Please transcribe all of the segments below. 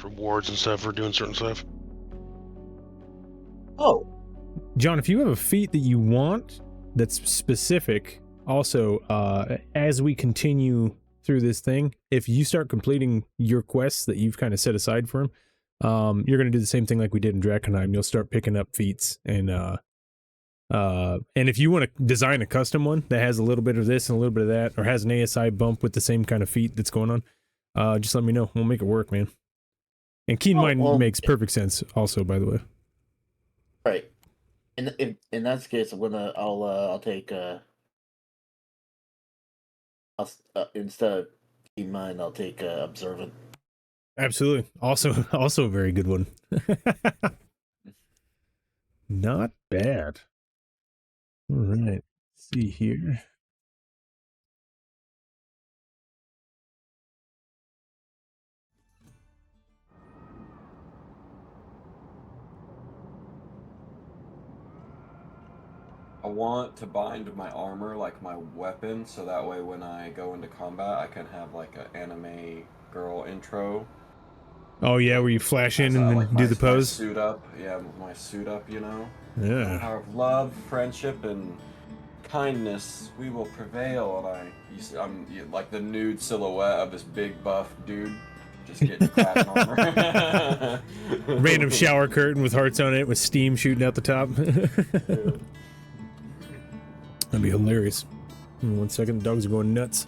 rewards and stuff for doing certain stuff. Oh, John, if you have a feat that you want that's specific, also, as we continue through this thing, if you start completing your quests that you've kind of set aside for him, you're going to do the same thing like we did in Draconheim. You'll start picking up feats, and if you want to design a custom one that has a little bit of this and a little bit of that, or has an ASI bump with the same kind of feat that's going on, just let me know. We'll make it work, man. And Keen Mind makes perfect sense also, by the way. right. In that case, I'll take instead of Keen Mind, I'll take Observant. Absolutely. Also a very good one. Not bad. All right. Let's see here. I want to bind my armor like my weapon, so that way when I go into combat, I can have like an anime girl intro. Oh yeah, where you flash in and then like do the pose. My suit up, yeah, my suit up, you know. Yeah. The power of love, friendship, and kindness, we will prevail. And I'm like the nude silhouette of this big buff dude, just getting clad in armor. Random shower curtain with hearts on it with steam shooting out the top. Yeah. That'd be hilarious. In 1 second, the dogs are going nuts.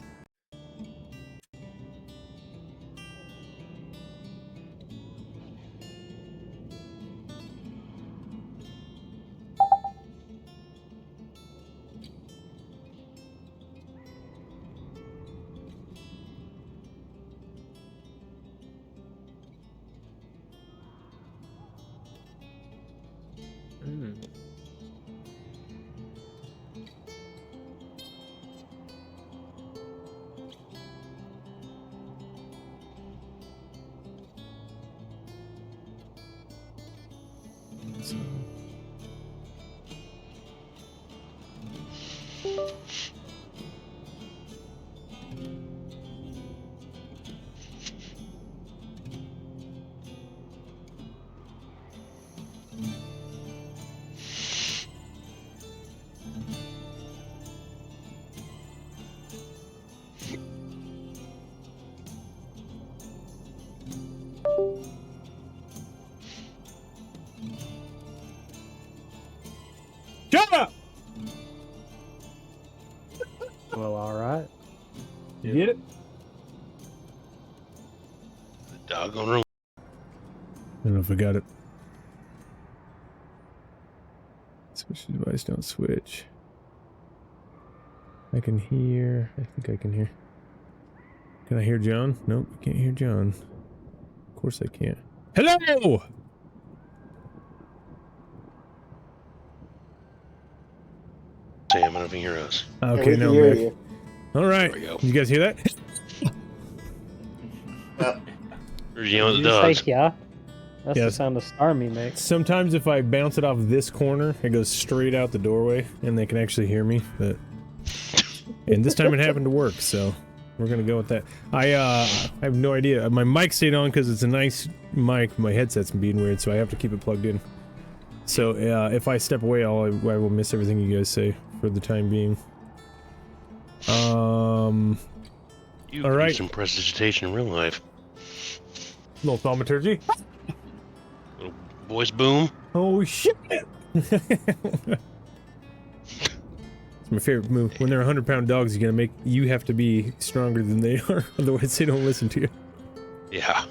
Shut up! Well, alright. You get it? The doggone room. I don't know if I got it. Switch device, don't switch. I can hear. I think I can hear. Can I hear John? Nope, I can't hear John. Of course I can't. Hello! Sam, I don't know if you can hear us. Okay, we now can hear I'm back. you. All right. There we go. You guys hear that? We're yelling at Did the you dogs. say yeah? That's Yes. the sound a Starmie makes. Sometimes if I bounce it off this corner, it goes straight out the doorway, and they can actually hear me. But and this time it happened to work, so we're gonna go with that. I have no idea. My mic stayed on because it's a nice mic. My headset's being weird, so I have to keep it plugged in. So if I step away, I will miss everything you guys say for the time being. You all could do right. some prestidigitation in real life. Little thaumaturgy. Little voice boom. Oh shit! It's my favorite move. When they're 100-pound dogs, you have to be stronger than they are, otherwise they don't listen to you. Yeah.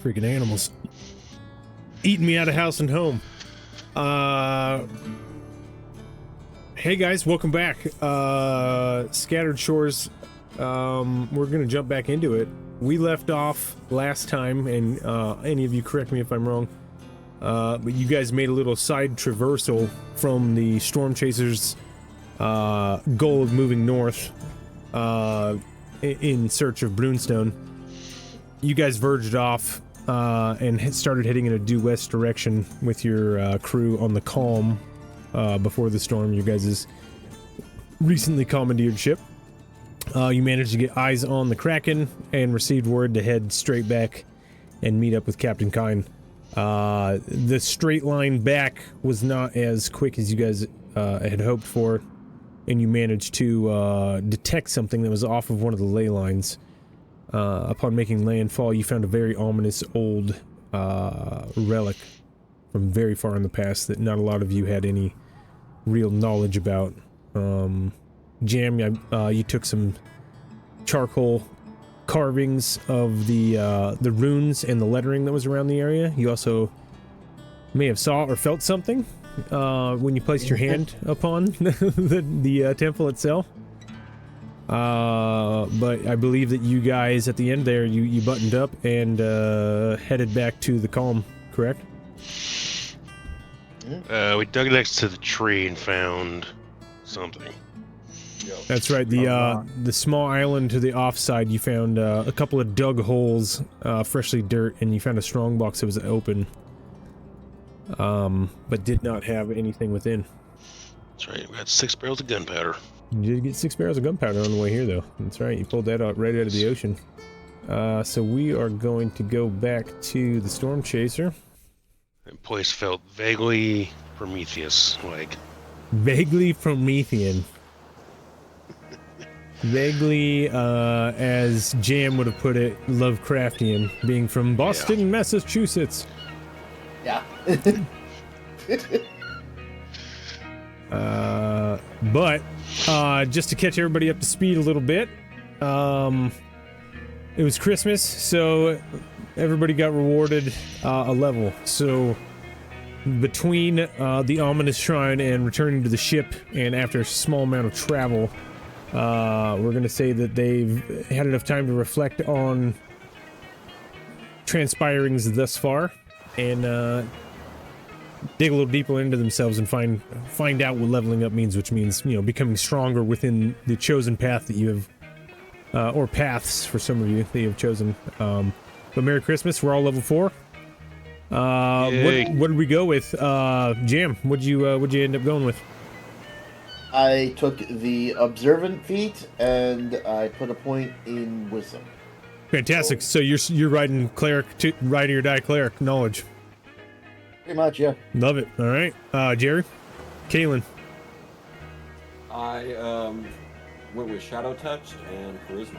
Freaking animals. Eating me out of house and home. Hey guys, welcome back. Scattered Shores. We're gonna jump back into it. We left off last time, and any of you correct me if I'm wrong, but you guys made a little side traversal from the Storm Chasers' goal of moving north in search of Brunestone. You guys verged off and started heading in a due west direction with your crew on the Calm before the storm, you guys' recently commandeered ship. You managed to get eyes on the Kraken and received word to head straight back and meet up with Captain Kine. The straight line back was not as quick as you guys had hoped for, and you managed to detect something that was off of one of the ley lines. Upon making landfall, you found a very ominous old relic from very far in the past that not a lot of you had any real knowledge about. Jam, you took some charcoal carvings of the runes and the lettering that was around the area. You also may have saw or felt something when you placed your hand upon the temple itself. But I believe that you guys at the end there, you buttoned up and headed back to the calm, correct? We dug next to the tree and found something. That's right. The small island to the offside, you found a couple of dug holes, freshly dirt, and you found a strong box that was open, but did not have anything within. That's right. We had 6 barrels of gunpowder. You did get 6 barrels of gunpowder on the way here, though. That's right. You pulled that out right out of the ocean. So we are going to go back to the Storm Chaser. That place felt vaguely Prometheus-like. Vaguely Promethean. Vaguely, as Jam would have put it, Lovecraftian, being from Boston, Massachusetts. Yeah. But just to catch everybody up to speed a little bit, it was Christmas, so everybody got rewarded a level. So between the ominous shrine and returning to the ship, and after a small amount of travel, we're going to say that they've had enough time to reflect on transpirings thus far, and dig a little deeper into themselves and find out what leveling up means, which means, you know, becoming stronger within the chosen path that you have, or paths for some of you that you have chosen. But Merry Christmas, we're all level 4. What did we go with? Jam, what'd you end up going with? I took the observant feat and I put a point in wisdom. Fantastic. So you're riding cleric, riding or die cleric knowledge. Pretty much, yeah. Love it. All right, Jerry, Kaylin. I went with Shadow Touch and Charisma.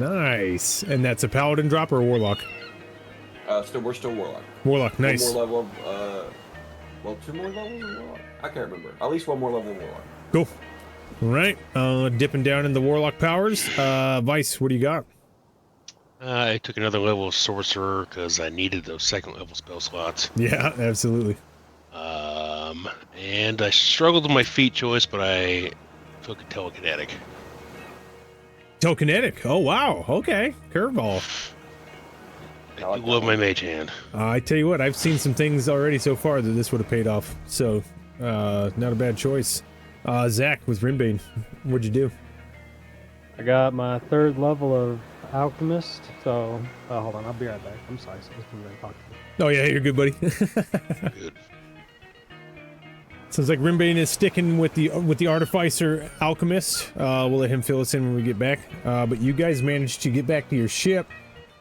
Nice. And that's a paladin drop or a warlock? We're still Warlock. Warlock. Nice. One more level of, well, 2 more levels of Warlock? I can't remember. At least 1 more level of Warlock. Cool. All right. Dipping down in the warlock powers. Vice, what do you got? I took another level of sorcerer because I needed those 2nd level spell slots. Yeah, absolutely. And I struggled with my feat choice, but I took a telekinetic. Telekinetic. Oh wow. Okay. Curveball. I do love my mage hand. I tell you what, I've seen some things already so far that this would have paid off. So, not a bad choice. Zach with Rimbane, what'd you do? I got my 3rd level of Alchemist, so hold on, I'll be right back. I'm sorry, so just going to talk to you. Oh yeah, you're good, buddy. Good. Sounds like Rimbane is sticking with the Artificer Alchemist. We'll let him fill us in when we get back. But you guys managed to get back to your ship.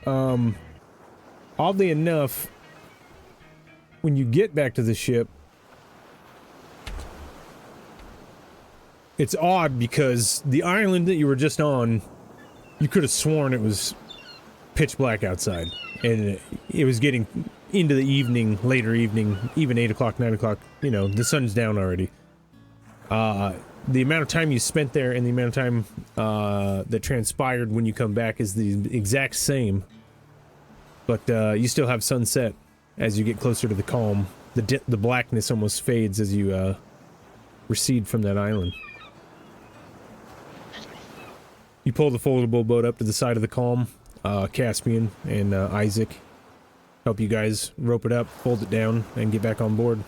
Oddly enough, when you get back to the ship, it's odd because the island that you were just on, you could have sworn it was pitch black outside, and it was getting into the evening, later evening, even 8 o'clock, 9 o'clock, you know, the sun's down already. The amount of time you spent there and the amount of time that transpired when you come back is the exact same, but you still have sunset as you get closer to the calm. The blackness almost fades as you recede from that island. You pull the foldable boat up to the side of the calm. Caspian and Isaac help you guys rope it up, fold it down, and get back on board.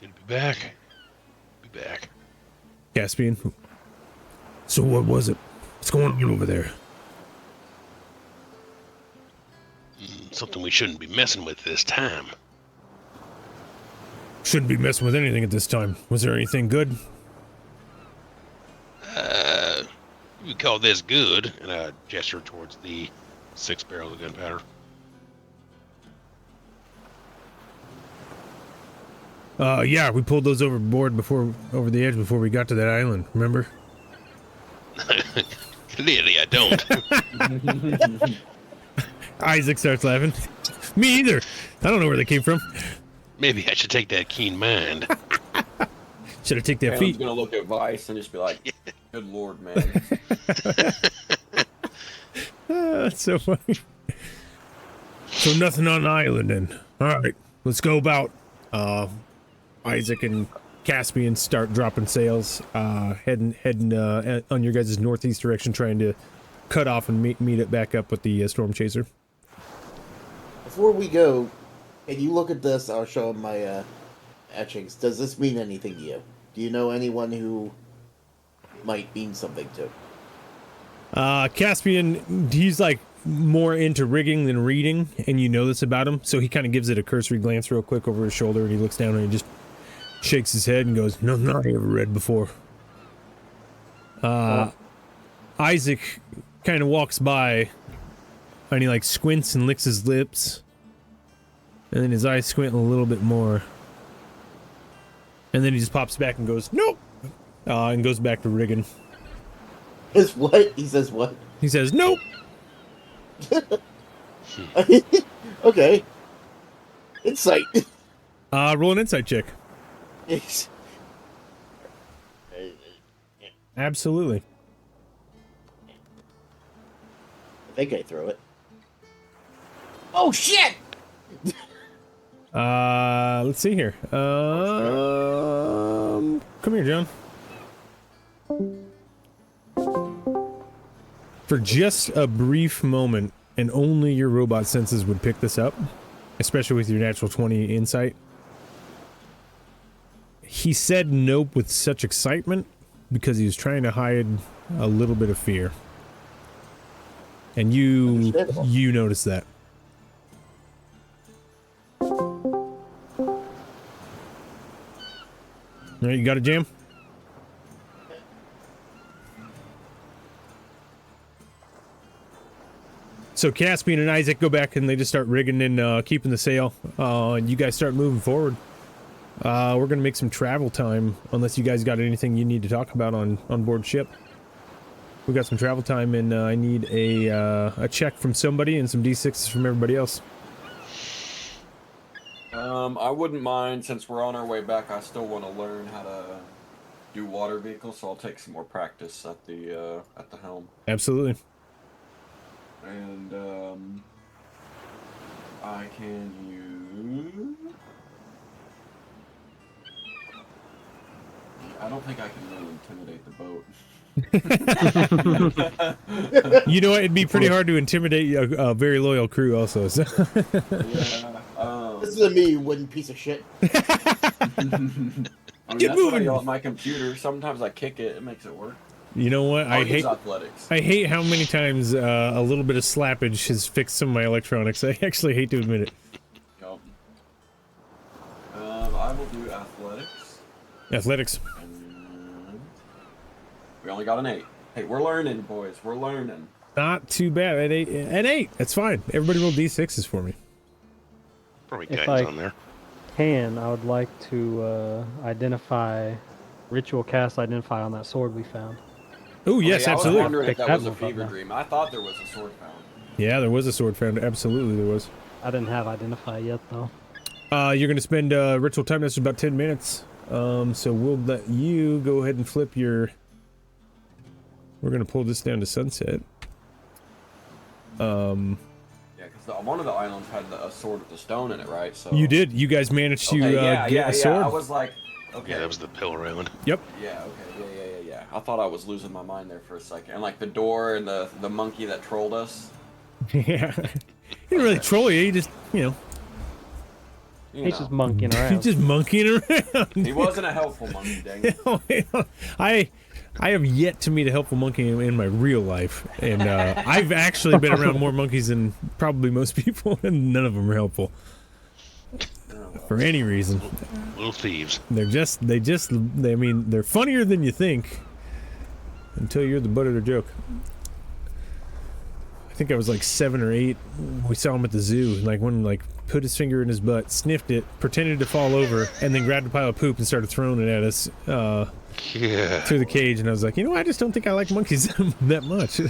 Good to be back. Be back. Caspian. So what was it? What's going on over there? Something we shouldn't be messing with this time. Shouldn't be messing with anything at this time. Was there anything good? call this good. And I gesture towards the 6 barrels of gunpowder. Yeah, we pulled those over the edge before we got to that island, remember? Clearly, I don't. Isaac starts laughing. Me either. I don't know where they came from. Maybe I should take that keen mind. Should have taken their Pam's feet. gonna look at Vice and just be like, "Good lord, man." That's so funny. So nothing on the island then. Alright, let's go about. Isaac and Caspian start dropping sails, heading on your guys' northeast direction, trying to cut off and meet it back up with the storm chaser. Before we go, can you look at this? I'll show him my etchings. Does this mean anything to you? Do you know anyone who might mean something to? Caspian, he's like more into rigging than reading, and you know this about him, so he kind of gives it a cursory glance real quick over his shoulder, and he looks down and he just shakes his head and goes, no, I ever read before. Isaac kind of walks by, and he like squints and licks his lips, and then his eyes squint a little bit more, and then he just pops back and goes, nope, and goes back to rigging. Is what? He says what? He says, nope. Okay. Insight. Roll an insight check. Yes. Absolutely. I think I throw it. Oh shit! Let's see here. Come here, John. For just a brief moment, and only your robot senses would pick this up, especially with your natural 20 insight. He said nope with such excitement because he was trying to hide a little bit of fear. And you notice that. All right, you got it, Jam? So Caspian and Isaac go back and they just start rigging and keeping the sail. And you guys start moving forward. We're gonna make some travel time, unless you guys got anything you need to talk about on board ship. We got some travel time, and I need a check from somebody and some D6s from everybody else. I wouldn't mind, since we're on our way back. I still want to learn how to do water vehicles, so I'll take some more practice at the helm. Absolutely. And I can use. I don't think I can really intimidate the boat. You know what? It'd be pretty hard to intimidate a very loyal crew also. So. Yeah. This is a me, you wooden piece of shit. I mean, Get that's moving! what I yell at my computer. Sometimes I kick it, it makes it work. You know what? I'll use athletics. I hate how many times a little bit of slappage has fixed some of my electronics. I actually hate to admit it. Yep. I will do athletics. Athletics. And we only got an 8. Hey, we're learning, boys. We're learning. Not too bad. At 8. That's fine. Everybody roll D6s for me. Probably If guidance I on there. I would like to identify, ritual cast identify on that sword we found. Oh, yes, I was absolutely. wondering if Pick that was that a one up fever now. dream. I thought there was a sword found. Yeah, there was a sword found. Absolutely, there was. I didn't have identify yet though. You're going to spend ritual time. That's about 10 minutes. So we'll let you go ahead and flip your... We're going to pull this down to sunset. Yeah, because one of the islands had a sword with a stone in it, right? So You did. You guys managed to okay, get a sword. I was like, okay. Yeah, that was the Pillar Island. Yep. Yeah, okay, yeah. I thought I was losing my mind there for a second. And like the door and the monkey that trolled us. Yeah. He didn't really troll you. He just, You He's know, just monkeying he's around. just monkeying around. he wasn't a helpful monkey, dang it. I have yet to meet a helpful monkey in my real life, and I've actually been around more monkeys than probably most people, and none of them are helpful for any reason. Little thieves. I mean, they're funnier than you think, until you're the butt of the joke. I think I was like 7 or 8. We saw him at the zoo. Like one like put his finger in his butt, sniffed it, pretended to fall over, and then grabbed a pile of poop and started throwing it at us through the cage. And I was like, you know, I just don't think I like monkeys that much. They're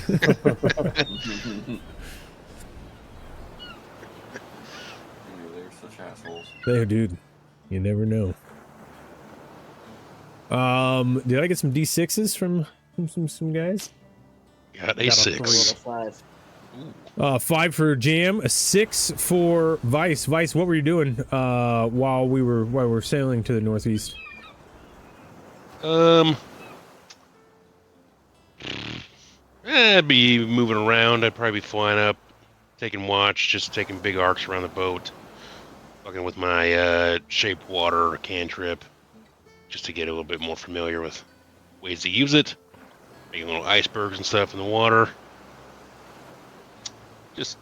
such assholes. There, dude. You never know. Did I get some D6s from some guys? Got a Got a 6. 5. 5 for Jam, a 6 for Vice. Vice, what were you doing while we were sailing to the northeast? I'd be moving around. I'd probably be flying up, taking watch, just taking big arcs around the boat, fucking with my shaped water cantrip, just to get a little bit more familiar with ways to use it, making little icebergs and stuff in the water. Just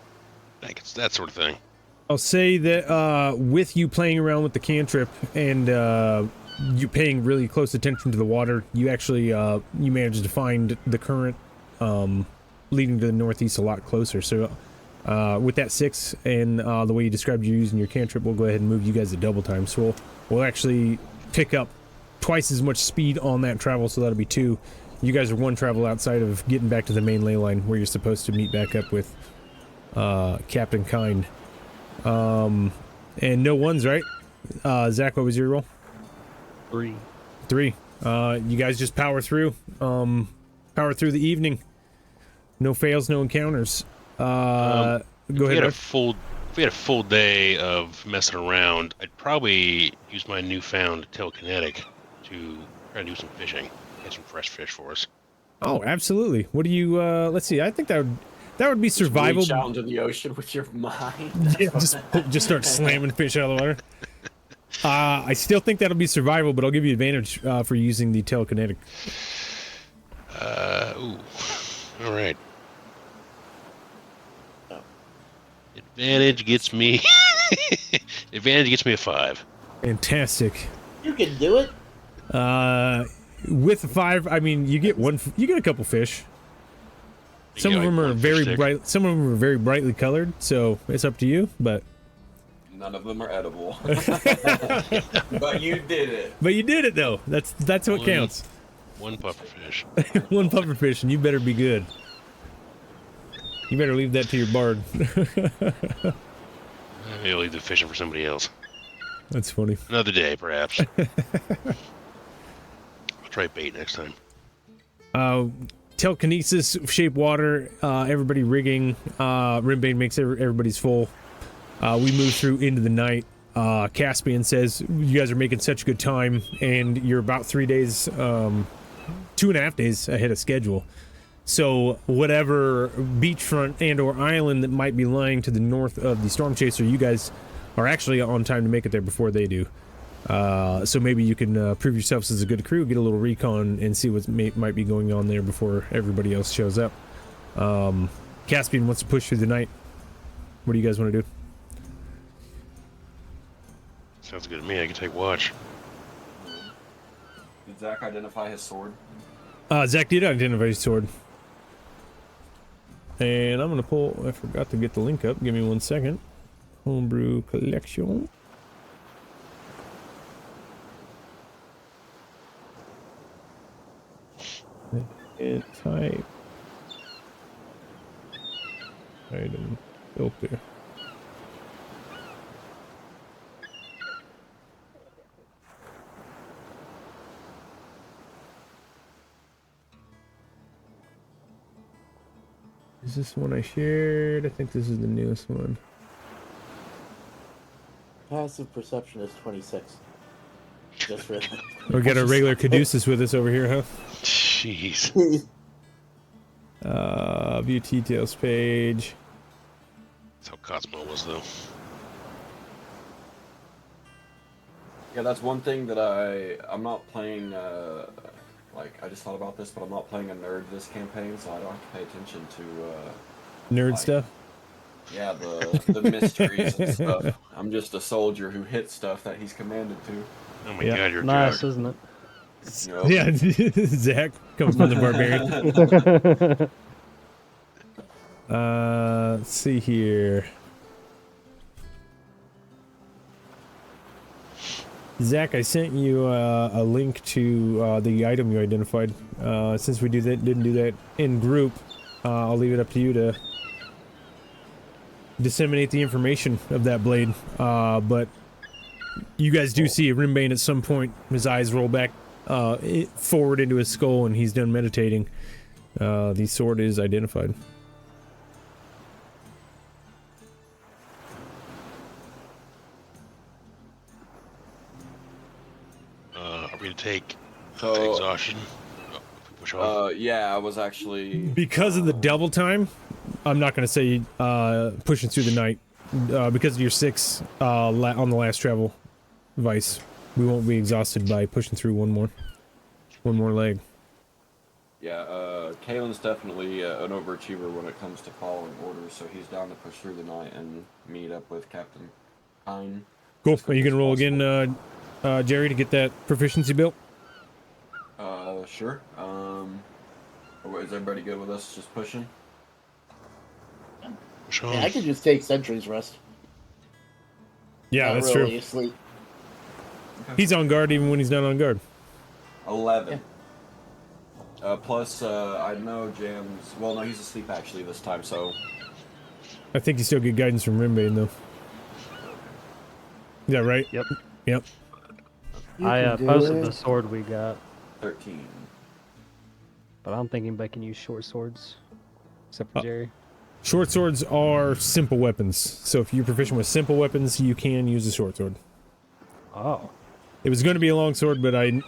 that sort of thing. I'll say that with you playing around with the cantrip and you paying really close attention to the water, you actually you managed to find the current leading to the northeast a lot closer. So with that 6 and the way you described you using your cantrip, we'll go ahead and move you guys to double time. So we'll actually pick up twice as much speed on that travel, so that'll be 2. You guys are 1 travel outside of getting back to the main ley line where you're supposed to meet back up with Captain Kind. And no 1s, right? Zach, what was your roll? 3. 3. You guys just power through the evening. No fails, no encounters. Go ahead. If we Ed. had a full day of messing around, I'd probably use my newfound telekinetic to try to do some fishing, get some fresh fish for us. Oh, absolutely. What do you? Let's see. I think that would be survival. Reach out into the ocean with your mind. Yeah, just start slamming fish out of the water. I still think that'll be survival, but I'll give you advantage for using the telekinetic. Ooh. All right. Advantage gets me. Advantage gets me a 5. Fantastic. You can do it. With a 5, I mean, you get a couple fish. Some of them are very bright. Some of them are very brightly colored, so it's up to you. But None of them are edible. But you did it. but you did it though. That's what counts. 1 pufferfish. 1 pufferfish, and you better be good. You better leave that to your bard. Maybe I'll leave the fishing for somebody else. That's funny. Another day, perhaps. I'll try bait next time. Telekinesis, shape water, everybody rigging. Rimbane makes everybody's full. We move through into the night. Caspian says, you guys are making such good time, and you're about 3 days, 2.5 days ahead of schedule. So whatever beachfront and or island that might be lying to the north of the Storm Chaser, you guys are actually on time to make it there before they do. So maybe you can prove yourselves as a good crew, get a little recon, and see what might be going on there before everybody else shows up. Caspian wants to push through the night. What do you guys want to do? Sounds good to me. I can take watch. Did Zach identify his sword? Zach did identify his sword. And I'm going to pull... I forgot to get the link up. Give me 1 second. Homebrew collection. And type. Item filter. Is this one I shared? I think this is the newest one. Passive perception is 26. Just for that. We got our regular Caduceus with us over here, huh? Jeez. View details page. That's how Cosmo was, though. Yeah, that's one thing that I'm not playing, like, I just thought about this, but I'm not playing a nerd this campaign, so I don't have to pay attention to, Nerd like, stuff? Yeah, the mysteries and stuff. I'm just a soldier who hits stuff that he's commanded to. Oh my Yeah. god, you're Nice, drunk. isn't it? Yep. Yeah, Zach comes from the barbarian. Let's see here. Zach, I sent you a link to the item you identified. Since we didn't do that in group, I'll leave it up to you to disseminate the information of that blade. But you guys do see a Rimbane at some point. His eyes roll back forward into his skull, and he's done meditating. The sword is identified. Are we to take So, exhaustion? Oh, if we push on. yeah, I was actually Because of the double time, I'm not going to say pushing through the night. Because of your 6 on the last travel vice, we won't be exhausted by pushing through one more leg. Yeah, Kalen's definitely an overachiever when it comes to following orders, so he's down to push through the night and meet up with Captain Pine. Cool. Are you going to roll again, Jerry, to get that proficiency built? Sure. Is everybody good with us just pushing? Push on. Yeah, I could just take Sentry's Rest. Yeah, Not that's really true. asleep. He's on guard even when he's not on guard. 11. Plus, I know Jam's... Well, no, he's asleep actually this time, so... I think you still get guidance from Rimbane, though. Is that right? Yep. Yep. I can do posted it. the sword we got, 13. but I don't think anybody can use short swords, except for Jerry. Short swords are simple weapons. So if you're proficient with simple weapons, you can use a short sword. Oh. It was going to be a long sword, but I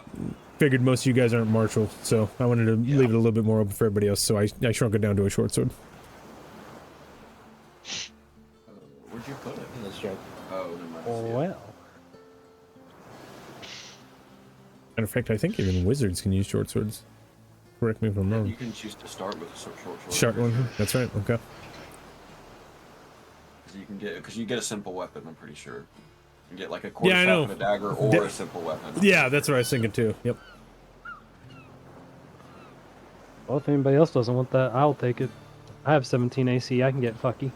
figured most of you guys aren't martial, so I wanted to leave it a little bit more open for everybody else, so I shrunk it down to a short sword. Where'd you put it? In this joke. Oh, never mind. I see it. Well. Matter of fact, I think even wizards can use short swords. Correct me if I'm You wrong. can choose to start with a short sword. Short one? That's right, okay. Because you get a simple weapon, I'm pretty sure. You can get like a quarter Yeah, I staff know. and a dagger or a simple weapon. Yeah, that's what I was thinking too. Yep. Well, if anybody else doesn't want that, I'll take it. I have 17 AC. I can get fucky.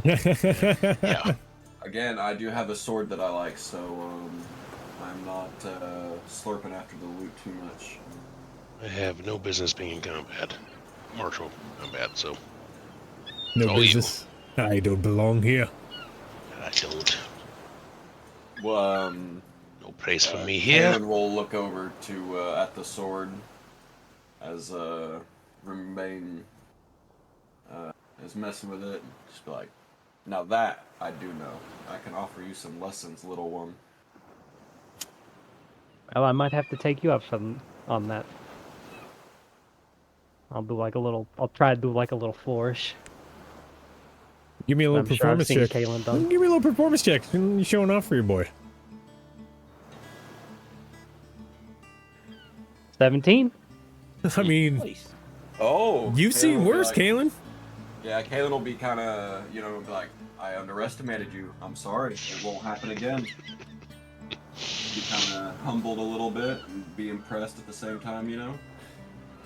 Yeah. Again, I do have a sword that I like, so I'm not slurping after the loot too much. I have no business being in combat. Martial combat, so No all you. business. I don't belong here. I don't. Well, No place for me here. Kalen will look over to at the sword as Rimbane is messing with it. Just be like, now that I do know. I can offer you some lessons, little one. Well, I might have to take you up on that. I'll try to do like a little flourish. Give me a little I'm sure I've performance seen check. Kalen done. Give me a little performance check. You're showing off for your boy. 17? I mean, Nice. Oh, you've Kalen seen will be worse, like- Kalen. Yeah, Kalen will be kind of, be like, I underestimated you. I'm sorry. It won't happen again. Be kind of humbled a little bit and be impressed at the same time,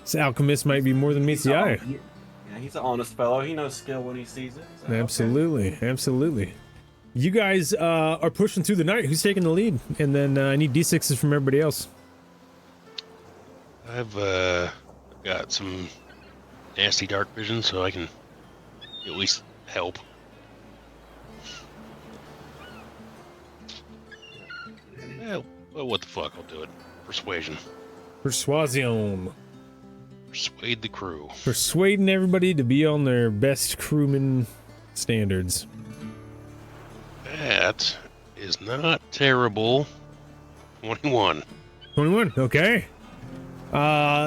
This alchemist might be more than meets the eye. Yeah, he's an honest fellow. He knows skill when he sees it. So, okay. Absolutely, absolutely. You guys are pushing through the night. Who's taking the lead? And then I need d6s from everybody else. I've got some nasty dark vision, so I can at least help. Well, what the fuck? I'll do it. Persuasion. Persuasion. Persuade the crew. Persuading everybody to be on their best crewman standards. That is not terrible. 21. 21. Okay.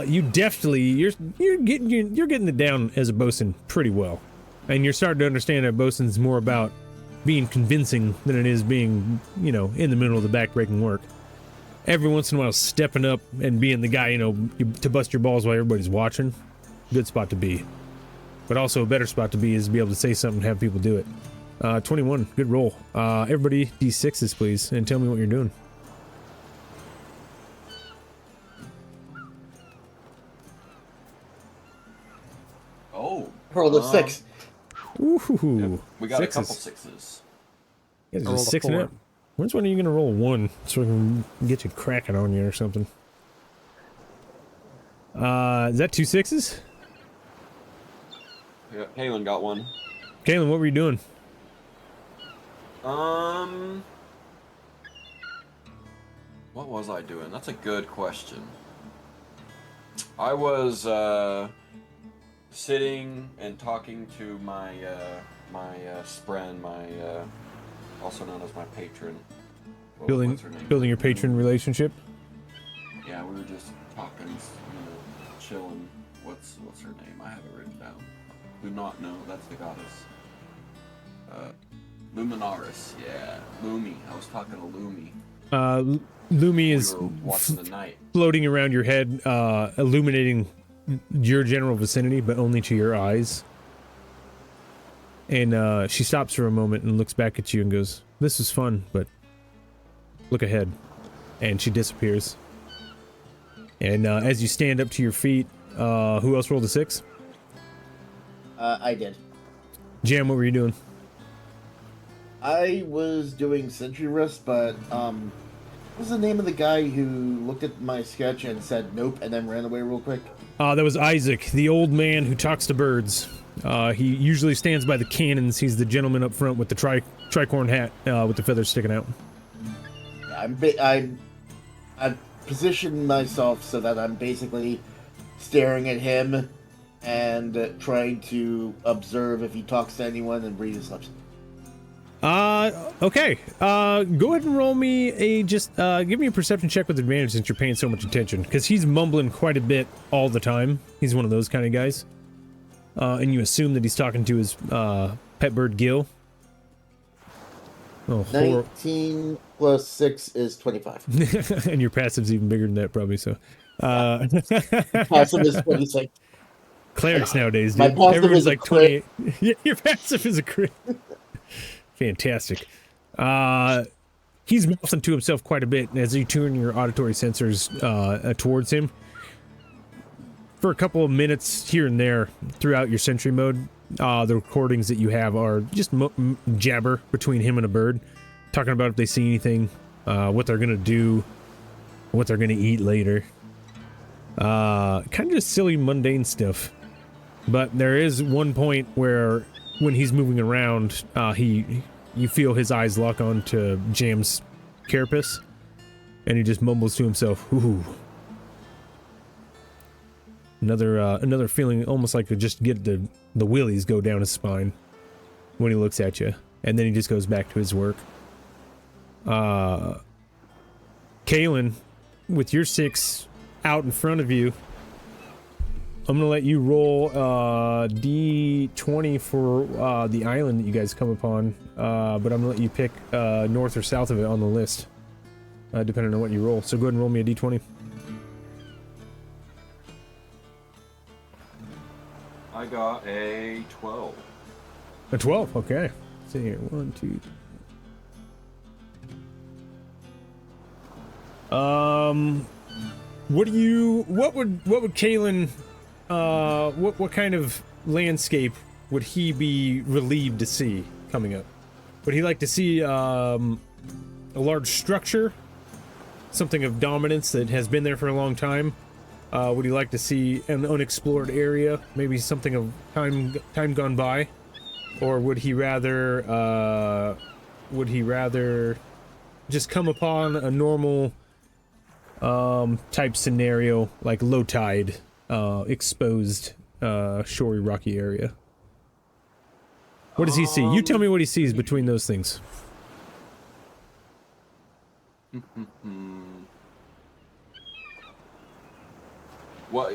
You deftly you're getting it down as a bosun pretty well, and you're starting to understand that bosun's more about being convincing than it is being, in the middle of the backbreaking work. Every once in a while, stepping up and being the guy, to bust your balls while everybody's watching. Good spot to be. But also a better spot to be is to be able to say something and have people do it. 21. Good roll. Everybody, D6s, please, and tell me what you're doing. Roll a 6. Ooh, Yep, we got sixes. a couple sixes. Yeah, I rolled just a 6 and 4. up. When's one are you gonna roll 1 so I can get you cracking on you or something? Is that 2 6s? Yeah, Halen got one. Kalen, what were you doing? What was I doing? That's a good question. I was sitting and talking to my spren, also known as my patron. What's her name? Building your patron relationship. Yeah, we were just talking, chilling. What's her name? I have it written down. Do not know. That's the goddess. Luminaris. Yeah, Lumi. I was talking to Lumi. Lumi We is were watching the night. floating around your head, illuminating your general vicinity, but only to your eyes. And she stops for a moment and looks back at you and goes, "This is fun, but look ahead." And she disappears. And as you stand up to your feet, who else rolled a 6? I did. Jam, what were you doing? I was doing Sentry Wrist, but what was the name of the guy who looked at my sketch and said nope and then ran away real quick? That was Isaac, the old man who talks to birds. He usually stands by the cannons. He's the gentleman up front with the tricorn hat with the feathers sticking out. Yeah, I've positioned myself so that I'm basically staring at him and trying to observe if he talks to anyone and read his lips. Okay. Go ahead and roll me give me a perception check with advantage since you're paying so much attention. Because he's mumbling quite a bit all the time. He's one of those kind of guys. And you assume that he's talking to his, pet bird Gil. Oh, 19 plus 6 is 25. And your passive's even bigger than that, probably, so. Passive is 26. Clerics nowadays, My dude. passive Everyone's is a like crit. 28. Yeah, your passive is a crit. Fantastic. He's mouthing to himself quite a bit as you turn your auditory sensors towards him. For a couple of minutes here and there throughout your sentry mode, the recordings that you have are just jabber between him and a bird, talking about if they see anything, what they're gonna do, what they're gonna eat later. Kind of just silly, mundane stuff. But there is one point where, when he's moving around, you feel his eyes lock on to Jam's carapace, and he just mumbles to himself, "Ooh." Another feeling, almost like to just get the willies go down his spine when he looks at you, and then he just goes back to his work. Kalen, with your 6 out in front of you, I'm gonna let you roll D20 for the island that you guys come upon, but I'm gonna let you pick north or south of it on the list, depending on what you roll. So go ahead and roll me a D20. I got a 12. A 12, okay. Let's see here, 1, 2. What would Kalen, what kind of landscape would he be relieved to see coming up? Would he like to see a large structure, something of dominance that has been there for a long time? Would he like to see an unexplored area, maybe something of time gone by? Or would he rather just come upon a normal type scenario, like low tide, exposed, shory, rocky area? What does he see? You tell me what he sees between those things. What?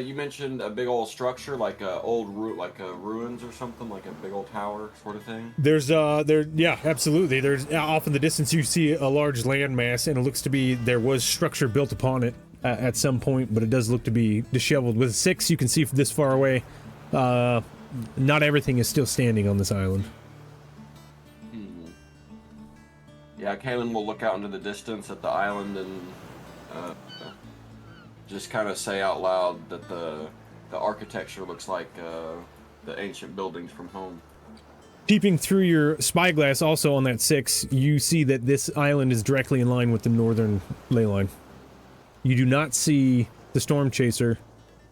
You mentioned a big old structure, like a ruins or something, like a big old tower sort of thing. Yeah, absolutely. There's off in the distance you see a large landmass, and it looks to be there was structure built upon it at some point, but it does look to be disheveled. With 6, you can see from this far away. Not everything is still standing on this island. Yeah, Kalen will look out into the distance at the island and just kind of say out loud that the architecture looks like the ancient buildings from home. Peeping through your spyglass, also on that 6, you see that this island is directly in line with the northern ley line. You do not see the storm chaser.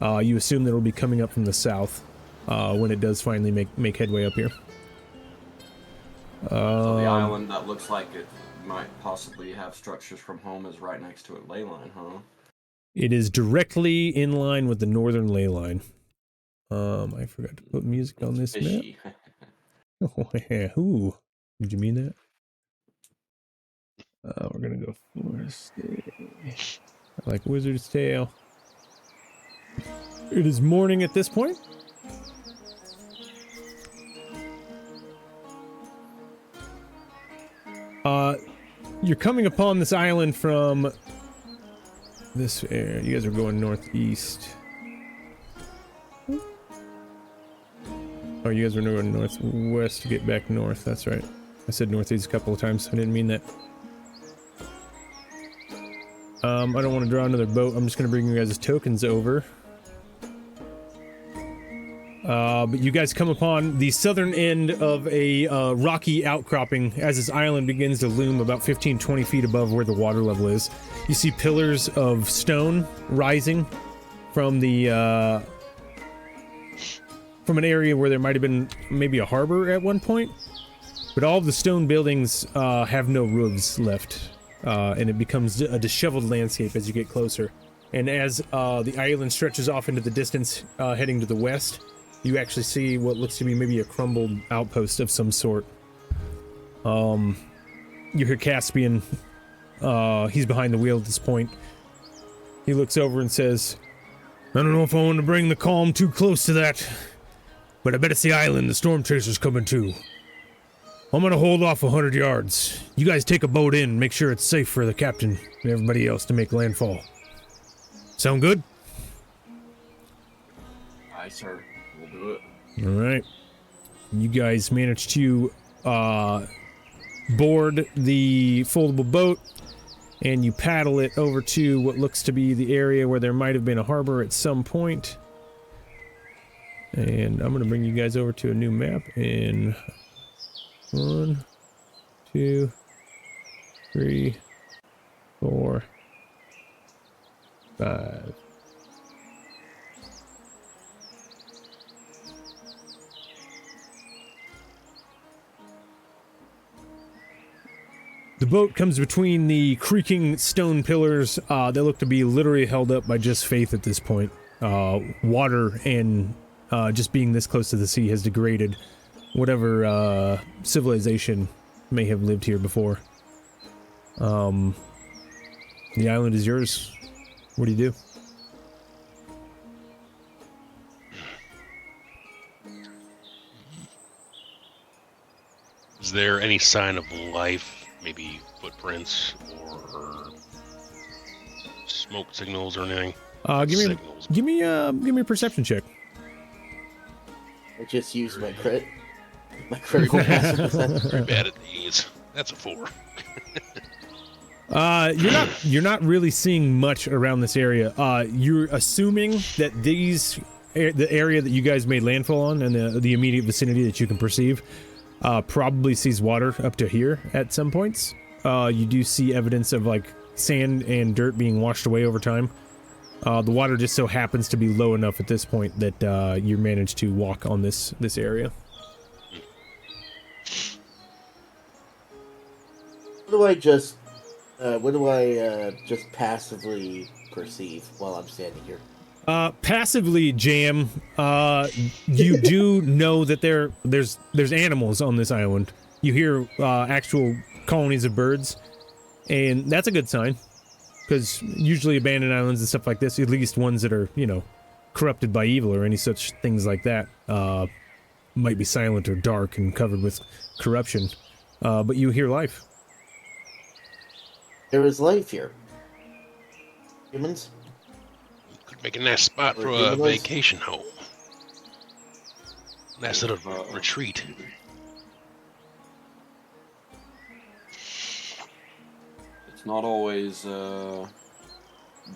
You assume that it'll be coming up from the south when it does finally make headway up here. So the island that looks like it might possibly have structures from home is right next to a ley line, huh? It is directly in line with the northern ley line. I forgot to put music on this fishy. map. Oh, yeah. Ooh. Did you mean that? We're gonna go Forest Day. I like Wizard's Tale. It is morning at this point. You're coming upon this island from this area. You guys are going northeast. Oh, you guys are going northwest to get back north. That's right. I said northeast a couple of times. I didn't mean that. I don't want to draw another boat. I'm just going to bring you guys' tokens over. But you guys come upon the southern end of a rocky outcropping as this island begins to loom about 15-20 feet above where the water level is. You see pillars of stone rising from the from an area where there might have been maybe a harbor at one point, but all of the stone buildings have no roofs left, and it becomes a disheveled landscape as you get closer. And as the island stretches off into the distance, heading to the west, you actually see what looks to be maybe a crumbled outpost of some sort. You hear Caspian. He's behind the wheel at this point. He looks over and says, I don't know if I want to bring the calm too close to that, but I bet it's the island the storm chaser's coming to. I'm gonna hold off 100 yards. You guys take a boat in and make sure it's safe for the captain and everybody else to make landfall. Sound good? Aye, sir. We'll do it. Alright. You guys manage to board the foldable boat, and you paddle it over to what looks to be the area where there might have been a harbor at some point. And I'm going to bring you guys over to a new map in 1, 2, 3, 4, 5. The boat comes between the creaking stone pillars that look to be literally held up by just faith at this point. Water and just being this close to the sea has degraded whatever civilization may have lived here before. The island is yours. What do you do? Is there any sign of life? Maybe footprints or smoke signals or anything? Give me a perception check. I just used my crit. My critical mass. Very bad at these. That's a 4. You're not really seeing much around this area. You're assuming that the area that you guys made landfall on and the immediate vicinity that you can perceive probably sees water up to here at some points. You do see evidence of like sand and dirt being washed away over time. The water just so happens to be low enough at this point that you managed to walk on this area. What do I just passively perceive while I'm standing here? Passively, Jam, you do know that there's animals on this island. You hear actual colonies of birds, and that's a good sign, because usually abandoned islands and stuff like this, at least ones that are, corrupted by evil or any such things like that, might be silent or dark and covered with corruption, but you hear life. There is life here. Humans? Could make a nice spot for a vacation home. Nice little retreat. It's not always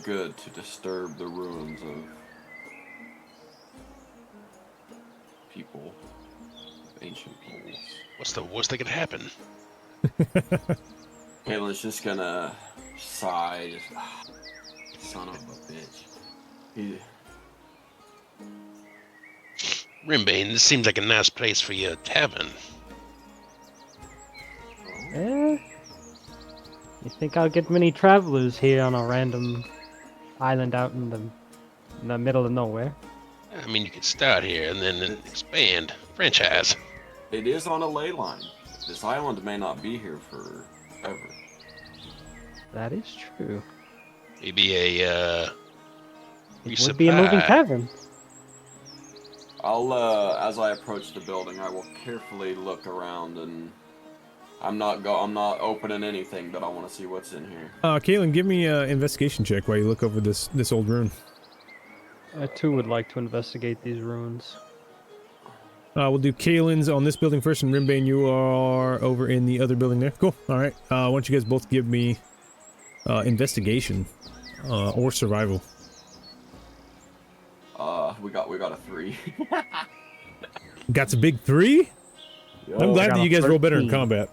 good to disturb the ruins of people, ancient peoples. What's the worst that could happen? Caitlin's just gonna sigh. Just, son of a bitch. He, Rimbane, this seems like a nice place for your tavern. Eh? You think I'll get many travelers here on a random island out in the middle of nowhere? I mean, you could start here and then expand. Franchise. it is on a ley line. This island may not be here forever. That is true. Maybe a, It would be a moving tavern. I'll, as I approach the building, I will carefully look around, and I'm not opening anything, but I want to see what's in here. Caitlin, give me an investigation check while you look over this old ruin. I too would like to investigate these ruins. We'll do Kaylin's on this building first, and Rimbane, you are over in the other building there. Cool. All right. Why don't you guys both give me investigation or survival? We got a 3. Got a big 3? I'm glad that you guys roll better in 13. combat.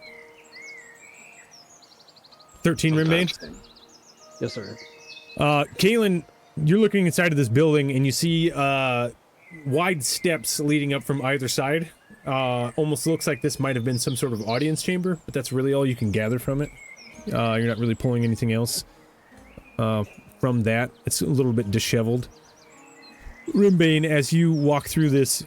13 Rimbane? Yes, sir. Kaylin, you're looking inside of this building, and you see wide steps leading up from either side. Almost looks like this might have been some sort of audience chamber, but that's really all you can gather from it. You're not really pulling anything else from that. It's a little bit disheveled. Rimbane, as you walk through this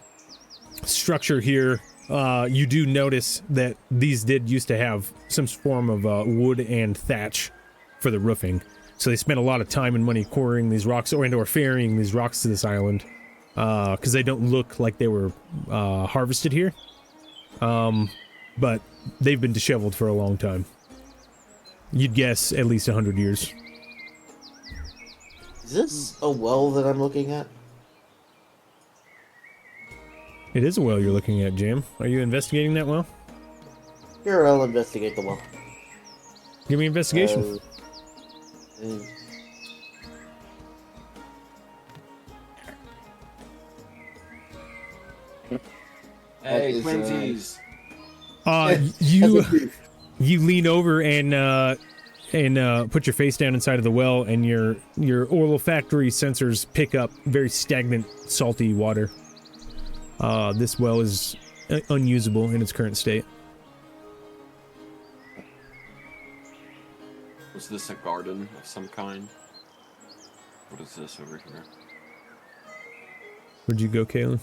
structure here, you do notice that these did used to have some form of wood and thatch for the roofing. So they spent a lot of time and money quarrying these rocks or ferrying these rocks to this island. Because they don't look like they were harvested here. But they've been disheveled for a long time. You'd guess at least 100 years. Is this a well that I'm looking at? It is a well you're looking at, Jam. Are you investigating that well? Here, I'll investigate the well. Give me investigation. Hey, twinsies! You lean over and put your face down inside of the well, and your olfactory sensors pick up very stagnant, salty water. This well is unusable in its current state. Was this a garden of some kind? What is this over here? Where'd you go, Kaylin?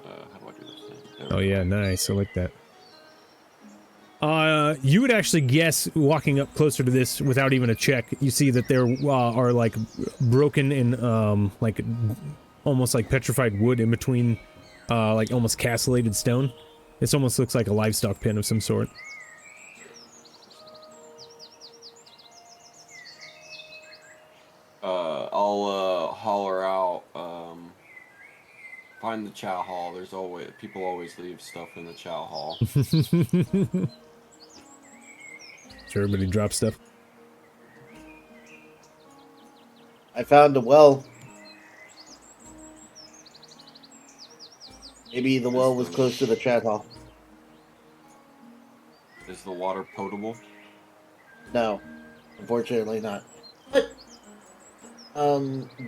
How do I do this thing? Oh yeah, nice. I like that. You would actually guess, walking up closer to this without even a check, you see that there are like broken and like almost like petrified wood in between, like almost castellated stone. This almost looks like a livestock pen of some sort. I'll holler out. Find the chow hall. There's always people always leave stuff in the chow hall. So everybody drops stuff. I found a well. Maybe the well was close to the chat hall. Is the water potable? No, unfortunately not. But,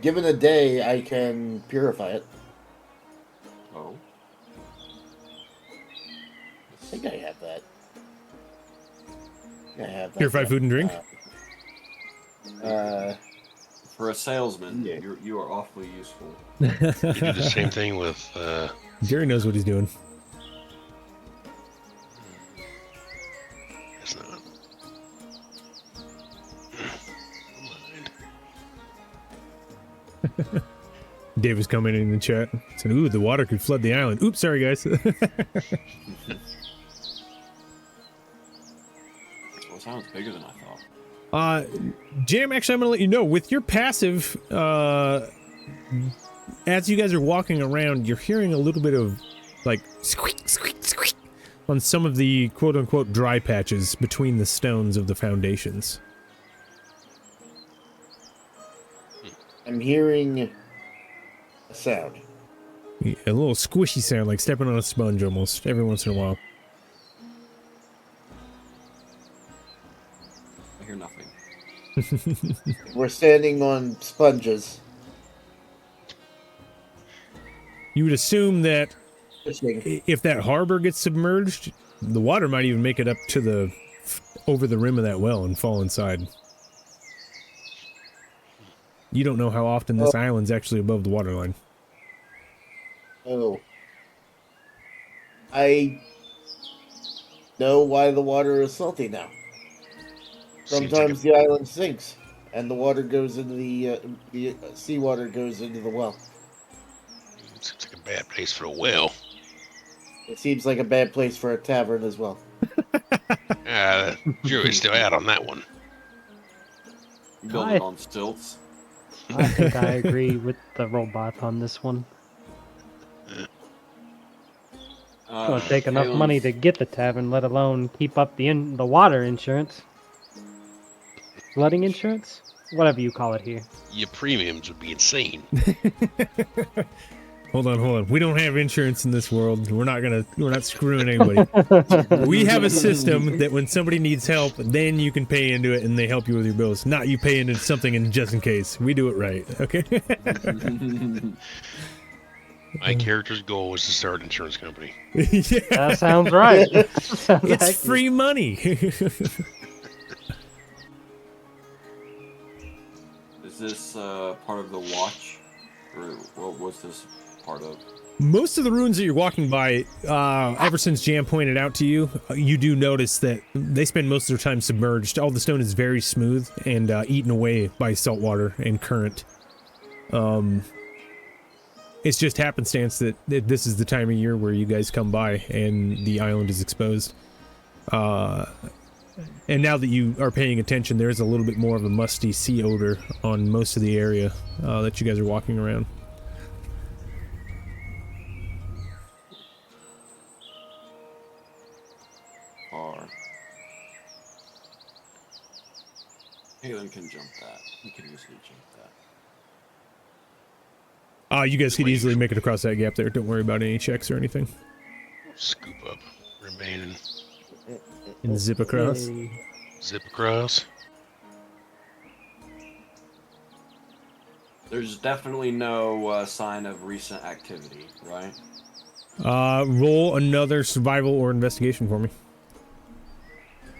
given a day, I can purify it. Oh. I think I have that. I have that. Purify food and drink? For a salesman, Yeah. you are awfully useful. You do the same thing with, Jerry knows what he's doing. it's not. Never mind. Dave was commenting in the chat. Said, ooh, the water could flood the island. Oops, sorry, guys. Well, it sounds bigger than I thought. Jam, actually, I'm going to let you know. With your passive, as you guys are walking around, you're hearing a little bit of, like, squeak, squeak, squeak on some of the quote-unquote dry patches between the stones of the foundations. I'm hearing a sound. A little squishy sound, like stepping on a sponge almost, every once in a while. I hear nothing. We're standing on sponges. You would assume that Fishing. if that harbor gets submerged, the water might even make it up to the over the rim of that well and fall inside. You don't know how often this island's actually above the waterline. Oh. I know why the water is salty now. Seems Sometimes the island sinks, and the water goes into the seawater goes into the well. seems like a bad place for a well. It seems like a bad place for a tavern as well. Jury's still out on that one. Building on stilts. I think I agree with the robot on this one. It's gonna take enough money to get the tavern, let alone keep up the water insurance, flooding insurance, whatever you call it here. Your premiums would be insane. Hold on. We don't have insurance in this world. We're not screwing anybody. We have a system that when somebody needs help, then you can pay into it and they help you with your bills. Not you pay into something and just in case. We do it right, okay? My character's goal was to start an insurance company. Yeah. That sounds right. Sounds It's accurate. free money. Is this part of the watch? Or what was this part of? Most of the ruins that you're walking by, ever since Jam pointed out to you, you do notice that they spend most of their time submerged. All the stone is very smooth and eaten away by salt water and current. It's just happenstance that this is the time of year where you guys come by and the island is exposed. And now that you are paying attention, there is a little bit more of a musty sea odor on most of the area that you guys are walking around. Halen can jump that. He can easily jump that. You guys could easily make it across that gap there. Don't worry about any checks or anything. Scoop up remaining. And zip across. Yay. Zip across. There's definitely no sign of recent activity, right? Roll another survival or investigation for me.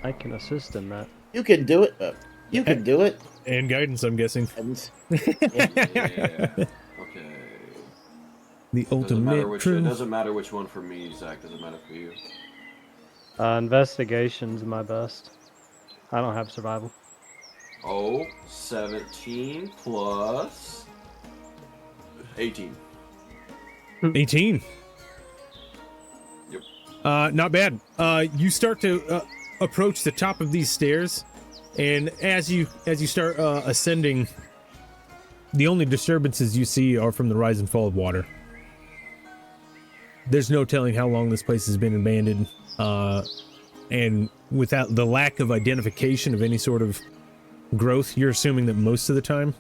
I can assist in that. You can do it. You can do it. And guidance, I'm guessing. And Yeah. Okay. The ultimate It truth. doesn't matter which one for me, Zach. Doesn't matter for you. Investigation's my best. I don't have survival. Oh, 17 plus 18. 18. Yep. Not bad. You start to approach the top of these stairs, and as you start ascending, the only disturbances you see are from the rise and fall of water. There's no telling how long this place has been abandoned, and without the lack of identification of any sort of growth, you're assuming that most of the time,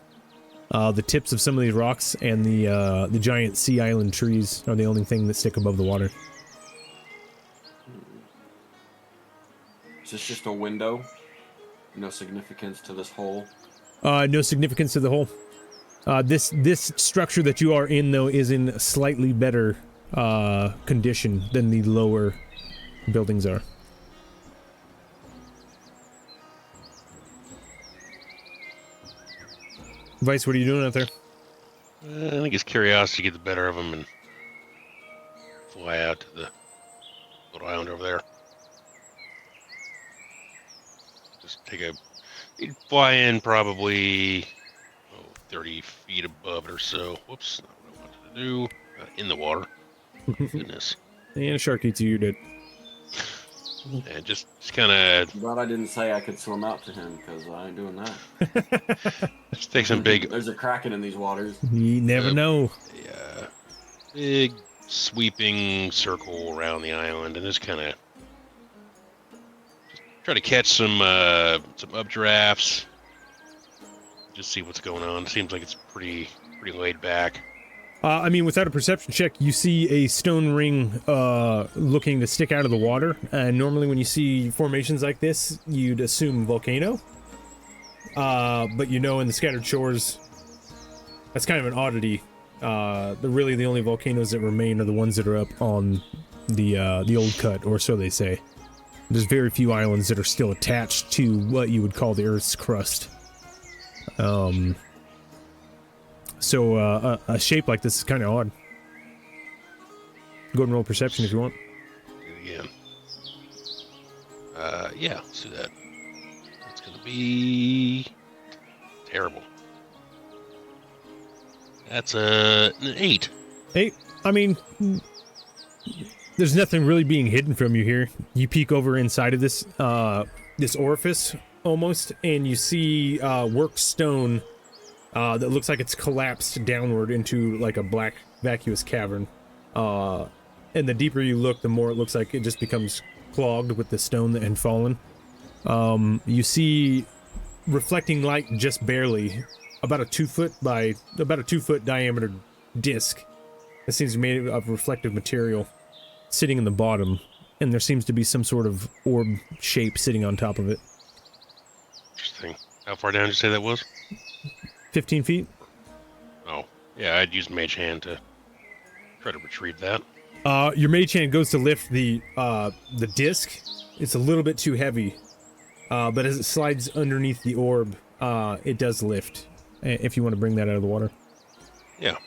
the tips of some of these rocks and the giant sea island trees are the only thing that stick above the water. Is this just a window? No significance to this hole? No significance to the hole. This structure that you are in, though, is in slightly better condition than the lower buildings are. Vice, what are you doing out there? I think his curiosity get the better of him and fly out to the little island over there. Just he'd fly in probably 30 feet above it or so. Whoops, not what I wanted to do. In the water. Goodness. And a shark eats you, you're dead. And just kind of Glad I didn't say I could swim out to him, because I ain't doing that. just take some big, There's a kraken in these waters. You never know. big sweeping circle around the island, and just kind of try to catch some updrafts. Just see what's going on. Seems like it's pretty laid back. I mean, without a perception check, you see a stone ring looking to stick out of the water. And normally when you see formations like this, you'd assume volcano. But you know, in the scattered shores, that's kind of an oddity. Really the only volcanoes that remain are the ones that are up on the old cut, or so they say. There's very few islands that are still attached to what you would call the Earth's crust. So a shape like this is kind of odd. Go ahead and roll perception if you want. Again. Yeah, let's do that. It's gonna be terrible. That's an 8. 8. I mean, there's nothing really being hidden from you here. You peek over inside of this this orifice almost, and you see worked stone that looks like it's collapsed downward into like a black vacuous cavern. And the deeper you look, the more it looks like it just becomes clogged with the stone that had fallen. You see reflecting light just barely, about a 2 foot by about a 2 foot diameter disc that seems to be made of reflective material sitting in the bottom, and there seems to be some sort of orb shape sitting on top of it. Interesting. How far down did you say that was? 15 feet? Oh, yeah, I'd use Mage Hand to try to retrieve that. Your mage hand goes to lift the disc. It's a little bit too heavy, but as it slides underneath the orb, it does lift. If you want to bring that out of the water. Yeah.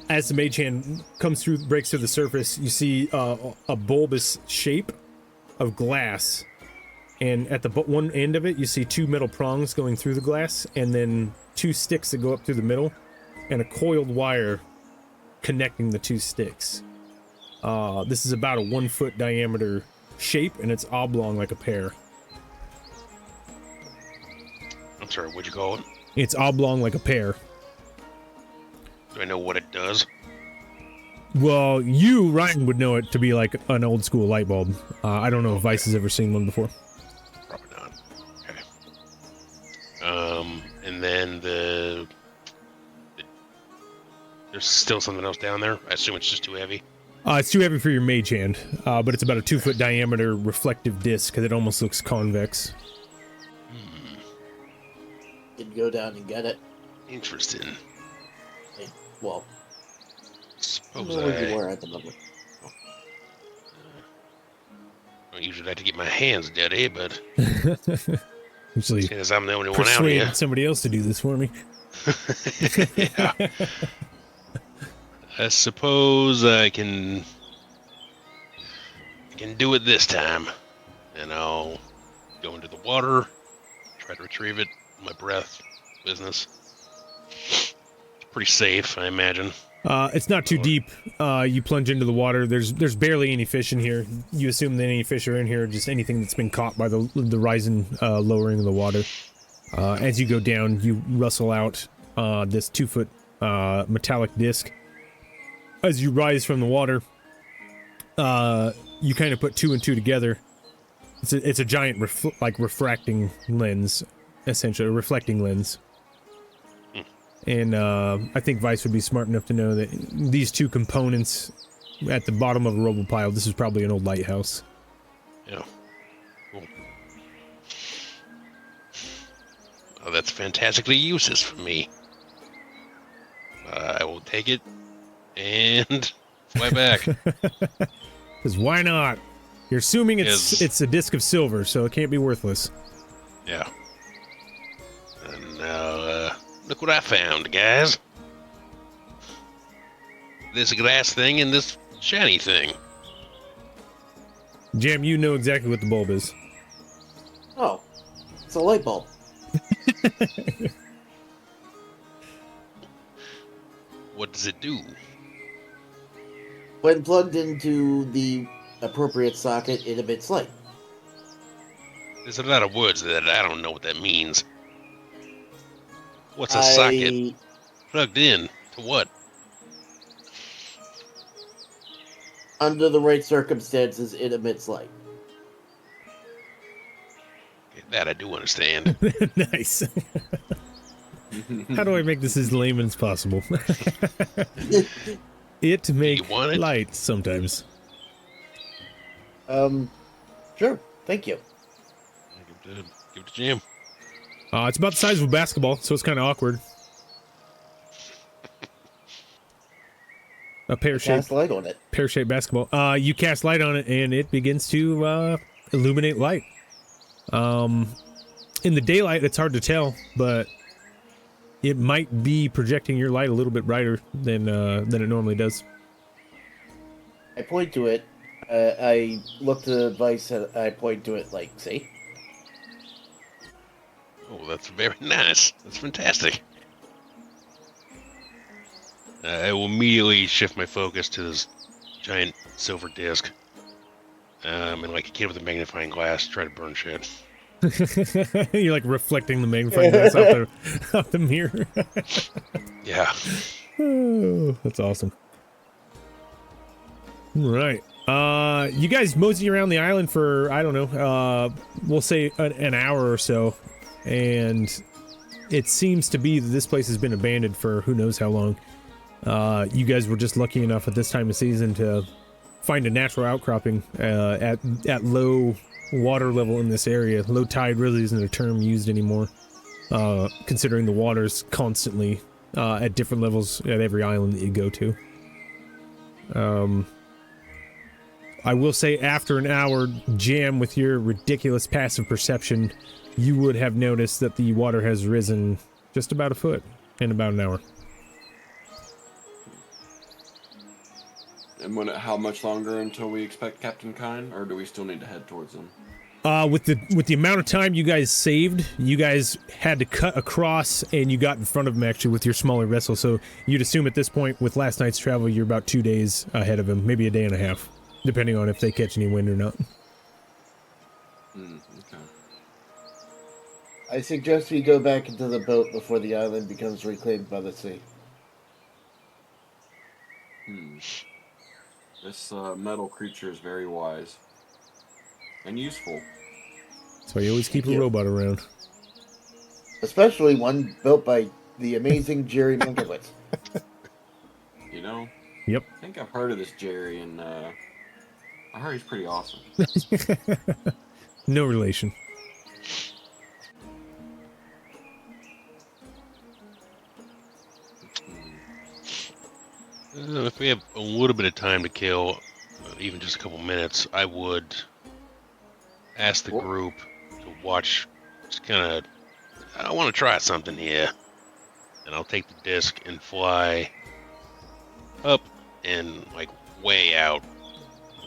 As the mage hand comes through, breaks through the surface, you see a bulbous shape of glass, and at the one end of it, you see 2 metal prongs going through the glass, and then 2 sticks that go up through the middle, and a coiled wire connecting the 2 sticks. This is about a 1 foot diameter shape, and it's oblong like a pear. I'm sorry, what'd you call it? It's oblong like a pear. Do I know what it does? Well, you, Ryan, would know it to be like an old school light bulb. I don't know if Vice has ever seen one before. Probably not. Okay. And then there's still something else down there. I assume it's just too heavy. It's too heavy for your mage hand, but it's about a 2 foot diameter reflective disc because it almost looks convex. Did go down and get it. Interesting. Hey, well, I Suppose don't know where you were at the moment. I don't usually like to get my hands dirty, but Usually since I'm the only one out here. persuade somebody else to do this for me. Yeah. I suppose I can do it this time. And I'll go into the water, try to retrieve it. My breath business. It's pretty safe, I imagine. It's not too deep. You plunge into the water. There's barely any fish in here. You assume that any fish are in here, just anything that's been caught by the rising, lowering of the water. As you go down, you rustle out this 2 foot metallic disc. As you rise from the water, you kind of put 2 and 2 together. It's a giant refracting lens, essentially a reflecting lens. And I think Vice would be smart enough to know that these 2 components at the bottom of a rubble pile, this is probably an old lighthouse. Yeah. Cool. Oh, that's fantastically useless for me. I will take it and fly back. Because why not? You're assuming it's a disc of silver, so it can't be worthless. Yeah. And now, look what I found, guys. This glass thing and this shiny thing. Jam, you know exactly what the bulb is. Oh, it's a light bulb. What does it do? When plugged into the appropriate socket, it emits light. There's a lot of words that I don't know what that means. What's a socket? Plugged in to what? Under the right circumstances, it emits light. Okay, that I do understand. Nice. How do I make this as layman as possible? It make want it? light sometimes. Sure. Thank you. Give it to Jim. It's about the size of a basketball, so it's kind of awkward. A Cast light on it. pear-shaped basketball. You cast light on it, and it begins to illuminate light. In the daylight, it's hard to tell, but it might be projecting your light a little bit brighter than it normally does. I point to it. I look to the device and I point to it like, see? Oh, that's very nice. That's fantastic. I will immediately shift my focus to this giant silver disc. And like a kid with a magnifying glass, try to burn shit. You're like reflecting the magnifying glass off the mirror. Yeah. Oh, that's awesome. All right. You guys mosey around the island for, I don't know, we'll say an hour or so. And it seems to be that this place has been abandoned for who knows how long. You guys were just lucky enough at this time of season to find a natural outcropping at low water level in this area. Low tide really isn't a term used anymore, considering the water's constantly at different levels at every island that you go to. I will say after an hour jam with your ridiculous passive perception, you would have noticed that the water has risen just about a foot in about an hour. And how much longer until we expect Captain Kine, or do we still need to head towards him? With the amount of time you guys saved, you guys had to cut across, and you got in front of him actually with your smaller vessel. So you'd assume at this point, with last night's travel, you're about 2 days ahead of him, maybe a day and a half, depending on if they catch any wind or not. Okay. I suggest we go back into the boat before the island becomes reclaimed by the sea. This metal creature is very wise. And useful. So you always keep a robot around. Especially one built by the amazing Jerry Mankiewicz. You know? Yep. I think I've heard of this Jerry, and I heard he's pretty awesome. No relation. If we have a little bit of time to kill, even just a couple minutes, I would ask the group to watch. Just kind of, I want to try something here, and I'll take the disc and fly up and like way out,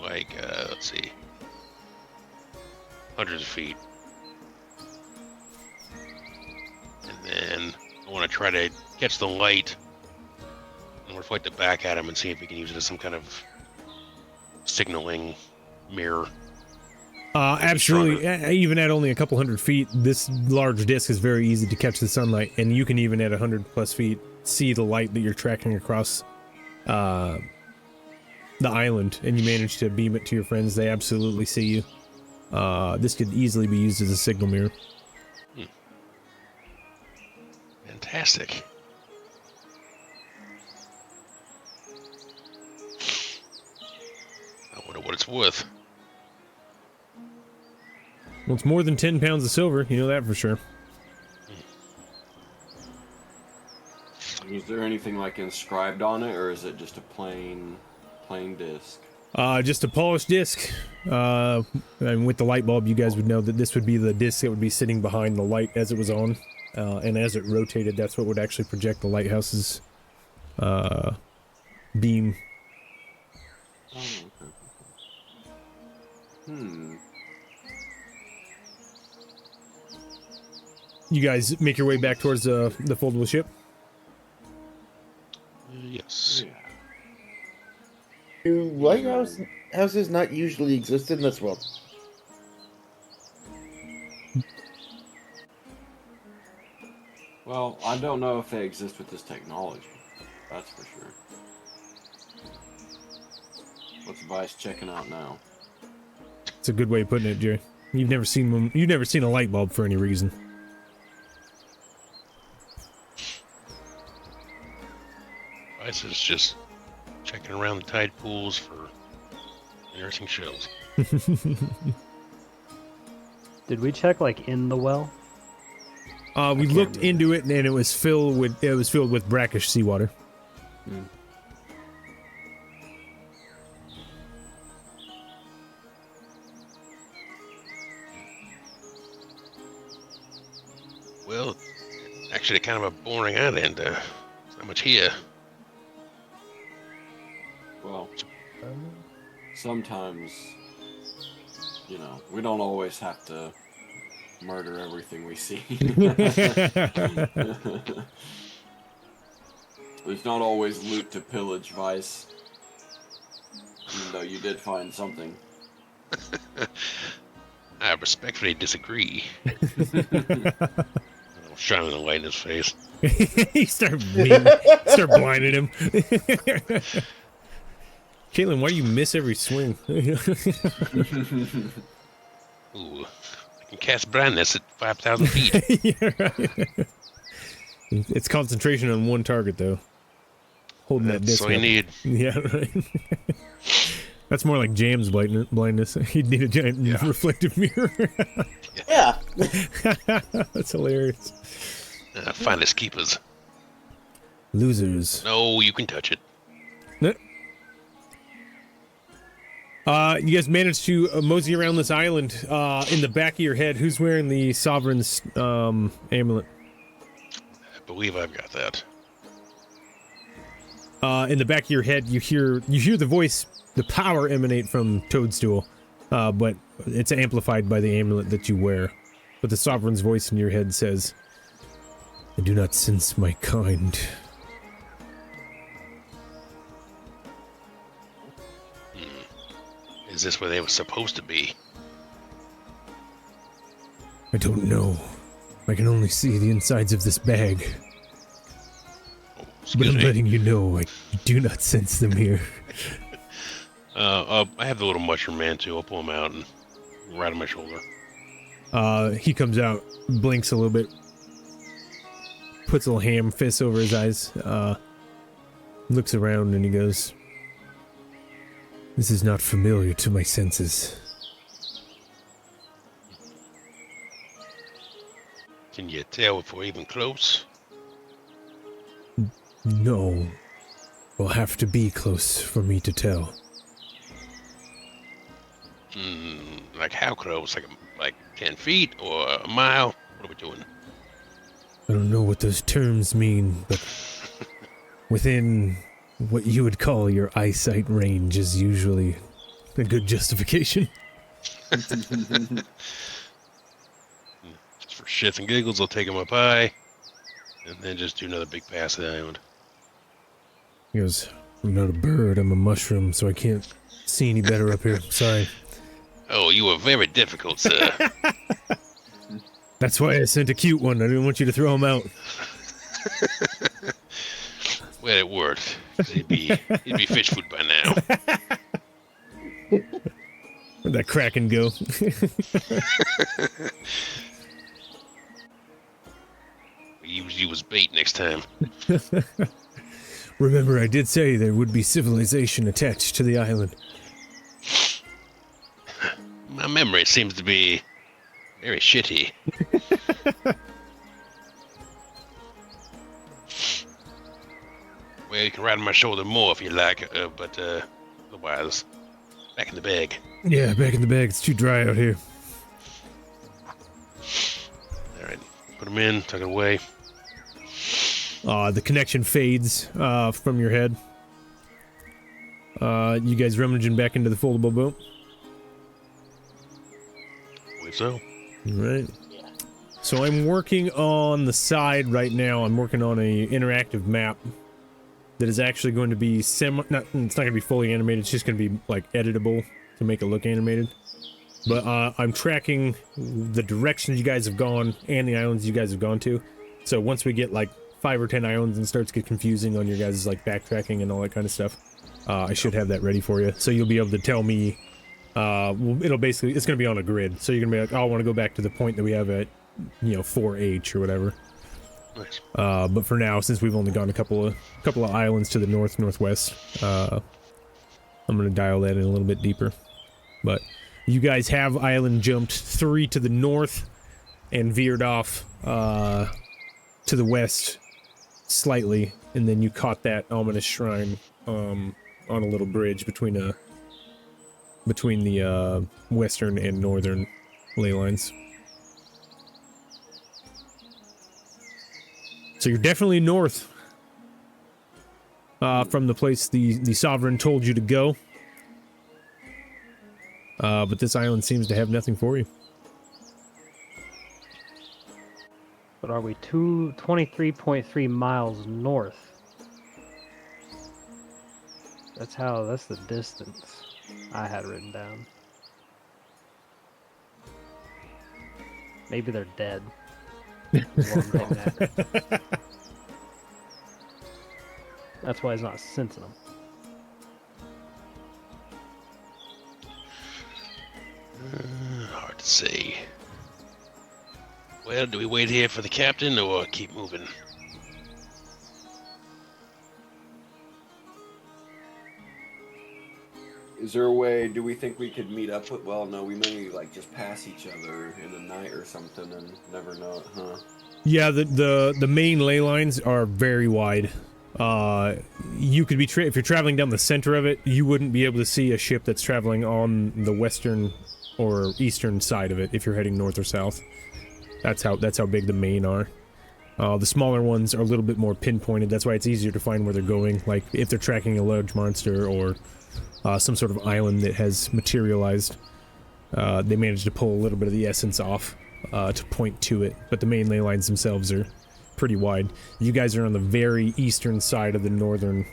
like let's see, hundreds of feet, and then I want to try to catch the light and reflect it back at him and see if we can use it as some kind of signaling mirror. Absolutely. Even at only a couple hundred feet, this large disc is very easy to catch the sunlight, and you can even at 100+ feet see the light that you're tracking across the island, and you manage to beam it to your friends. They absolutely see you. This could easily be used as a signal mirror. Fantastic. I wonder what it's worth. Well, it's more than 10 pounds of silver, you know that for sure. Is there anything like inscribed on it, or is it just a plain disc? Just a polished disc. And with the light bulb, you guys would know that this would be the disc that would be sitting behind the light as it was on. And as it rotated, that's what would actually project the lighthouse's beam. Oh, okay. You guys make your way back towards the foldable ship? Yes. Yeah. Do lighthouses not usually exist in this world? Well, I don't know if they exist with this technology. That's for sure. What's Vice checking out now? It's a good way of putting it, Jerry. You've never seen one. You've never seen a light bulb for any reason. Vices just checking around the tide pools for interesting shells. Did we check like in the well? We looked into it, and it was filled with brackish seawater. Well, actually, kind of a boring island. There's not much here. Well, sometimes, you know, we don't always have to murder everything we see. There's not always loot to pillage, Vice. Even though you did find something. I respectfully disagree. Shining the light in his face. You start blinding him. Caitlin, why do you miss every swing? Ooh, I can cast blindness at 5,000 feet. Yeah, right. It's concentration on one target, though. Holding that disc. That's all you need. Yeah, right. That's more like Jam's blindness. He'd need a giant reflective mirror. Yeah. That's hilarious. Finders keepers. Losers. No, you can touch it. You guys managed to mosey around this island. In the back of your head, who's wearing the Sovereign's amulet? I believe I've got that. In the back of your head, you hear the voice, the power emanate from Toadstool, but it's amplified by the amulet that you wear. But the Sovereign's voice in your head says, "I do not sense my kind." Is this where they were supposed to be? I don't know. I can only see the insides of this bag. Oh, But excuse I'm me. letting you know, I do not sense them here. I have the little mushroom man too. I'll pull him out and right on my shoulder. He comes out, blinks a little bit, puts a little ham fist over his eyes, looks around, and he goes, "This is not familiar to my senses." Can you tell if we're even close? No. Will have to be close for me to tell. Like how close? Like 10 feet or a mile? What are we doing? I don't know what those terms mean, but within what you would call your eyesight range is usually a good justification. Just for shits and giggles, I'll take him up high, and then just do another big pass of the island. He goes, "I'm not a bird, I'm a mushroom, so I can't see any better up here. Sorry." Oh, you were very difficult, sir. That's why I sent a cute one. I didn't want you to throw him out. Well, it worked. He'd be fish food by now. Where'd that Kraken go? Use you as bait next time. Remember, I did say there would be civilization attached to the island. My memory seems to be very shitty. Well, you can ride on my shoulder more if you like, but otherwise, back in the bag. Yeah, back in the bag. It's too dry out here. Alright, put him in, tuck it away. The connection fades from your head. You guys rummaging back into the foldable boat? I believe so. Right. So I'm working on the side right now. I'm working on a interactive map that is actually going to be it's not going to be fully animated. It's just going to be like editable to make it look animated. But I'm tracking the directions you guys have gone and the islands you guys have gone to. So once we get like 5 or 10 islands and starts to get confusing on your guys' like backtracking and all that kind of stuff, I should have that ready for you. So you'll be able to tell me. It'll basically, it's going to be on a grid. So you're going to be like, oh, I want to go back to the point that we have at, 4H or whatever. Nice. But for now, since we've only gone a couple of islands to the northwest, I'm gonna dial that in a little bit deeper. But you guys have island jumped 3 to the north and veered off to the west slightly, and then you caught that ominous shrine on a little bridge between the western and northern ley lines. So you're definitely north from the place the Sovereign told you to go. But this island seems to have nothing for you. But are we 23.3 miles north? That's the distance I had written down. Maybe they're dead. Is what I'm getting at. That's why he's not sensing them. Hard to say. Well, do we wait here for the captain or keep moving? Is there a way, do we think we could meet up with, well, no, we may, like, just pass each other in the night or something and never know it, huh? Yeah, the main ley lines are very wide. You could be if you're traveling down the center of it, you wouldn't be able to see a ship that's traveling on the western or eastern side of it if you're heading north or south. That's how big the main are. The smaller ones are a little bit more pinpointed. That's why it's easier to find where they're going. Like if they're tracking a large monster or some sort of island that has materialized, they manage to pull a little bit of the essence off to point to it. But the main ley lines themselves are pretty wide. You guys are on the very eastern side of the northern,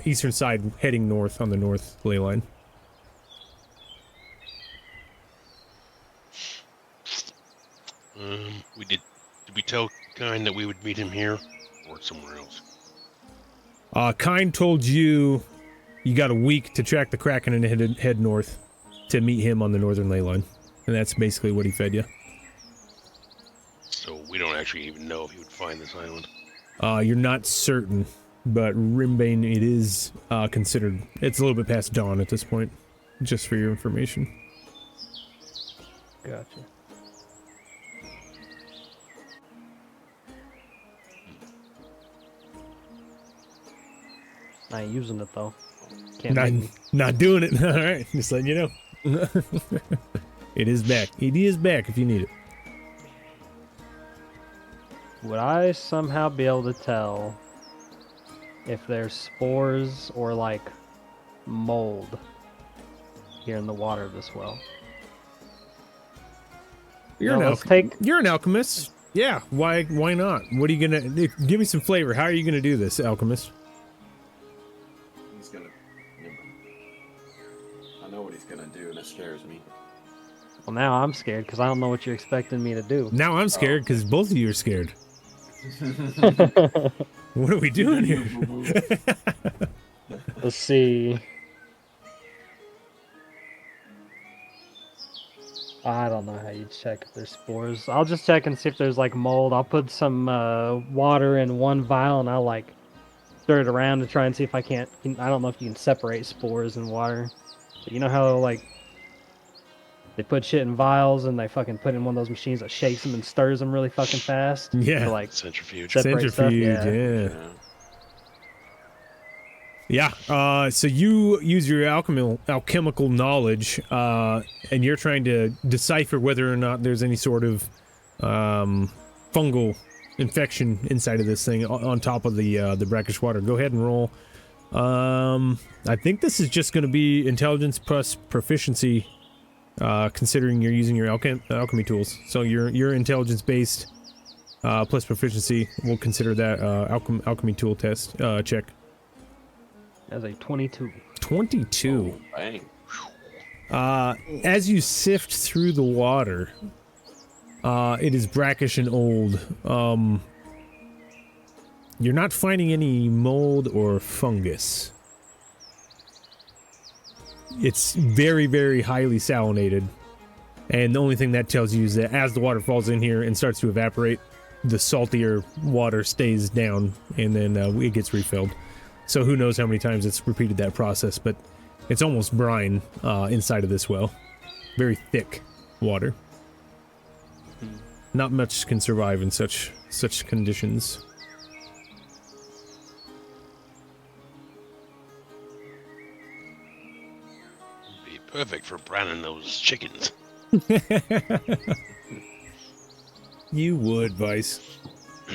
eastern side heading north on the north ley line. Did we tell Kind that we would meet him here or somewhere else? Kind told you got a week to track the Kraken and head north to meet him on the northern ley line. And that's basically what he fed you. So we don't actually even know if he would find this island. You're not certain, but Rimbane, it is considered... It's a little bit past dawn at this point, just for your information. Gotcha. I ain't using it though. Can't make me. Not doing it. All right, just letting you know. It is back. It is back if you need it. Would I somehow be able to tell if there's spores or like mold here in the water of this well? You're an alchemist. Yeah, why not? What are you gonna give me some flavor? How are you gonna do this, alchemist? He's gonna... I know what he's gonna do and it scares me. Well, now I'm scared because I don't know what you're expecting me to do. Now I'm scared because both of you are scared. What are we doing here? Let's see. I don't know how you check if there's spores. I'll just check and see if there's like mold. I'll put some water in one vial and I'll like stir it around to try and see if I can't. I don't know if you can separate spores in water. But you know how like they put shit in vials and they fucking put it in one of those machines that shakes them and stirs them really fucking fast. Yeah, to, like centrifuge. Separate stuff? Yeah. Yeah, so you use your alchemical knowledge, and you're trying to decipher whether or not there's any sort of fungal infection inside of this thing on top of the brackish water. Go ahead and roll. I think this is just going to be intelligence plus proficiency, considering you're using your alchemy tools. So your intelligence based plus proficiency, we'll consider that alchemy tool test check. As a 22. 22. Oh, bang. As you sift through the water, it is brackish and old. You're not finding any mold or fungus. It's very, very highly salinated. And the only thing that tells you is that as the water falls in here and starts to evaporate, the saltier water stays down, and then it gets refilled. So who knows how many times it's repeated that process, but it's almost brine inside of this well. Very thick water. Not much can survive in such conditions. Be perfect for browning those chickens. You would, Vice.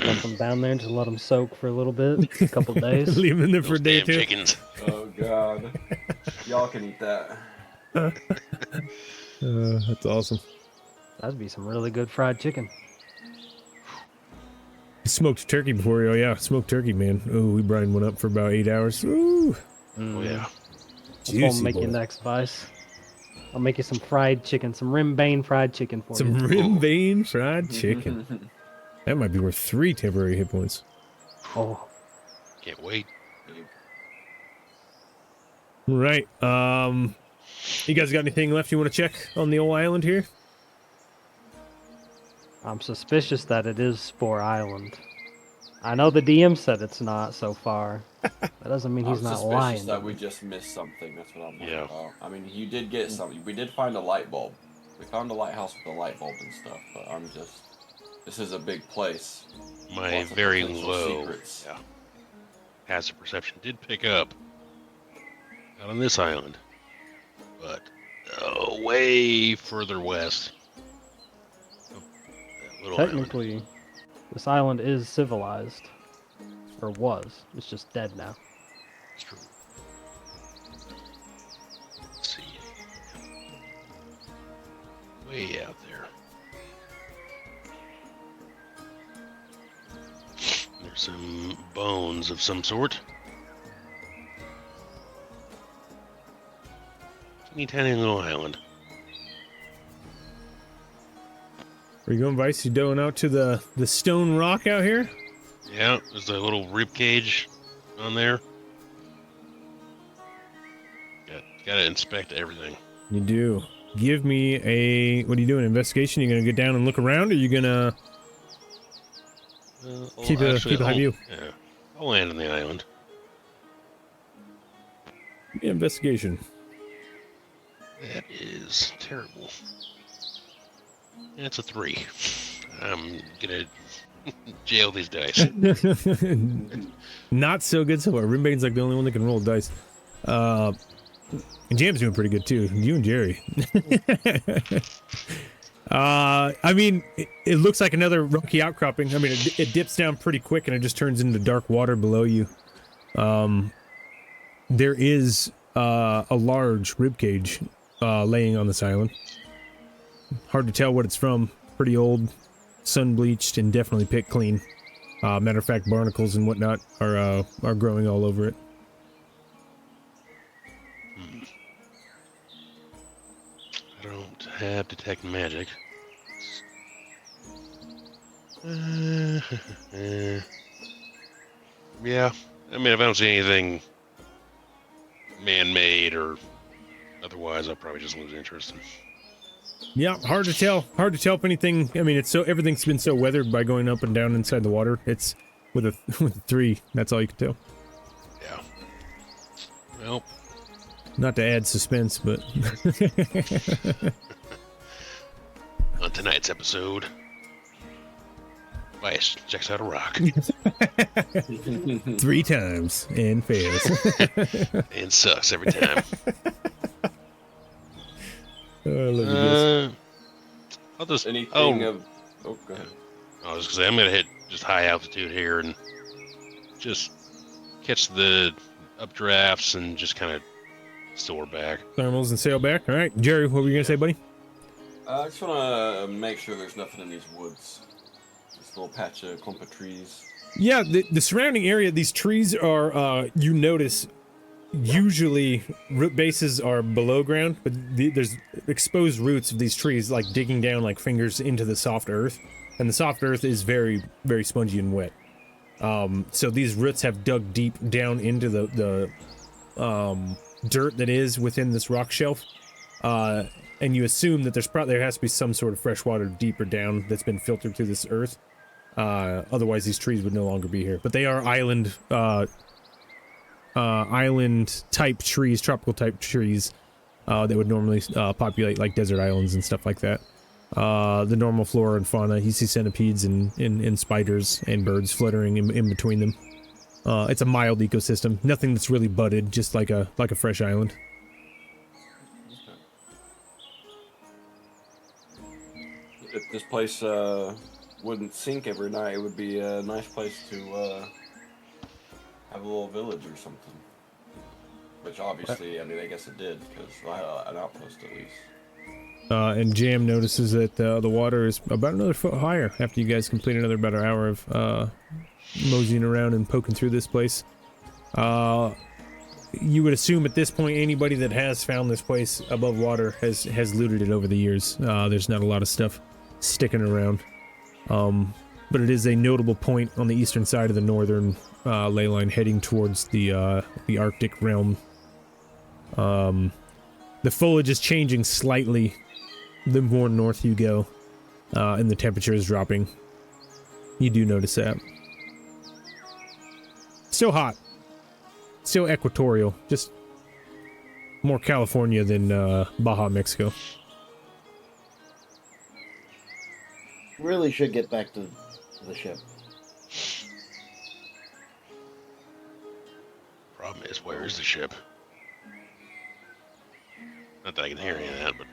Dump them down there and just let them soak for a little bit, a couple days. Leave them there for Those a day or damn two. chickens. Oh God, y'all can eat that. That's awesome. That'd be some really good fried chicken. Smoked turkey before, oh yeah, smoked turkey, man. Oh, we brined one up for about 8 hours. Ooh, Oh yeah. That's what I'll juicy make boy. you next, Vice. I'll make you some fried chicken, some rimbane fried chicken for Some you. rim vein fried chicken. That might be worth 3 temporary hit points. Oh, Can't wait. Right. You guys got anything left you want to check on the old island here? I'm suspicious that it is Spore Island. I know the DM said it's not so far. That doesn't mean he's I'm not suspicious lying. that we just missed something. That's what I'm worried Yeah. about. I mean, you did get something. We did find a light bulb. We found a lighthouse with a light bulb and stuff. But I'm just. This is a big place. My Lots of very potential low secrets. passive perception did pick up. Not on this island, but way further west. Oh, that little island. Technically, this island is civilized. Or was. It's just dead now. It's true. Let's see. Way out there. There's some bones of some sort. Teeny tiny little island. Where you going, Vice? You going out to the stone rock out here? Yeah, there's a little rib cage on there. Gotta inspect everything. You do. Give me a... What are you doing? Investigation? You gonna get down and look around, or you gonna keep a high view? Yeah, I'll land on the island. Give me an investigation. That is terrible. That's a 3. I'm gonna jail these dice. Not so good so far. Rimbane's like the only one that can roll dice. And Jam's doing pretty good too. You and Jerry. I mean, it looks like another rocky outcropping. I mean, it dips down pretty quick and it just turns into dark water below you. There is a large ribcage laying on this island. Hard to tell what it's from. Pretty old, sun bleached, and definitely picked clean. Matter of fact, barnacles and whatnot are growing all over it. I don't have detect magic. Yeah, I mean, if I don't see anything man-made or otherwise, I'll probably just lose interest. Yeah, hard to tell. Hard to tell if anything. I mean, everything's been so weathered by going up and down inside the water. It's with a 3. That's all you can tell. Yeah. Well, Not to add suspense, but on tonight's episode, Vice checks out a rock 3 times and fails. and sucks every time. Oh, I love you guys. I'll just. Anything Oh, of. Oh, go ahead. I was gonna say I'm gonna hit just high altitude here and just catch the updrafts and just kind of soar back. Thermals and sail back. All right, Jerry, what were you gonna say, buddy? I just want to make sure there's nothing in these woods. This little patch of clump of trees. Yeah, the surrounding area, these trees are, you notice, usually root bases are below ground, but there's exposed roots of these trees, like digging down like fingers into the soft earth. And the soft earth is very, very spongy and wet. So these roots have dug deep down into the dirt that is within this rock shelf. And you assume that there has to be some sort of fresh water deeper down that's been filtered through this earth. Otherwise, these trees would no longer be here. But they are island type trees, tropical type trees that would normally populate like desert islands and stuff like that. The normal flora and fauna, you see centipedes and spiders and birds fluttering in between them. It's a mild ecosystem, nothing that's really budded, just like a fresh island. If this place wouldn't sink every night, it would be a nice place to have a little village or something. Which obviously, I mean, I guess it did, because I had an outpost at least. And Jam notices that the water is about another foot higher after you guys complete about an hour of moseying around and poking through this place. You would assume at this point anybody that has found this place above water has looted it over the years. There's not a lot of stuff sticking around. But it is a notable point on the eastern side of the northern ley line heading towards the Arctic realm. The foliage is changing slightly the more north you go, and the temperature is dropping. You do notice that. Still hot. Still equatorial. Just more California than Baja, Mexico. Really should get back to the ship. Problem is, where is the ship? Not that I can hear any of that, but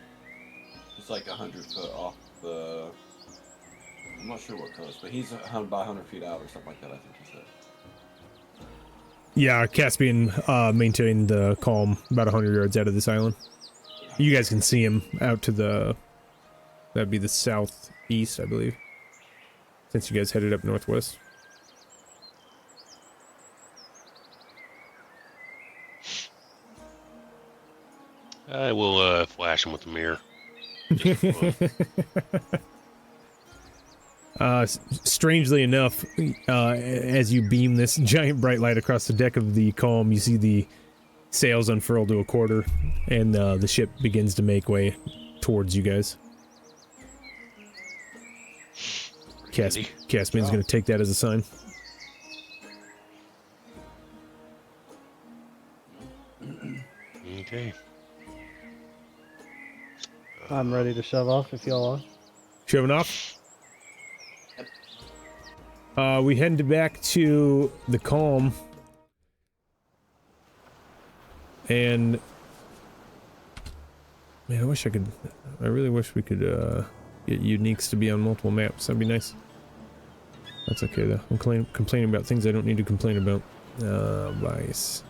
It's like 100 foot off the... I'm not sure what coast, but he's about 100 feet out or something like that, I think he said. Yeah, Caspian maintained the calm about 100 yards out of this island. You guys can see him out to the... That'd be the southeast, I believe. Since you guys headed up northwest. I will flash him with the mirror. Just for fun. Strangely enough, as you beam this giant bright light across the deck of the Calm, you see the sails unfurl to a quarter, and the ship begins to make way towards you guys. Caspian's going to take that as a sign. Okay. I'm ready to shove off if y'all are. Shoving off. We headed back to the Calm, and man, I really wish we could get uniques to be on multiple maps. That'd be nice. That's okay though. I'm complaining about things I don't need to complain about. Vice.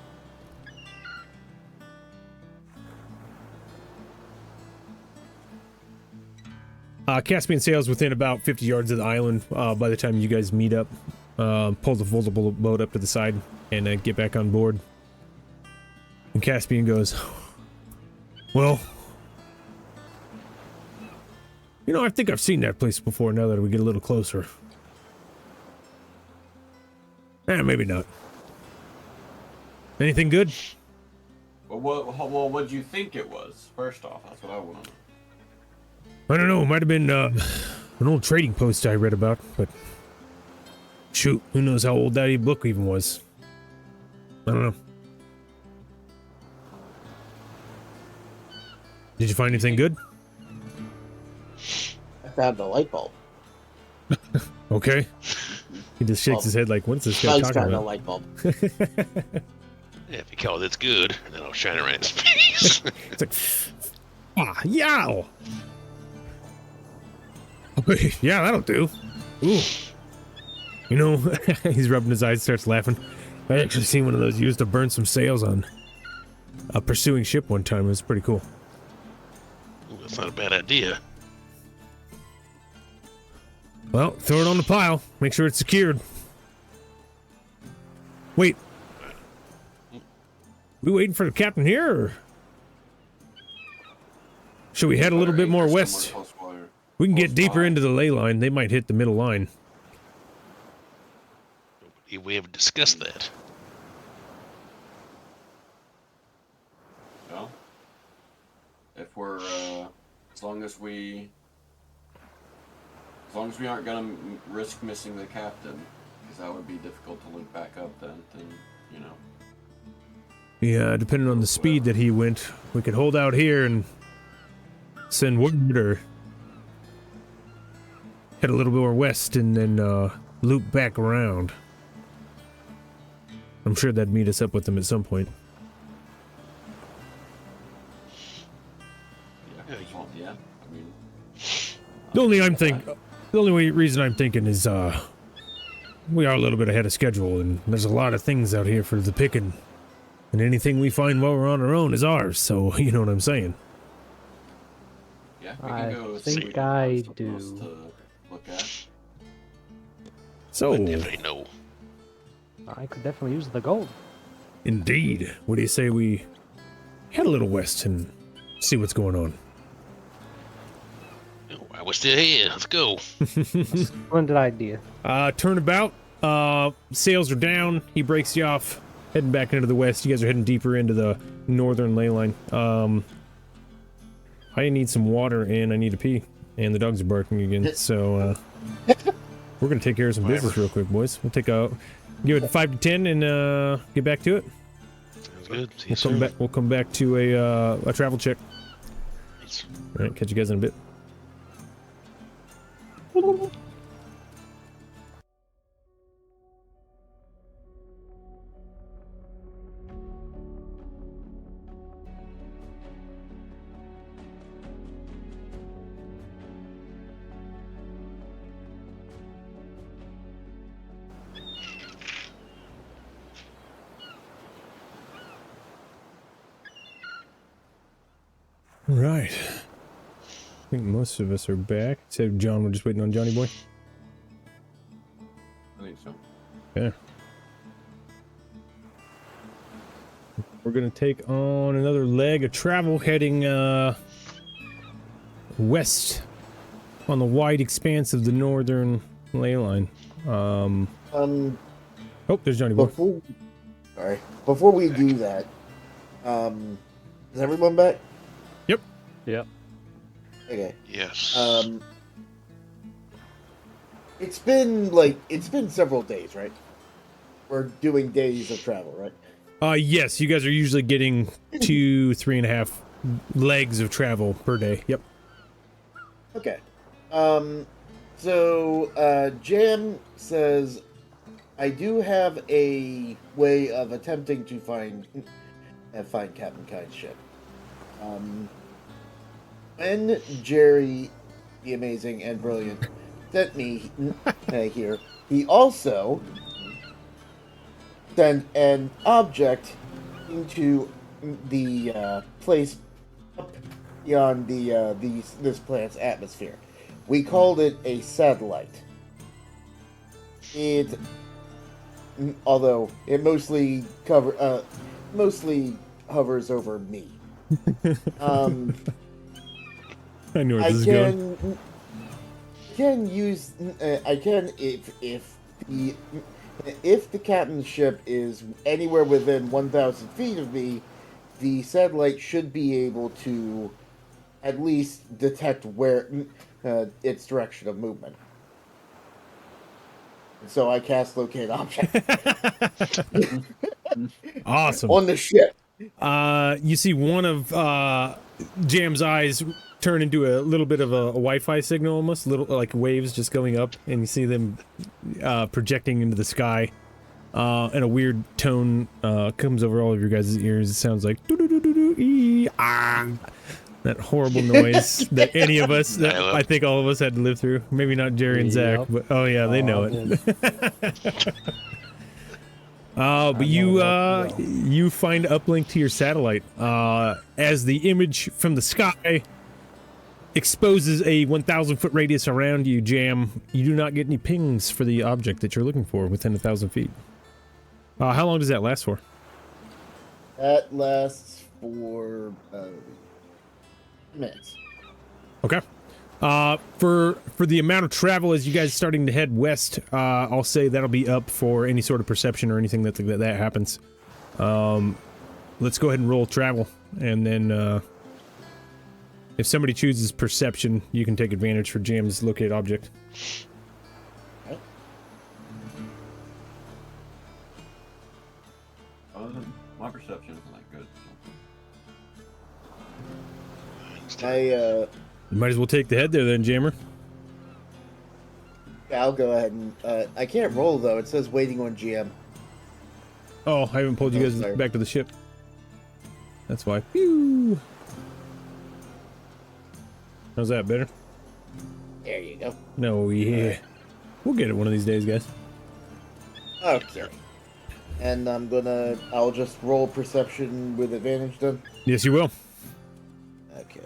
Caspian sails within about 50 yards of the island by the time you guys meet up. Pull the foldable boat up to the side and get back on board. And Caspian goes, well, you know, I think I've seen that place before now that we get a little closer. Maybe not. Anything good? Well, what'd you think it was? First off, that's what I want to know. I don't know, it might have been an old trading post I read about, but shoot, who knows how old that book even was. I don't know. Did you find anything good? I found a light bulb. Okay. He just shakes his head like, what's this guy Nice talking kind about? of light bulb. Yeah, if you call it it's good, and then I'll shine it right in his face. It's like, yow! Yeah, that'll do. Ooh. You know, he's rubbing his eyes, starts laughing. I actually seen one of those used to burn some sails on a pursuing ship one time. It was pretty cool. Ooh, that's not a bad idea. Well, throw it on the pile. Make sure it's secured. Wait. We waiting for the captain here, or should we head a little bit more west? We can get deeper into the ley line. They might hit the middle line. We have discussed that. Well, if we're, as long as we As long as we aren't gonna risk missing the captain, because that would be difficult to link back up then, you know. Yeah, depending on the speed that he went, we could hold out here and send word or head a little bit more west and then loop back around. I'm sure that'd meet us up with them at some point. Yeah, I mean... The only reason I'm thinking is, we are a little bit ahead of schedule, and there's a lot of things out here for the picking. And anything we find while we're on our own is ours, so you know what I'm saying. Yeah, we I can go think see I something else do. to look at. So, I know. I could definitely use the gold. indeed, what do you say we head a little west and see what's going on? I was still here. Let's go. Splendid idea. Turnabout. Sails are down. He breaks you off, heading back into the west. You guys are heading deeper into the northern ley line. I need some water and I need to pee. And the dogs are barking again. So, we're gonna take care of some business real quick, boys. We'll take give it 5 to 10 and get back to it. Sounds good. See you soon. We'll come back to a travel check. Nice. All right, catch you guys in a bit. All right. I think most of us are back. Except John, we're just waiting on Johnny Boy. I think so. Yeah. We're gonna take on another leg of travel heading west on the wide expanse of the northern ley line. Oh, there's Johnny Boy. Before we do that, is everyone back? Yep. Okay. Yes. It's been several days, right? We're doing days of travel, right? Yes, you guys are usually getting 2-3.5 legs of travel per day. Yep. Okay. So Jam says, I do have a way of attempting to find Captain Kind's ship. When Jerry, the amazing and brilliant, sent me here, he also sent an object into the place up beyond this planet's atmosphere. We called it a satellite. Although it mostly hovers over me. I knew where this is going. I can if the captain's ship is anywhere within 1,000 feet of me, the satellite should be able to at least detect where its direction of movement. So I cast locate object. Awesome. On the ship. You see one of Jam's eyes turn into a little bit of a Wi-Fi signal, almost little like waves just going up, and you see them projecting into the sky. And a weird tone comes over all of your guys' ears. It sounds like that horrible noise that any of us, that I think all of us had to live through. Maybe not Jerry and Zach, but oh yeah, they know it. But you find uplink to your satellite as the image from the sky exposes a 1,000-foot radius around you, Jam. You do not get any pings for the object that you're looking for within 1,000 feet. How long does that last for? That lasts for minutes. Okay. For the amount of travel as you guys starting to head west, I'll say that'll be up for any sort of perception or anything that happens. Let's go ahead and roll travel, and then If somebody chooses perception, you can take advantage for Jam's locate object. My perception isn't that good. I You might as well take the head there then, Jammer. I'll go ahead and I can't roll though. It says waiting on GM. Oh, I haven't pulled you guys sorry. back to the ship. That's why. Pew! How's that, better? There you go. No, yeah. We'll get it one of these days, guys. Okay. And I'll just roll perception with advantage then. Yes, you will. Okay.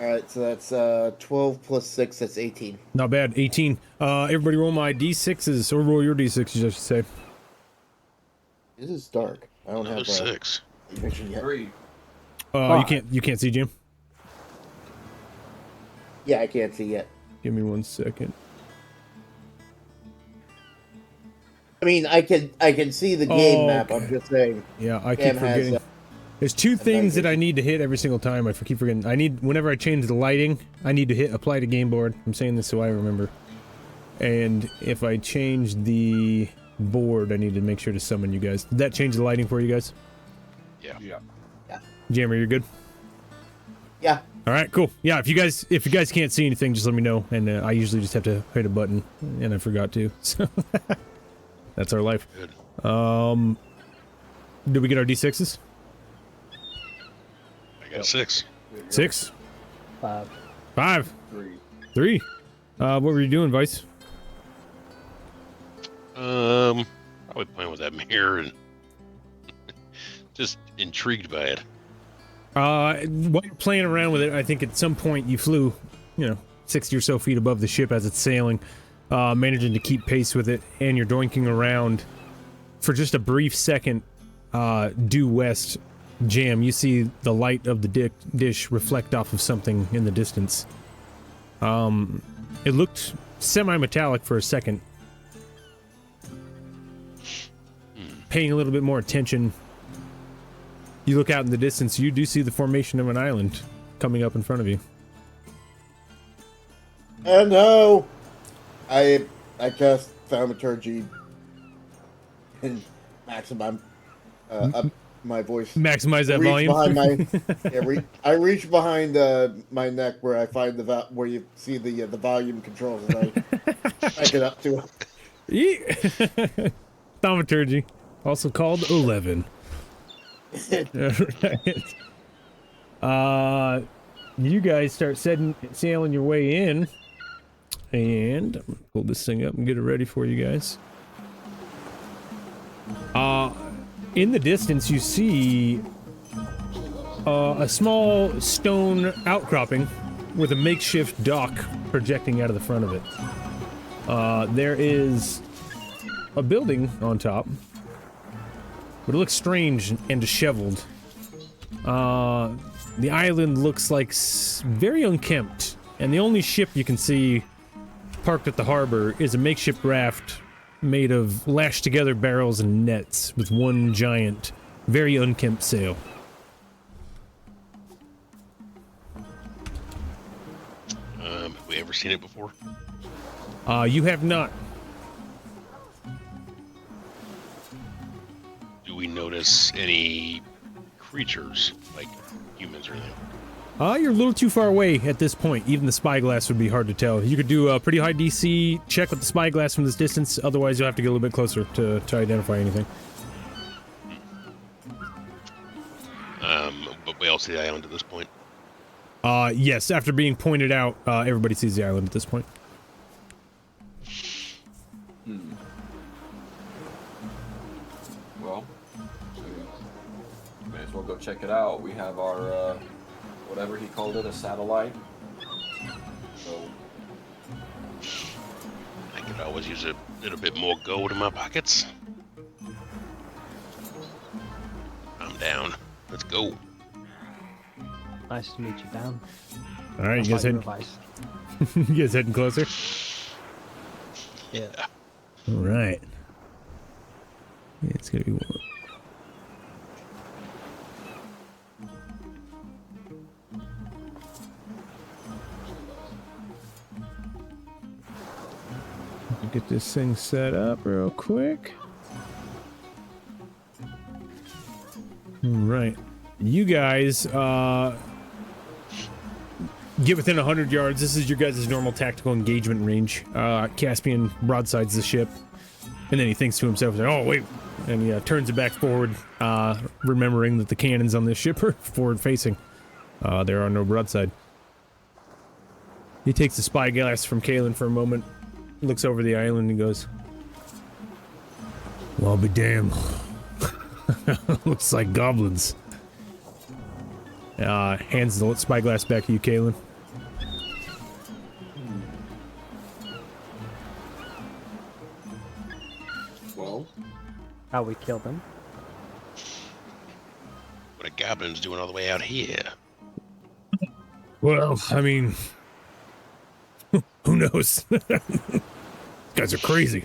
Alright, so that's 12 plus 6, that's 18. Not bad. 18. Everybody roll my d6s, or roll your d6s, I should say. This is dark. I don't Another have 6. vision yet. 3. You can't see Jim? Yeah, I can't see yet. Give me 1 second. I mean, I can see the game map. okay. I'm just saying. Yeah, I keep Cam has, forgetting. There's two things that I vision. need to hit every single time. I keep forgetting. Whenever I change the lighting, I need to hit apply to game board. I'm saying this so I remember. And if I change the board, I need to make sure to summon you guys. Did that change the lighting for you guys? Yeah. Jammer, you're good? Yeah. All right, cool. Yeah, if you guys can't see anything, just let me know. And I usually just have to hit a button, and I forgot to. So that's our life. Good. Did we get our d6s? I got 6. 6, 5. 5, 3. 3. What were you doing, Vice? Probably playing with that mirror and just intrigued by it. While you're playing around with it, I think at some point you flew, 60 or so feet above the ship as it's sailing, managing to keep pace with it, and you're doinking around. For just a brief second, due west, Jam, you see the light of the dish reflect off of something in the distance. It looked semi-metallic for a second. Paying a little bit more attention, you look out in the distance, you do see the formation of an island coming up in front of you. And no, I cast thaumaturgy and maximum up my voice. Maximize that Reach volume. behind my I reach behind my neck where I find where you see the volume controls, and I back it up to it. Thaumaturgy, also called 11. You guys start sailing your way in, and I'm gonna pull this thing up and get it ready for you guys. In the distance, you see a small stone outcropping with a makeshift dock projecting out of the front of it. There is a building on top, but it looks strange and disheveled. The island looks like very unkempt, and the only ship you can see parked at the harbor is a makeshift raft made of lashed together barrels and nets with one giant, very unkempt sail. Have we ever seen it before? You have not. Do we notice any creatures, like humans or anything? You're a little too far away at this point. Even the spyglass would be hard to tell. You could do a pretty high DC check with the spyglass from this distance, otherwise you'll have to get a little bit closer to identify anything. But we all see the island at this point. Yes, after being pointed out, everybody sees the island at this point. Well, we may as well go check it out. We have our, whatever he called it, a satellite. So, I could always use a little bit more gold in my pockets. I'm down. Let's go. Nice to meet you, down. All right, you guys heading closer? Yeah. All right. Yeah, it's gonna be one. Get this thing set up real quick. All right. You guys, get within 100 yards. This is your guys' normal tactical engagement range. Caspian broadsides the ship, and then he thinks to himself, like, "Oh, wait." And he turns it back forward, remembering that the cannons on this ship are forward-facing. There are no broadside. He takes the spyglass from Kalen for a moment, looks over the island, and goes, "Well, I'll be damned. Looks like goblins." Hands the spyglass back to you, Kalen. Well, How we killed him. What are goblins doing all the way out here? Well, I mean, who knows? Guys are crazy.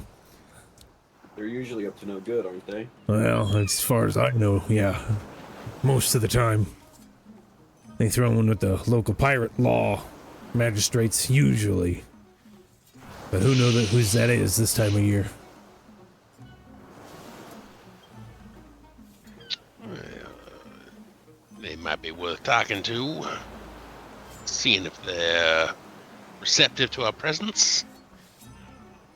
they're usually up to no good, aren't they? Well, as far as I know, yeah. Most of the time. They throw in with the local pirate law magistrates, usually. But who knows whose that is this time of year? They might be worth talking to. Seeing if they're receptive to our presence.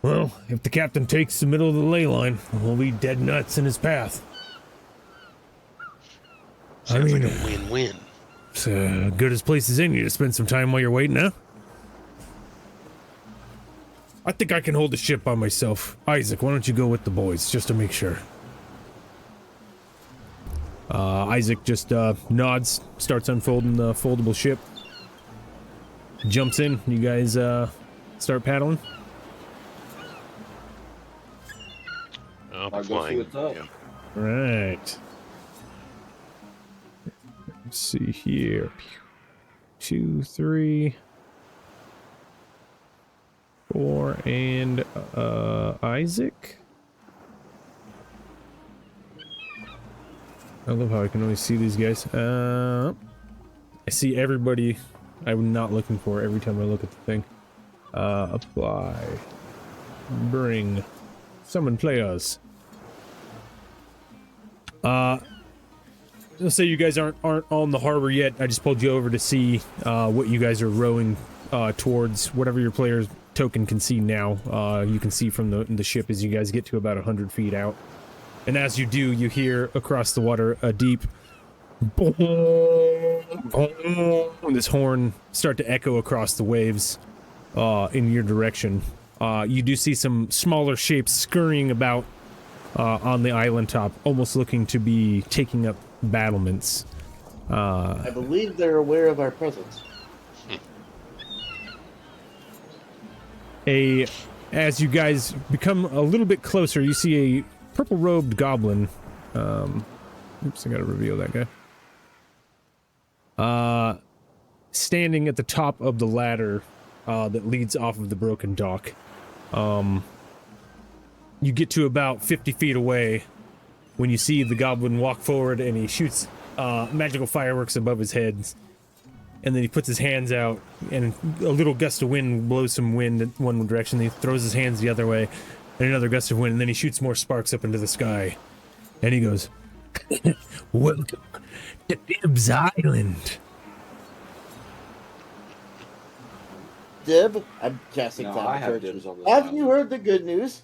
Well, if the captain takes the middle of the ley line, we'll be dead nuts in his path. Sounds I mean, like a win-win. it's good as place as any to spend some time while you're waiting, huh? I think I can hold the ship by myself. Isaac, why don't you go with the boys, just to make sure? Isaac just nods, starts unfolding the foldable ship. Jumps in. You guys start paddling? I'll I'll be go see flying. what's up. Yeah. Right. Let's see here. 2, 3, 4, and Isaac. I love how I can always see these guys. I see everybody I'm not looking for every time I look at the thing. Apply. Bring. Summon players. Let's say you guys aren't on the harbor yet. I just pulled you over to see what you guys are rowing towards. Whatever your player's token can see now. You can see from the ship as you guys get to about 100 feet out. And as you do, you hear across the water a deep boom, boom, and this horn start to echo across the waves in your direction. You do see some smaller shapes scurrying about on the island top, almost looking to be taking up battlements. I believe they're aware of our presence. As you guys become a little bit closer, you see a purple-robed goblin. Oops, I gotta reveal that guy. Standing at the top of the ladder that leads off of the broken dock. You get to about 50 feet away when you see the goblin walk forward, and he shoots magical fireworks above his head. And then he puts his hands out, and a little gust of wind blows some wind in one direction. Then he throws his hands the other way, and another gust of wind, and then he shoots more sparks up into the sky. And he goes, "Welcome to Dib's Island." Dib, I'm casting No, Cloud I have Curtain. dibs on this Have island. you heard the good news?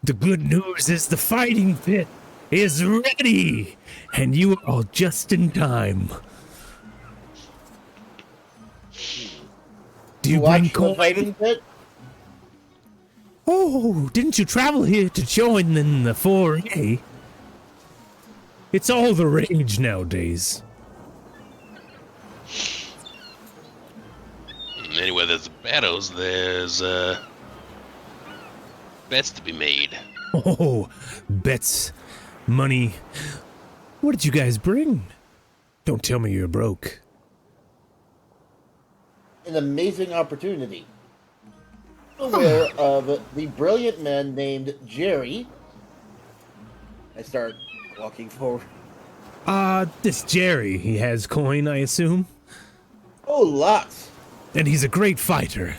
The good news is the fighting pit is ready, and you are all just in time. Do you bring Watch the coin? fighting pit? Oh, didn't you travel here to join in the foray? It's all the rage nowadays. Anyway, there's battles. There's bets to be made. Oh, bets, money. What did you guys bring? Don't tell me you're broke. An amazing opportunity. aware of the brilliant man named Jerry. I start walking forward. This Jerry, he has coin, I assume? Oh, lots. And he's a great fighter.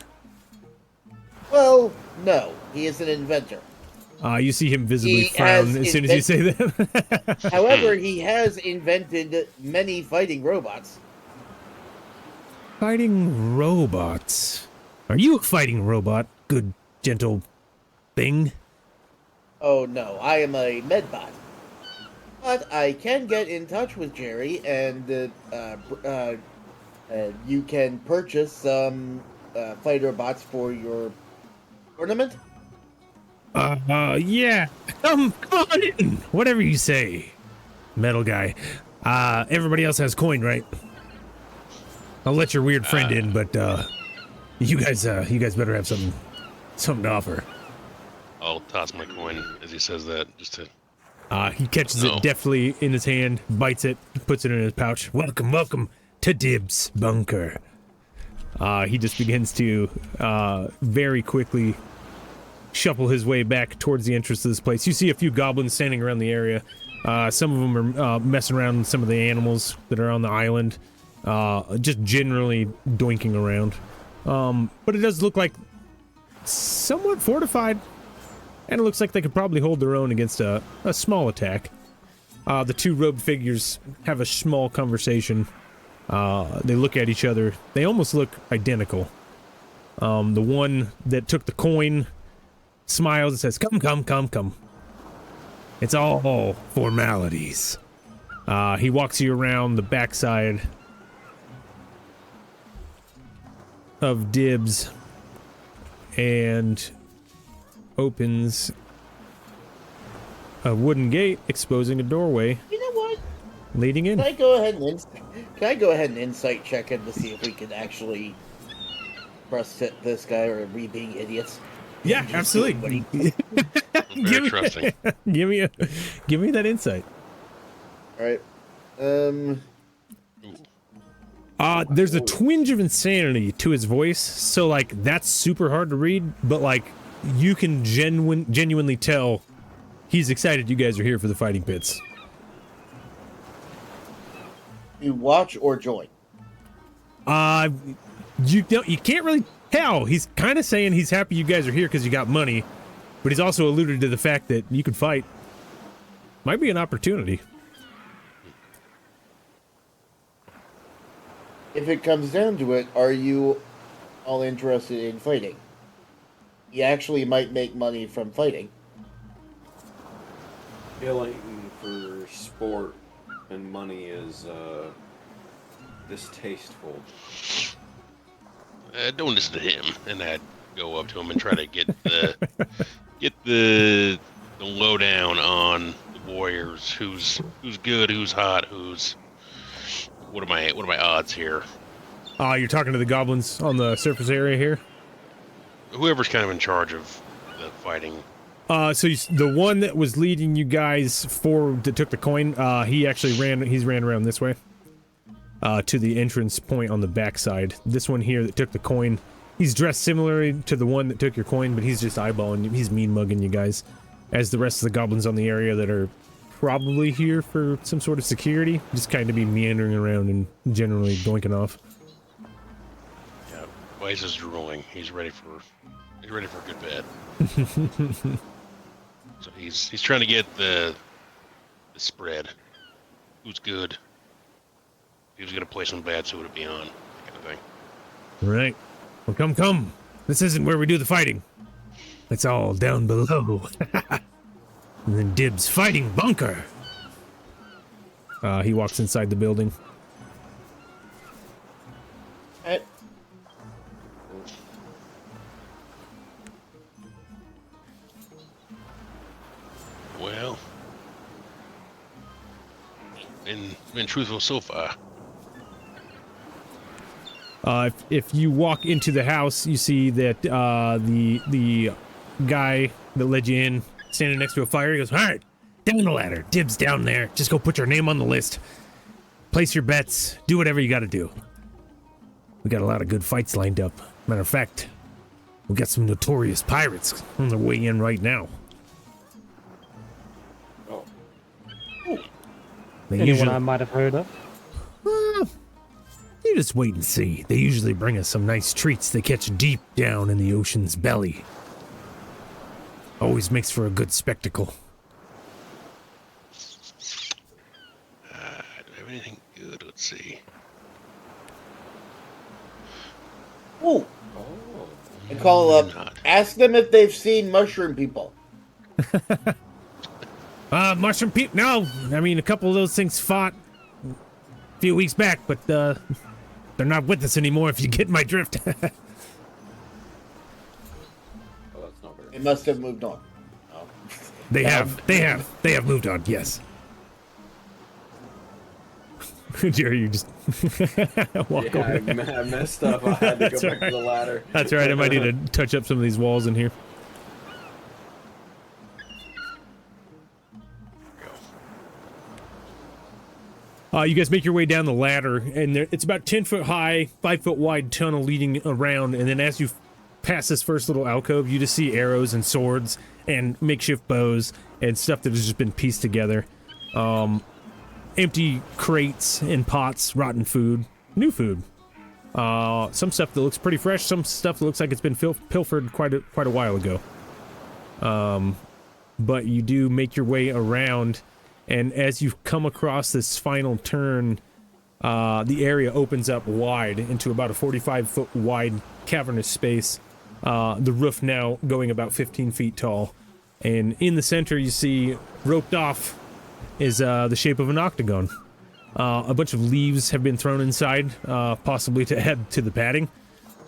Well, no, he is an inventor. You see him visibly He frown has as soon as you say that. However, he has invented many fighting robots. Fighting robots. Are you a fighting robot, good, gentle thing? Oh no, I am a medbot. But I can get in touch with Jerry, and you can purchase some fighter bots for your tournament. Yeah. Come on in. Whatever you say, metal guy. Everybody else has coin, right? I'll let your weird friend in, but you guys better have something to offer. I'll toss my coin as he says that, just to. He catches it deftly in his hand, bites it, puts it in his pouch. Welcome to Dib's bunker. He just begins to very quickly shuffle his way back towards the entrance of this place. You see a few goblins standing around the area. Some of them are messing around with some of the animals that are on the island. Just generally doinking around. But it does look like somewhat fortified. And it looks like they could probably hold their own against a small attack. The two robed figures have a small conversation. They look at each other. They almost look identical. The one that took the coin smiles and says, Come. It's all formalities. He walks you around the backside of Dibs and opens a wooden gate, exposing a doorway. You know what? Leading in. Can I go ahead and insight check him to see if we can actually trust this guy, or are we being idiots? Yeah, absolutely. Very trusting. Give me that insight. All right. There's a twinge of insanity to his voice, so like that's super hard to read, but like you can genuinely tell he's excited you guys are here for the fighting pits. You watch or join? You can't really tell. He's kind of saying he's happy you guys are here because you got money, but he's also alluded to the fact that you could fight. Might be an opportunity. If it comes down to it, are you all interested in fighting? You actually might make money from fighting. Killing for sport and money is distasteful. Don't listen to him. And I'd go up to him and try to get the lowdown on the warriors. Who's good? Who's hot? What are my odds here? You're talking to the goblins on the surface area here? Whoever's kind of in charge of the fighting. So the one that was leading you guys forward that took the coin, he actually ran around this way. To the entrance point on the backside. This one here that took the coin, he's dressed similarly to the one that took your coin, but he's just eyeballing you. He's mean mugging you guys. As the rest of the goblins on the area that are probably here for some sort of security, just kind of be meandering around and generally doinking off. Yeah, Weiss is drooling. He's ready for a good bed. So he's trying to get the spread. Who's good? If he was gonna play some bad, so would it be on? That kind of thing. Right. Well, come. This isn't where we do the fighting. It's all down below. And then Dib's fighting bunker. He walks inside the building. Well, been truthful so far. If you walk into the house, you see that the guy that led you in, standing next to a fire, he goes, all right, down the ladder. Dib's down there. Just go put your name on the list. Place your bets. Do whatever you got to do. We got a lot of good fights lined up. Matter of fact, We got some notorious pirates on their way in right now. Oh, They Anyone usually, I might have heard of. you just wait and see. They usually bring us some nice treats they catch deep down in the ocean's belly. Always makes for a good spectacle. Do I have anything good? Let's see. Ooh, oh. and call up. Not. Ask them if they've seen mushroom people. Mushroom people? No, I mean, a couple of those things fought a few weeks back, but, they're not with us anymore, if you get my drift. Oh, that's not very. They must have moved on. Oh. They have moved on, yes. Jerry, you just walk Yeah, over there. I messed up. I had to That's go back right. to the ladder. That's right, I might need to touch up some of these walls in here. You guys make your way down the ladder, and it's about 10 foot high, 5 foot wide tunnel leading around, and then as you pass this first little alcove, you just see arrows and swords and makeshift bows and stuff that has just been pieced together. Empty crates and pots, rotten food, new food. Some stuff that looks pretty fresh, some stuff that looks like it's been pilfered quite a while ago. But you do make your way around, and as you come across this final turn, the area opens up wide into about a 45-foot wide cavernous space. The roof now going about 15 feet tall. And in the center you see, roped off, is the shape of an octagon. A bunch of leaves have been thrown inside, possibly to add to the padding.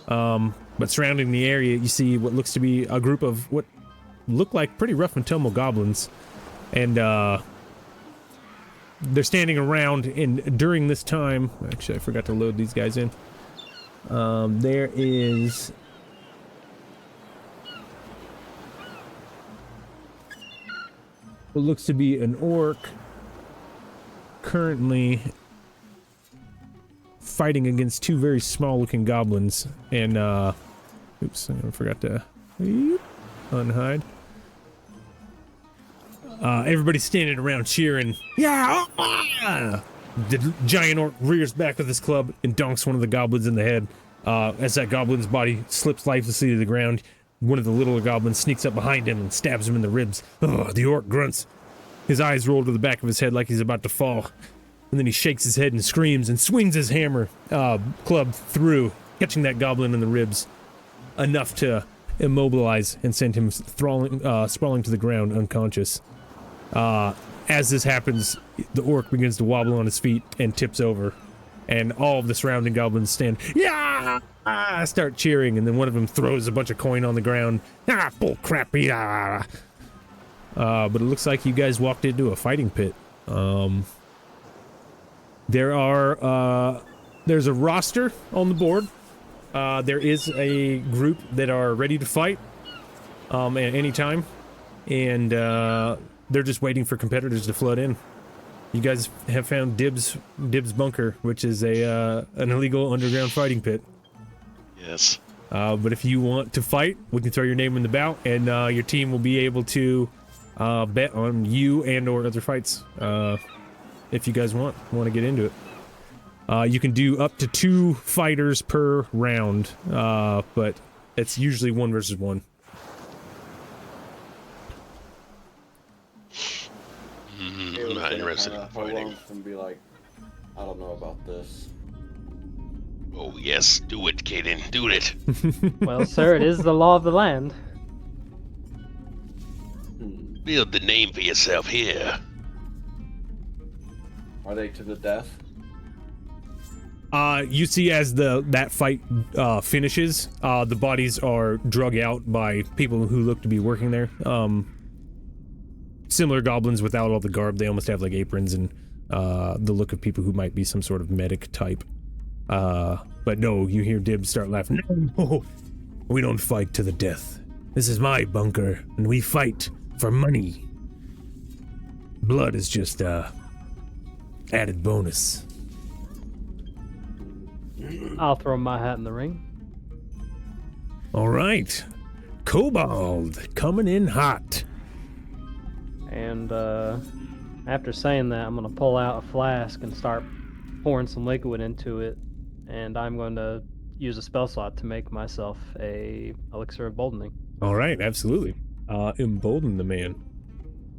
But surrounding the area, you see what looks to be a group of what look like pretty rough and tumble goblins. And they're standing around, and during this time... Actually, I forgot to load these guys in. There is... what looks to be an orc currently fighting against two very small-looking goblins. And, oops, I forgot to unhide. Everybody's standing around cheering. Yeah! The giant orc rears back with his club and donks one of the goblins in the head. As that goblin's body slips lifelessly to the ground, one of the littler goblins sneaks up behind him and stabs him in the ribs. The orc grunts. His eyes roll to the back of his head like he's about to fall. And then he shakes his head and screams and swings his hammer club through, catching that goblin in the ribs enough to immobilize and send him sprawling to the ground unconscious. As this happens, the orc begins to wobble on his feet and tips over, and all of the surrounding goblins start cheering, and then one of them throws a bunch of coin on the ground. Bull crap! But it looks like you guys walked into a fighting pit. There's a roster on the board. There is a group that are ready to fight at any time, and they're just waiting for competitors to flood in. You guys have found Dib's Bunker, which is an illegal underground fighting pit. Yes. But if you want to fight, we can throw your name in the bout, and your team will be able to bet on you and/or other fights. If you guys want to get into it. You can do up to 2 fighters per round, but it's usually 1 versus 1. I'm not interested in fighting. And be like, I don't know about this. Oh yes, do it, Kaden, do it. Well, sir, it is the law of the land. Build the name for yourself here. Are they to the death? You see as that fight finishes, the bodies are drug out by people who look to be working there. Similar goblins without all the garb. They almost have like aprons and the look of people who might be some sort of medic type. But no, you hear Dibs start laughing. No, we don't fight to the death. This is my bunker, and we fight for money. Blood is just added bonus. I'll throw my hat in the ring. All right. Kobold coming in hot. And after saying that, I'm gonna pull out a flask and start pouring some liquid into it, and I'm going to use a spell slot to make myself a elixir of boldening. All right, absolutely. Embolden the man.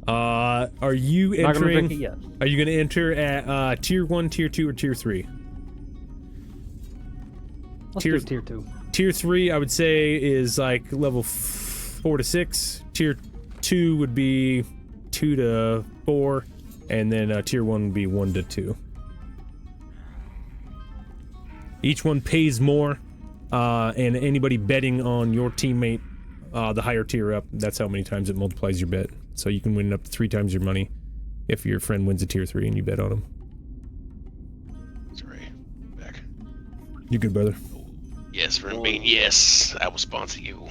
Are you Not gonna entering? drink it yet. Are you going to enter at tier 1, tier 2, or tier 3? Let's do tier 2. Tier 3, I would say, is like level 4 to 6. Tier 2 would be 2 to 4, and then tier 1 would be 1 to 2. Each one pays more, and anybody betting on your teammate, the higher tier up, that's how many times it multiplies your bet. So you can win up to 3 times your money if your friend wins a tier 3 and you bet on him. Sorry. Back. You good, brother? Yes, Renbean, yes. I will sponsor you.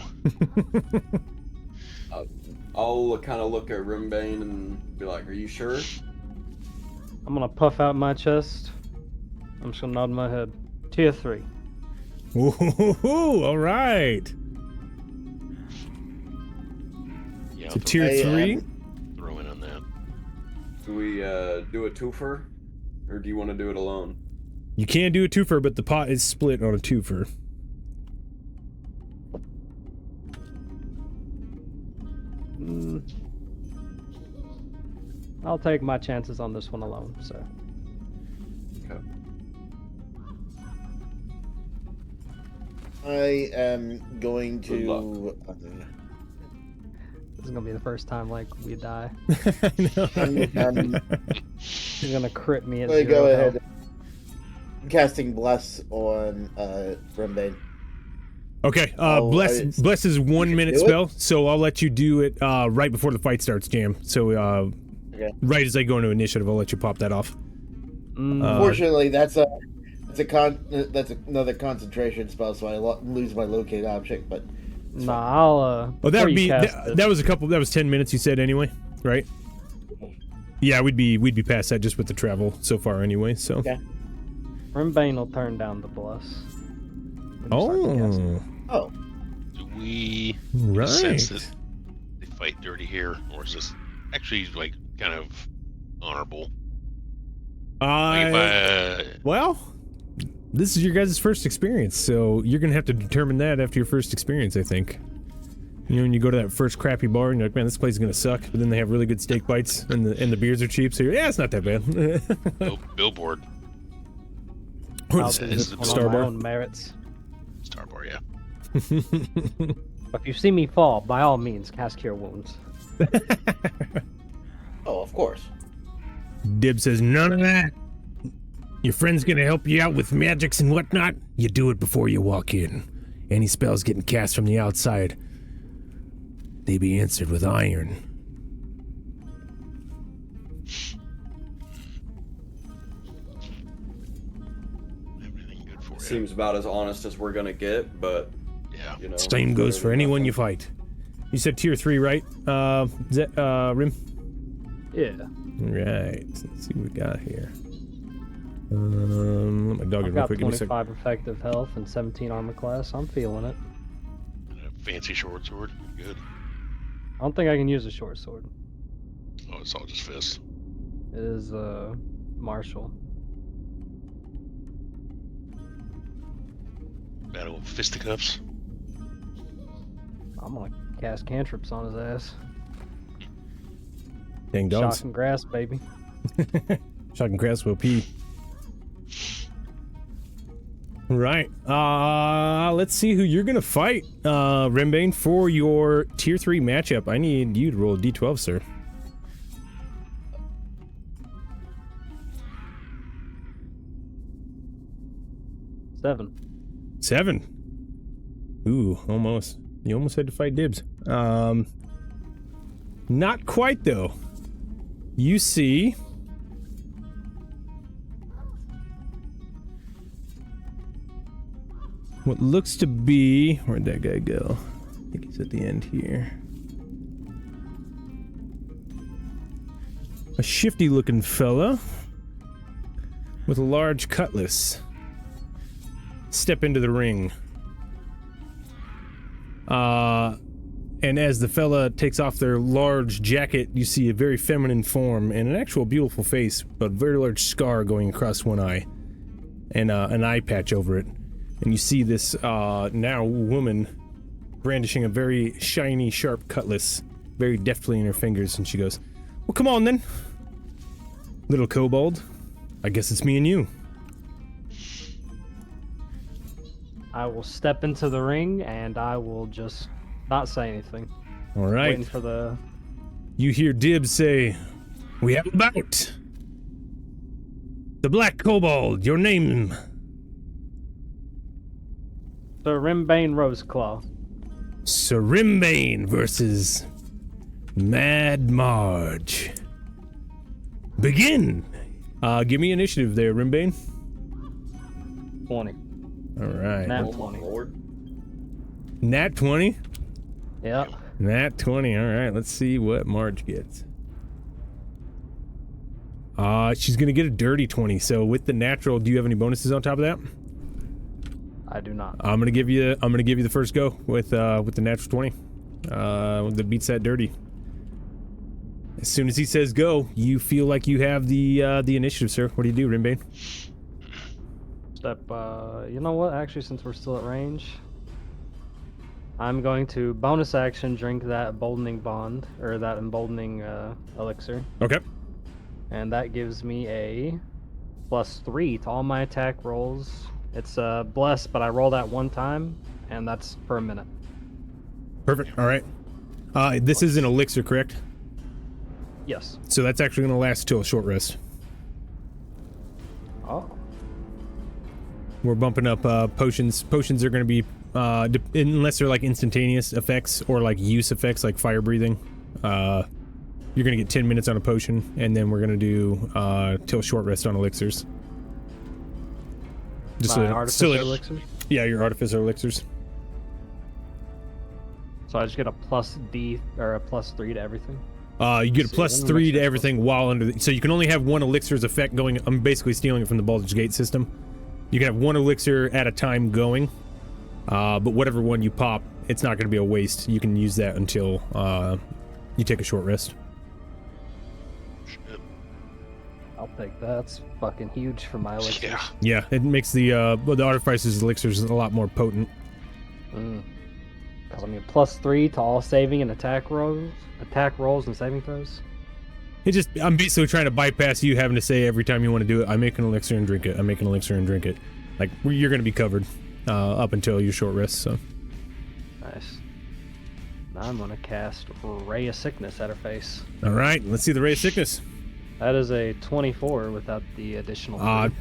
I'll kind of look at Rimbane and be like, are you sure? I'm gonna puff out my chest. I'm just gonna nod my head. Tier 3. Ooh, all right. Yeah, So tier 3? throw in on that. Do we do a twofer? Or do you want to do it alone? You can do a twofer, but the pot is split on a twofer. I'll take my chances on this one alone, so. Okay. I am going Good to. This is gonna be the first time, like, we die. I He's gonna crit me at I'm 0 gonna go health. ahead. Casting Bless on Rimbane. Okay, Oh, Bless is 1 minute do it? spell, so I'll let you do it right before the fight starts, Jam. So Okay. right as I go into initiative, I'll let you pop that off. Unfortunately, that's another concentration spell, so I lose my locate object. But it's fine. Nah, I'll Oh, that before would you be cast that was that was 10 minutes you said anyway, right? Yeah, we'd be past that just with the travel so far anyway. So. Okay. Rimbane will turn down the bless. when you start to cast it. Oh, Do we Right. sense that they fight dirty here, or is this actually like kind of honorable? Like if Well, this is your guys' first experience, so you're gonna have to determine that after your first experience, I think. You know, when you go to that first crappy bar and you're like, man, this place is gonna suck, but then they have really good steak bites and the beers are cheap, so you're, yeah, it's not that bad. billboard, I'll What's do is this it one Star on my Bar? own merits. Star Bar, yeah. But if you see me fall, by all means, cast Cure Wounds. oh, of course. Dib says, none of that. Your friend's gonna help you out with magics and whatnot. You do it before you walk in. Any spells getting cast from the outside, they be answered with iron. Everything good for you. Seems about as honest as we're gonna get, but Yeah. you know. Same goes for anyone you fight. You said tier 3, right? Rim? Yeah. Right. Let's see what we got here. Let my dog in I've real got quick. Give me a second. 25 effective health and 17 armor class. I'm feeling it. Fancy short sword, good. I don't think I can use a short sword. Oh, it's all just fists. It is martial. Battle of fisticuffs. I'm gonna cast cantrips on his ass. Dang dogs. Shock and grass, baby. Shock and grass will pee. Right. Let's see who you're gonna fight, Rimbane, for your tier 3 matchup. I need you to roll a d12, sir. Seven. 7. Ooh, almost. You almost had to fight Dibs. Not quite though. You see what looks to be, where'd that guy go? I think he's at the end here. A shifty looking fella with a large cutlass step into the ring. And as the fella takes off their large jacket, you see a very feminine form and an actual beautiful face, but a very large scar going across one eye, and an eye patch over it. And you see this now woman brandishing a very shiny, sharp cutlass, very deftly in her fingers, and she goes, "Well, come on then, little kobold. I guess it's me and you." I will step into the ring and I will just not say anything. All right. Waiting for the... You hear Dibs say, "We have a bout. The Black Kobold, your name?" The Rimbane Roseclaw. Sir Rimbane versus Mad Marge. Begin! Give me initiative there, Rimbane. 20. Alright. Nat Oh 20. my lord. Nat 20? Yep. Nat 20, alright. Let's see what Marge gets. She's gonna get a dirty 20, so with the natural, do you have any bonuses on top of that? I do not. I'm gonna give you the first go with the natural 20. That beats that dirty. As soon as he says go, you feel like you have the initiative, sir. What do you do, Rimbane? Step, you know what? Actually, since we're still at range, I'm going to bonus action drink that emboldening bond, or that emboldening elixir. Okay. And that gives me a +3 to all my attack rolls. It's blessed, but I roll that one time, and that's for a minute. Perfect. All right. This is an elixir, correct? Yes. So that's actually going to last till a short rest. Oh. We're bumping up potions. Potions are going to be, unless they're like instantaneous effects or like use effects like fire breathing, you're going to get 10 minutes on a potion, and then we're going to do till short rest on elixirs. Just My so- artificer so- elixir. Yeah, your artificer elixirs. So I just get a +D or a +3 to everything. You get a See, plus let me 3 make to sure. everything while under the, so you can only have one elixir's effect going. I'm basically stealing it from the Baldur's Gate system. You can have one elixir at a time going, but whatever one you pop, it's not going to be a waste. You can use that until you take a short rest. I'll take that. That's fucking huge for my elixir. Yeah. Yeah, it makes the artificer's elixirs a lot more potent. Cause I mean +3 to all saving and attack rolls and saving throws. I'm basically trying to bypass you having to say every time you want to do it, I make an elixir and drink it. I make an elixir and drink it. Like, you're going to be covered up until your short rest, so. Nice. Now I'm gonna cast Ray of Sickness at her face. Alright, let's see the Ray of Sickness. That is a 24 without the additional.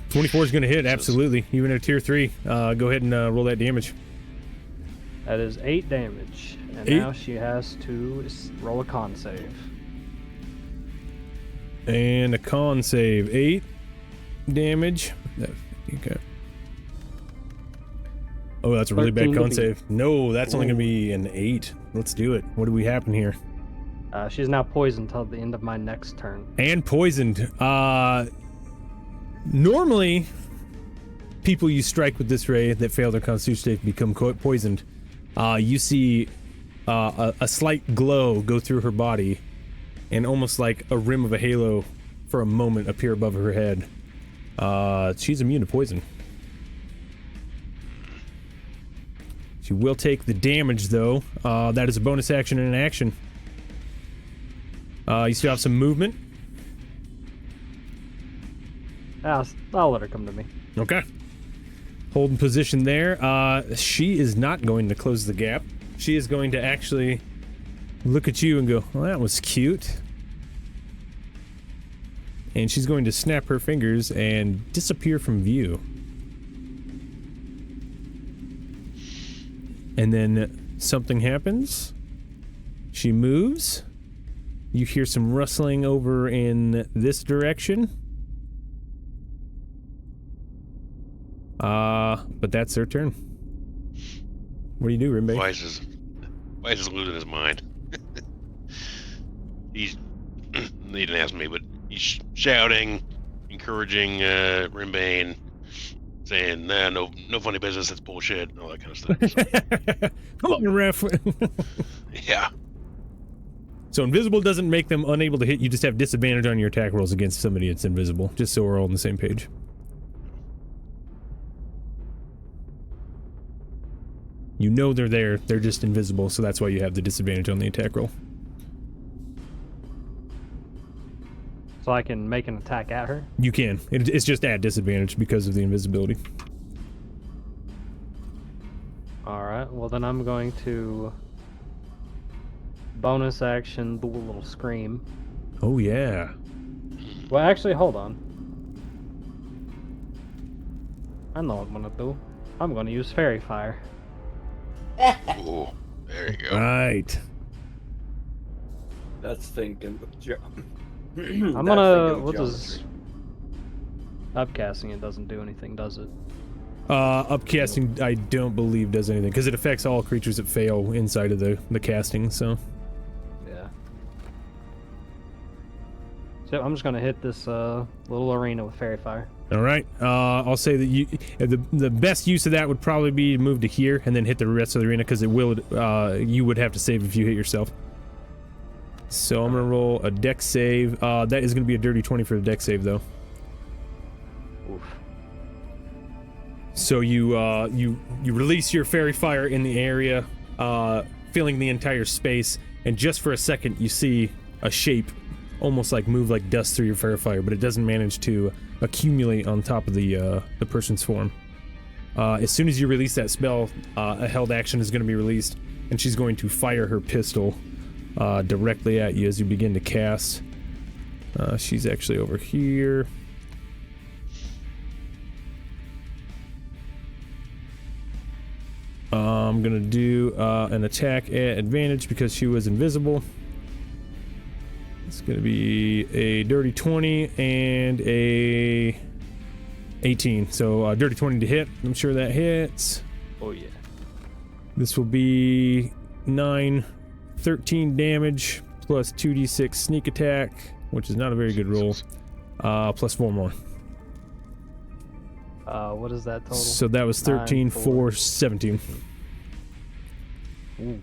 24 is going to hit, absolutely. Even at tier 3. Go ahead and roll that damage. That is 8 damage. And 8? now she has to roll a con save. And a con save. 8 damage. Okay. Oh, that's a really bad 13 to con beat. save. No, that's only going to be an 8. Let's do it. What do we happen here? She's now poisoned until the end of my next turn. And poisoned. Normally, people you strike with this ray that fail their constitution save become poisoned. You see a slight glow go through her body, and almost like a rim of a halo for a moment appear above her head. She's immune to poison. She will take the damage, though. That is a bonus action and an action. You still have some movement. I'll let her come to me. Okay. Holding position there. She is not going to close the gap. She is going to actually look at you and go, well, that was cute. And she's going to snap her fingers and disappear from view. And then something happens. She moves. You hear some rustling over in this direction. But that's their turn. What do you do, Rimbe? Weiss is losing his mind. He didn't ask me, but he's shouting, encouraging Rimbane, saying, nah, no funny business, that's bullshit, and all that kind of stuff. So, Come on, ref. yeah. So invisible doesn't make them unable to hit. You just have disadvantage on your attack rolls against somebody that's invisible. Just so we're all on the same page. You know they're there. They're just invisible, so that's why you have the disadvantage on the attack roll. So I can make an attack at her? You can. It's just at disadvantage because of the invisibility. Alright, well then I'm going to bonus action do a little scream. Oh, yeah. Well, actually, hold on. I know what I'm gonna do. I'm gonna use Fairy Fire. Ooh, there you go. Right. That's thinking. I'm gonna. What does. Upcasting it doesn't do anything, does it? Upcasting, I don't believe does anything, because it affects all creatures that fail inside of the casting, so... Yeah. So I'm just gonna hit this little arena with Fairy Fire. Alright, I'll say that you... The best use of that would probably be to move to here, and then hit the rest of the arena, because it will... you would have to save if you hit yourself. So I'm gonna roll a dex save. That is gonna be a dirty 20 for the dex save, though. Oof. So you release your fairy fire in the area, filling the entire space, and just for a second you see a shape almost like move like dust through your fairy fire, but it doesn't manage to accumulate on top of the person's form. As soon as you release that spell, a held action is going to be released, and she's going to fire her pistol directly at you as you begin to cast. She's actually over here. I'm gonna do an attack at advantage because she was invisible. It's gonna be a dirty 20 and a 18. So dirty 20 to hit. I'm sure that hits. Oh yeah. This will be 13 damage plus 2d6 sneak attack, which is not a very good roll. Plus 4 more. What is that total? So that was 13, 9, 4, 17. Ooh.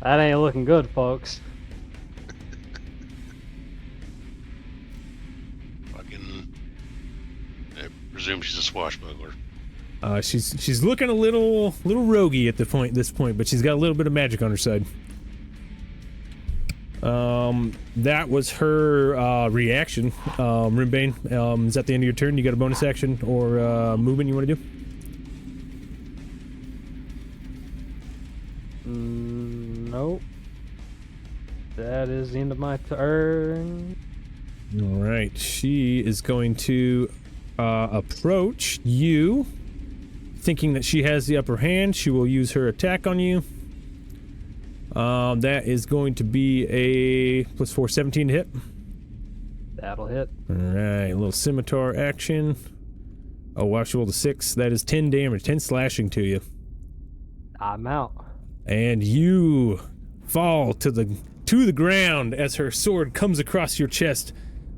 That ain't looking good, folks. Fucking. I presume she's a swashbuckler. She's looking a little roguey at this point, but she's got a little bit of magic on her side. That was her reaction. Rimbane, is that the end of your turn? You got a bonus action or movement you want to do? Nope. That is the end of my turn. All right, she is going to approach you, thinking that she has the upper hand. She will use her attack on you. That is going to be a plus 4, 17 to hit. That'll hit. Alright, a little scimitar action. Oh wow, she rolled a 6. That is 10 damage, 10 slashing to you. I'm out. And you fall to the ground as her sword comes across your chest,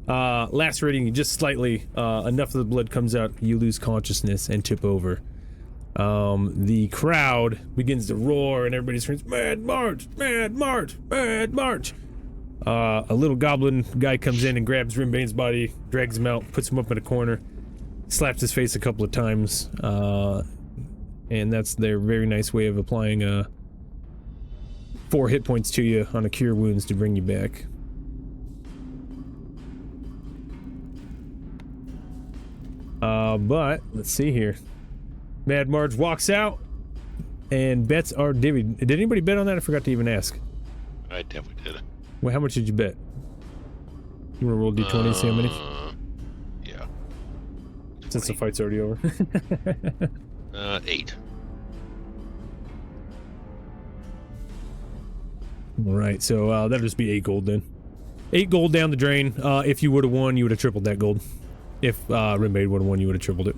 lacerating you just slightly. Enough of the blood comes out, you lose consciousness and tip over. The crowd begins to roar and everybody screams, "Mad March! Mad March! Mad March!" A little goblin guy comes in and grabs Rimbane's body, drags him out, puts him up in a corner, slaps his face a couple of times, and that's their very nice way of applying 4 hit points to you on a cure wounds to bring you back. But let's see here. Mad Marge walks out, and bets are divvied. Did anybody bet on that? I forgot to even ask. I definitely did. Well, how much did you bet? You want to roll d20 and see how many? Yeah. Since the fight's already over. 8. Alright, so that'll just be 8 gold then. 8 gold down the drain. If you would have won, you would have tripled that gold. If Rimbade would have won, you would have tripled it.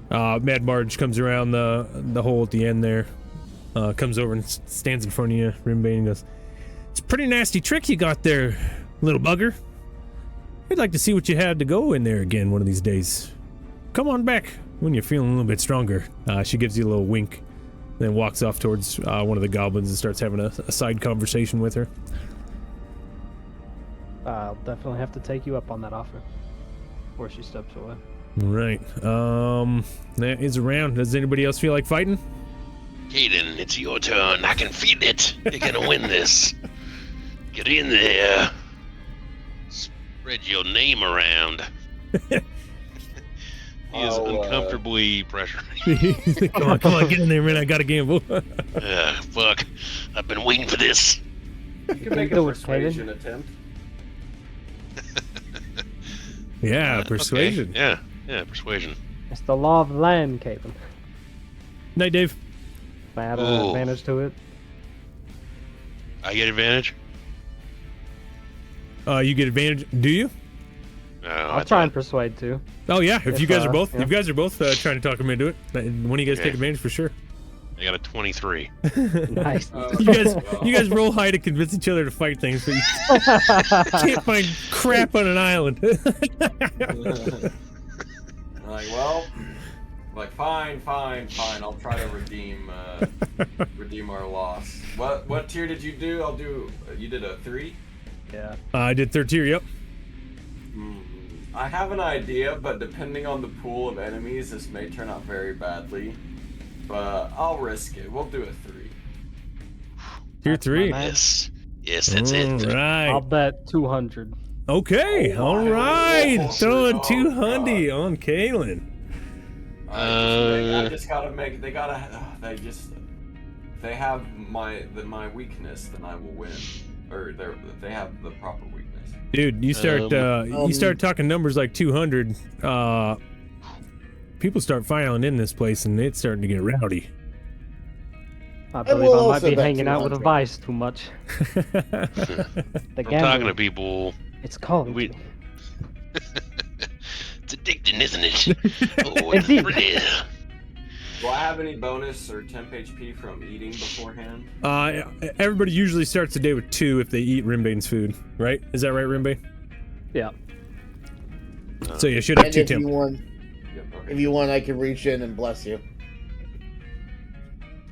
Mad Marge comes around the hole at the end there. Comes over and stands in front of you, Rimbane, and goes, "It's a pretty nasty trick you got there, little bugger. I'd like to see what you had to go in there again one of these days. Come on back when you're feeling a little bit stronger. She gives you a little wink, then walks off towards one of the goblins and starts having a side conversation with her. I'll definitely have to take you up on that offer. Before she steps away. Right. That is around. Does anybody else feel like fighting? Caden, it's your turn. I can feel it. You're gonna win this. Get in there. Spread your name around. He is uncomfortably pressured. Come on, get in there, man. I got a gamble. Fuck. I've been waiting for this. You can make a Do it, persuasion attempt. Yeah, persuasion. Okay. Yeah, persuasion. It's the law of the land, Caitlin. Night, Dave. I add Ooh. an advantage to it. I get advantage? You get advantage. Do you? I'll try and persuade too. Oh yeah. If you guys are both, yeah. if you guys are both trying to talk him into it, one of you guys take advantage for sure. I got a 23. Nice. You guys roll high to convince each other to fight things, but you can't find crap on an island. Like, well, like fine. I'll try to redeem our loss. What tier did you do? You did a 3? Yeah. I did third tier. Yep. I have an idea, but depending on the pool of enemies, this may turn out very badly. But I'll risk it. We'll do a 3. Tier 3. Yes, that's it. Right. I'll bet 200. Okay. Oh, all right. oh, Throwing oh, 200 God. on Kaylin. I just gotta make. They have my weakness, then I will win. Or they have the proper weakness. Dude, you start talking numbers like 200. People start filing in this place, and it's starting to get rowdy. I believe will I might also be bet hanging out with a 200. vice too much. The I'm talking to gambling, people. it's calling We- me. It's addicting, isn't it? Oh, it's Indeed. pretty. Do I have any bonus or temp HP from eating beforehand? Everybody usually starts the day with 2 if they eat Rimbane's food, right? Is that right, Rimbane? Yeah. So you should have And 2 if you temp. want, Yep. Okay. if you want, I can reach in and bless you.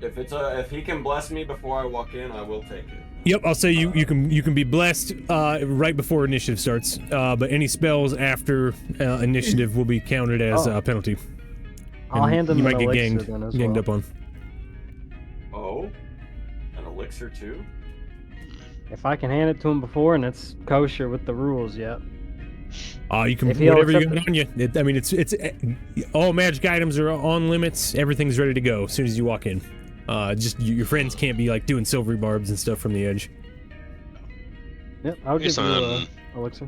If he can bless me before I walk in, I will take it. Yep, I'll say you can be blessed right before initiative starts, but any spells after initiative will be counted as a penalty. I'll And hand him you an might get elixir then as ganged well. up on. Oh, an elixir too? If I can hand it to him before and it's kosher with the rules yet. You can If he'll whatever you accept got on you. It's all magic items are on limits. Everything's ready to go as soon as you walk in. Just your friends can't be like doing silvery barbs and stuff from the edge. Yep, I'll Hey, give you son. a elixir.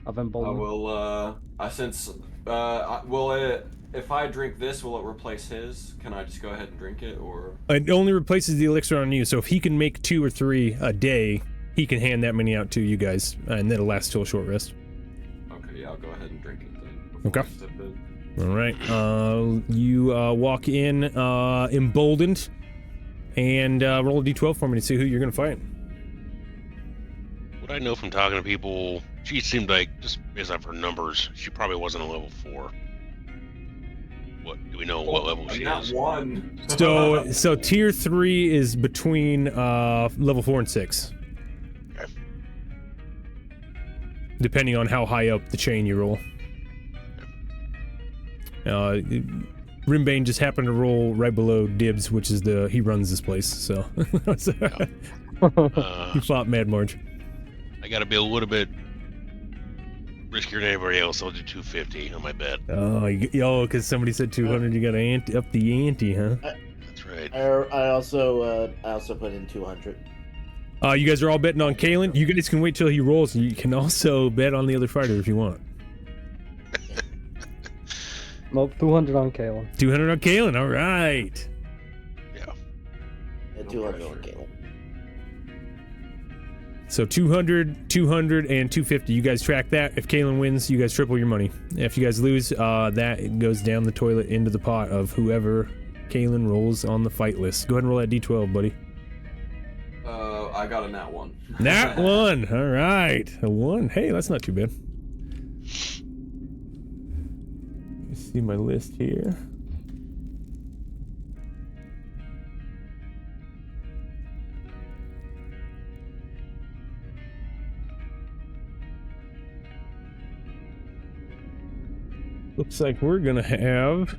Of I emboldenment. will. If I drink this, will it replace his? Can I just go ahead and drink it, or? It only replaces the elixir on you. So if he can make 2 or 3 a day, he can hand that many out to you guys, and that'll last till a short rest. Okay, yeah, I'll go ahead and drink it then. Okay. I step in. All right. You walk in emboldened, and roll a d12 for me to see who you're gonna fight. What I know from talking to people, she seemed like, just based off her numbers, she probably wasn't a level 4. What do we know? What level she Not is? one. So tier 3 is between level 4 and 6. Okay. Depending on how high up the chain you roll. Rimbane just happened to roll right below Dibs, which is he runs this place, so he fought Mad Marge. I gotta be a little bit riskier than everybody else. I'll do 250 on my bet. Oh, because somebody said 200, you gotta up the ante, huh? That's right. I also put in 200. You guys are all betting on Kalen. You guys can wait till he rolls, and you can also bet on the other fighter if you want. Nope, 200 on Kalen. 200 on Kalen, all right. Yeah. And 200 on Caleb. So 200, 200, and 250. You guys track that. If Kalen wins, you guys triple your money. If you guys lose, that goes down the toilet into the pot of whoever Kalen rolls on the fight list. Go ahead and roll that d12, buddy. I got a nat 1. Nat 1. All right. A 1. Hey, that's not too bad. Let me see my list here. Looks like we're gonna have...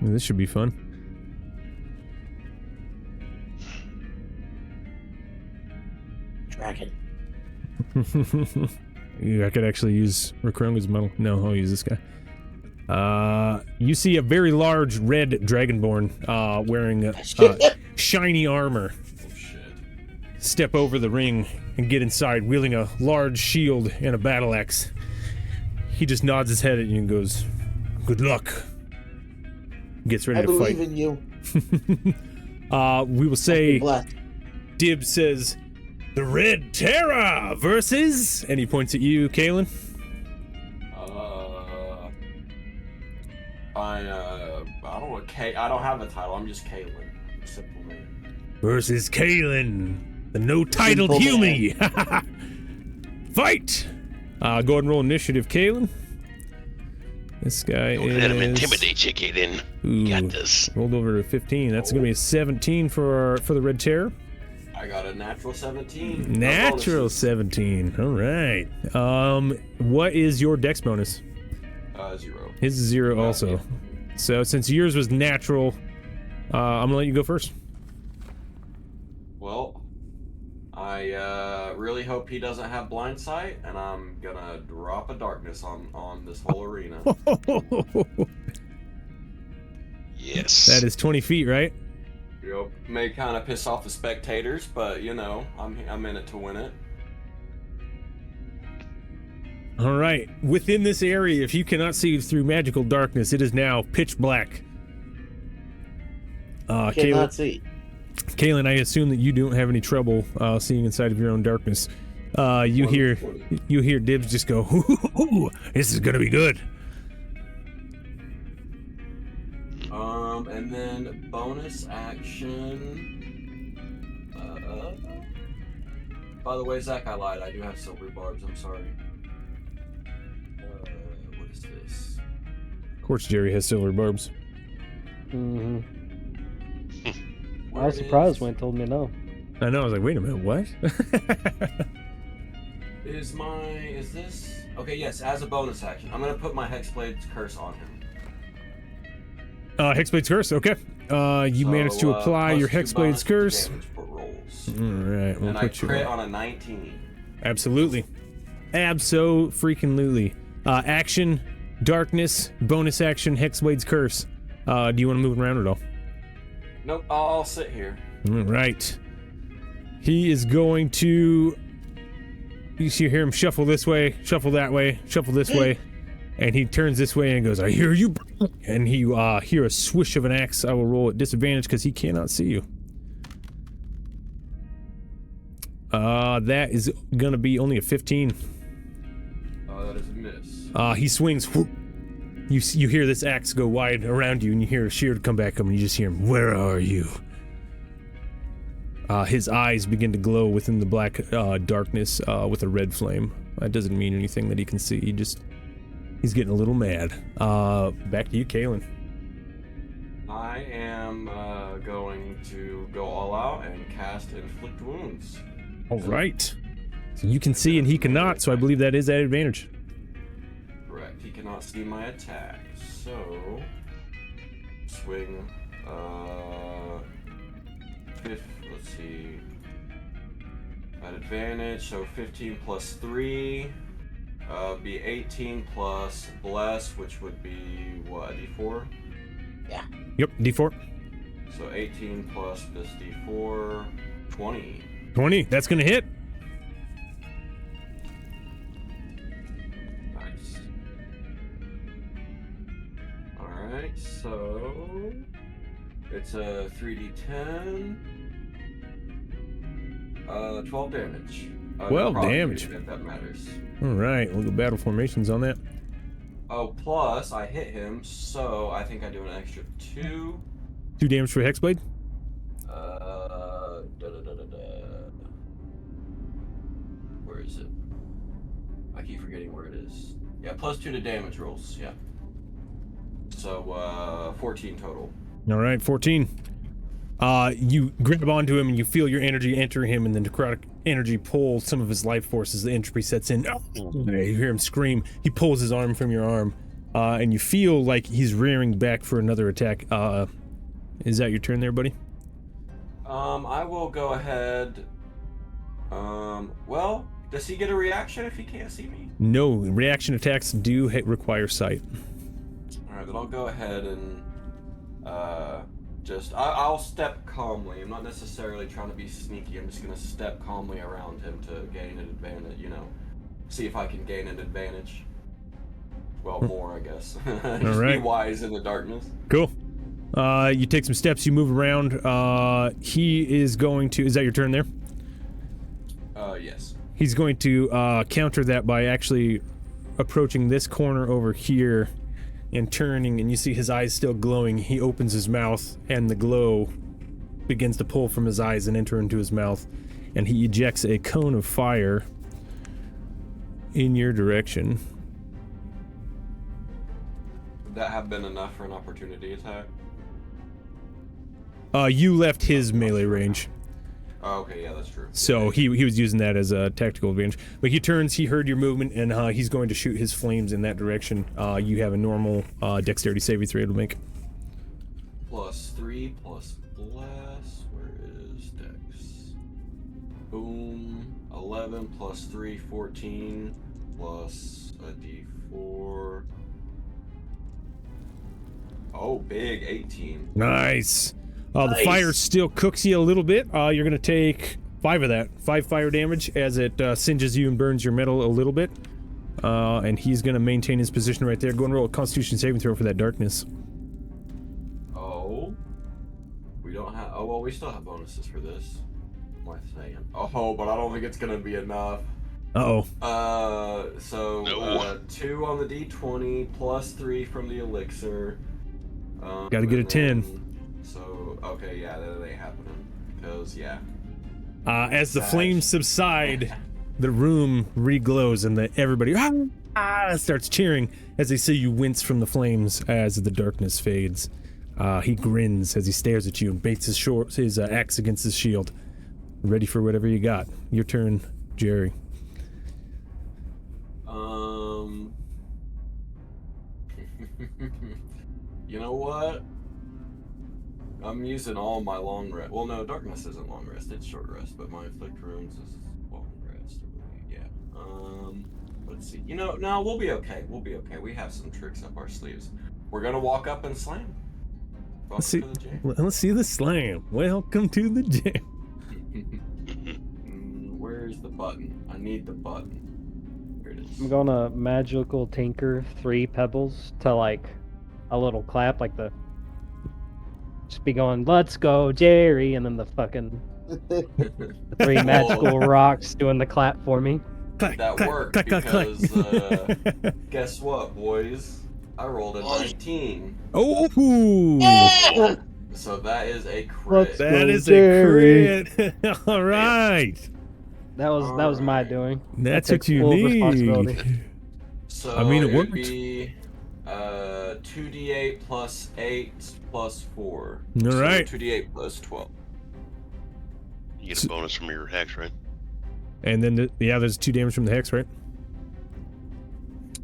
This should be fun. Dragon. I could actually use Rakronga's model. No, I'll use this guy. You see a very large red dragonborn wearing shiny armor Oh shit. step over the ring and get inside, wielding a large shield and a battle axe. He just nods his head at you and goes, "Good luck." Gets ready I to believe fight. in you. We will say, Blessed. Dib says, "The Red Terror versus," and he points at you, Kalen. I don't know. I don't have a title. I'm just Kalen. Simple name. Versus Kalen, the no-titled Simple human. Fight! Go ahead and roll initiative, Kalen. This guy Don't is... let him intimidate you, Kaden. You got this. Rolled over to 15. That's going to be a 17 for the Red Terror. I got a natural 17. Natural 17. All right. What is your dex bonus? 0. His is 0 also. Yeah. So since yours was natural, I'm gonna let you go first. Well, I really hope he doesn't have blind sight, and I'm gonna drop a darkness on this whole arena. Yes. That is 20 feet, right? Yep. May kind of piss off the spectators, but you know, I'm in it to win it. All right. Within this area, if you cannot see through magical darkness, it is now pitch black. Cannot see. Kalen, I assume that you don't have any trouble seeing inside of your own darkness. You hear Dibs just go, "Ooh, this is gonna be good." And then bonus action. By the way, Zach, I lied. I do have silver barbs. I'm sorry. What is this? Of course, Jerry has silver barbs. Mm-hmm. I Where was surprised is- when he told me no. I know. I was like, wait a minute, what? Is this? Okay, yes, as a bonus action. I'm gonna put my Hexblade's curse on him. Hexblade's curse. Okay. You managed to apply your Hexblade's curse. Rolls. All right, we'll And I put you crit on a 19. Absolutely. Abso-freaking-lutely. Action, darkness, bonus action, Hexblade's curse. Do you want to move around at all? Nope, I'll sit here. All right. He is going to... You hear him shuffle this way, shuffle that way, shuffle this way. And he turns this way and goes, "I hear you." And you hear a swish of an axe. I will roll at disadvantage because he cannot see you. That is going to be only a 15. That is a miss. He swings. Whoop. You hear this axe go wide around you, and you hear a shield come back up, and you just hear him, "Where are you?" His eyes begin to glow within the black darkness with a red flame. That doesn't mean anything that he can see. He's getting a little mad. Back to you, Kalen. I am going to go all out and cast Inflict Wounds. All right. So you can see and he cannot, so I believe that is at advantage. Correct. He cannot see my attack. So swing. Let's see. At advantage, so 15 plus 3. Be 18 plus bless, which would be what, a d4? Yep, D4. So 18 plus this d4, 20. 20. That's gonna hit. Nice. Alright, so it's a 3d10. 12 damage. 12 probably, damage. if that matters. All right, we'll go battle formations on that. Oh, plus I hit him, so I think I do an extra 2. 2 damage for Hexblade. I keep forgetting where it is. Yeah, +2 to damage rolls. Yeah. So 14 total. All right, 14. You grab onto him and you feel your energy enter him, and the necrotic energy pulls some of his life force as the entropy sets in. You hear him scream. He pulls his arm from your arm, and you feel like he's rearing back for another attack. Is that your turn there, buddy? I will go ahead. Well, does he get a reaction if he can't see me? No, reaction attacks do require sight. Alright, then I'll go ahead and, I'll step calmly. I'm not necessarily trying to be sneaky. I'm just gonna step calmly around him to gain an advantage, you know. See if I can gain an advantage. Well, more, I guess. Just right. be wise in the darkness. Cool. You take some steps, you move around. He is going to... Is that your turn there? Yes. He's going to counter that by actually approaching this corner over here and turning, and you see his eyes still glowing. He opens his mouth, and the glow begins to pull from his eyes and enter into his mouth, and he ejects a cone of fire in your direction. Would that have been enough for an opportunity attack? You left his melee range. Oh, okay, yeah, that's true. So he was using that as a tactical advantage. But he turns, he heard your movement, and he's going to shoot his flames in that direction. You have a normal dexterity saving throw to make. +3 plus bless. Where is dex? Boom. 11 plus 3, 14 plus a d4. Oh, big 18. Nice. The fire still cooks you a little bit. You're going to take 5 of that. 5 fire damage as it singes you and burns your metal a little bit. And he's going to maintain his position right there. Go and roll a Constitution saving throw for that darkness. Oh. We don't have... Oh, well, we still have bonuses for this. What am I saying? Oh, but I don't think it's going to be enough. Uh-oh. So, No. 2 on the d20, plus 3 from the elixir. Gotta get a 10. So, okay, yeah, that ain't happening. Because, yeah. As the flames subside, the room reglows and everybody starts cheering as they see you wince from the flames as the darkness fades. He grins as he stares at you and baits his axe against his shield. Ready for whatever you got. Your turn, Jerry. You know what? I'm using all my long rest. Well, no, darkness isn't long rest. It's short rest, but my inflict runes is long rest. Yeah. Let's see. You know, no, we'll be okay. We'll be okay. We have some tricks up our sleeves. We're gonna walk up and slam. Let's see the slam. Welcome to the jam. Where's the button? I need the button. Here it is. I'm gonna magical tinker 3 pebbles to like a little clap, like the just be going, "Let's go, Jerry," and then the fucking the 3 magical rocks doing the clap for me. Clack, that clack, worked clack, because clack. guess what, boys? I rolled a 19. Oh! So that is a crit. That is Jerry. a crit. All right. That was my doing. That's I what take you full need. responsibility. So I mean, it worked. would be 2d8 plus 8 plus 4. All right. 2d8 plus 12. You get a bonus from your hex, right? And then, there's 2 damage from the hex, right?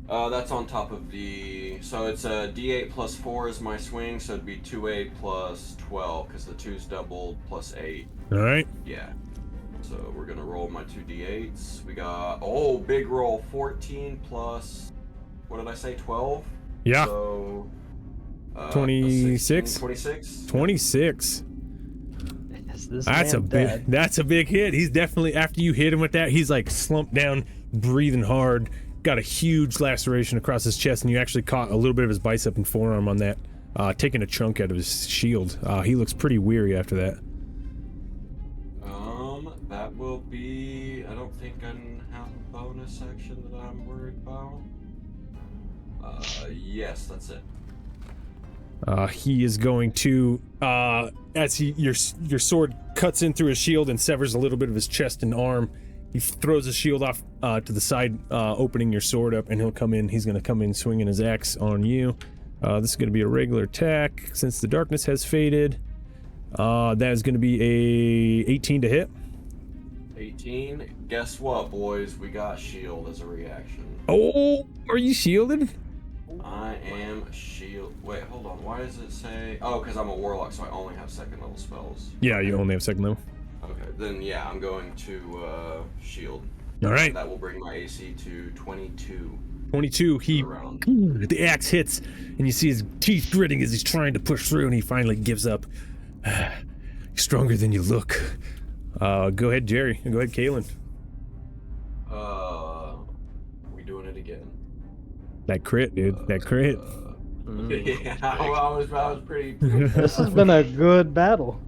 That's on top of the... So it's a d8 plus 4 is my swing, so it'd be 2a plus 12, because the 2's doubled, plus 8. All right. Yeah. So we're going to roll my 2d8s. We got... Oh, big roll. 14 plus... What did I say? 12? Yeah. So... 26? 26? 26. This That's a man big. dead. That's a big hit. He's definitely, after you hit him with that, he's like slumped down, breathing hard. Got a huge laceration across his chest, and you actually caught a little bit of his bicep and forearm on that, taking a chunk out of his shield. He looks pretty weary after that. That will be... I don't think I have a bonus action that I'm worried about. Yes, that's it. He is going to, as your sword cuts in through his shield and severs a little bit of his chest and arm, He throws his shield off to the side, opening your sword up, and he'll come in. He's going to come in swinging his axe on you. This is going to be a regular attack since the darkness has faded. That is going to be a 18 to hit. 18. Guess what, boys? We got shield as a reaction. Oh, are you shielded? I am shield. Wait, hold on. Why does it say? Oh, because I'm a warlock, so I only have second level spells. Yeah, you only have second level. Okay, then yeah, I'm going to shield. All right. That will bring my AC to 22. 22. The axe hits, and you see his teeth gritting as he's trying to push through, and he finally gives up. You're stronger than you look. Go ahead, Jerry. Go ahead, Kalen. We doing it again? That crit, dude. That crit. Yeah, I was pretty. This has been a good battle.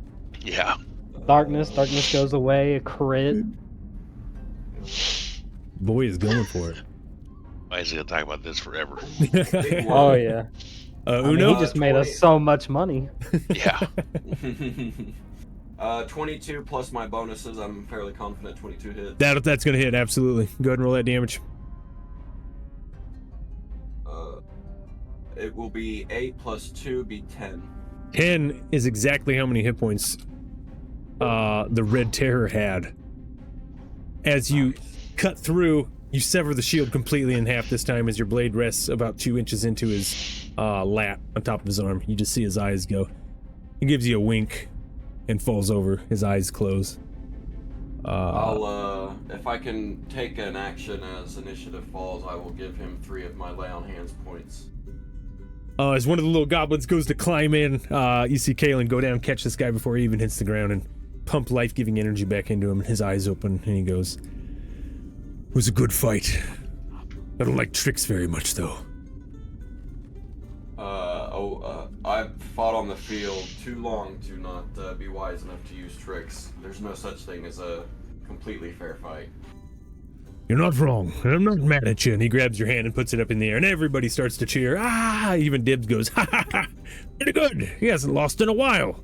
Yeah. Darkness goes away, a crit. Boy is going for it. Why is he gonna talk about this forever? Oh yeah. I mean, Uno? he just made us so much money. Yeah. 22 plus my bonuses. I'm fairly confident 22 hits. That's gonna hit, absolutely. Go ahead and roll that damage. It will be 8 plus 2 be 10. 10 is exactly how many hit points the Red Terror had. As you cut through, you sever the shield completely in half this time as your blade rests about 2 inches into his lat on top of his arm. You just see his eyes go. He gives you a wink and falls over. His eyes close. I'll, if I can take an action as initiative falls, I will give him 3 of my lay on hands points. As one of the little goblins goes to climb in, you see Kalen go down, catch this guy before he even hits the ground, and pump life-giving energy back into him. His eyes open, and he goes, "It was a good fight. I don't like tricks very much, though." I've fought on the field too long to not be wise enough to use tricks. There's no such thing as a completely fair fight. You're not wrong, and I'm not mad at you. And he grabs your hand and puts it up in the air, and everybody starts to cheer. Ah! Even Dibs goes, ha ha ha! Pretty good. He hasn't lost in a while.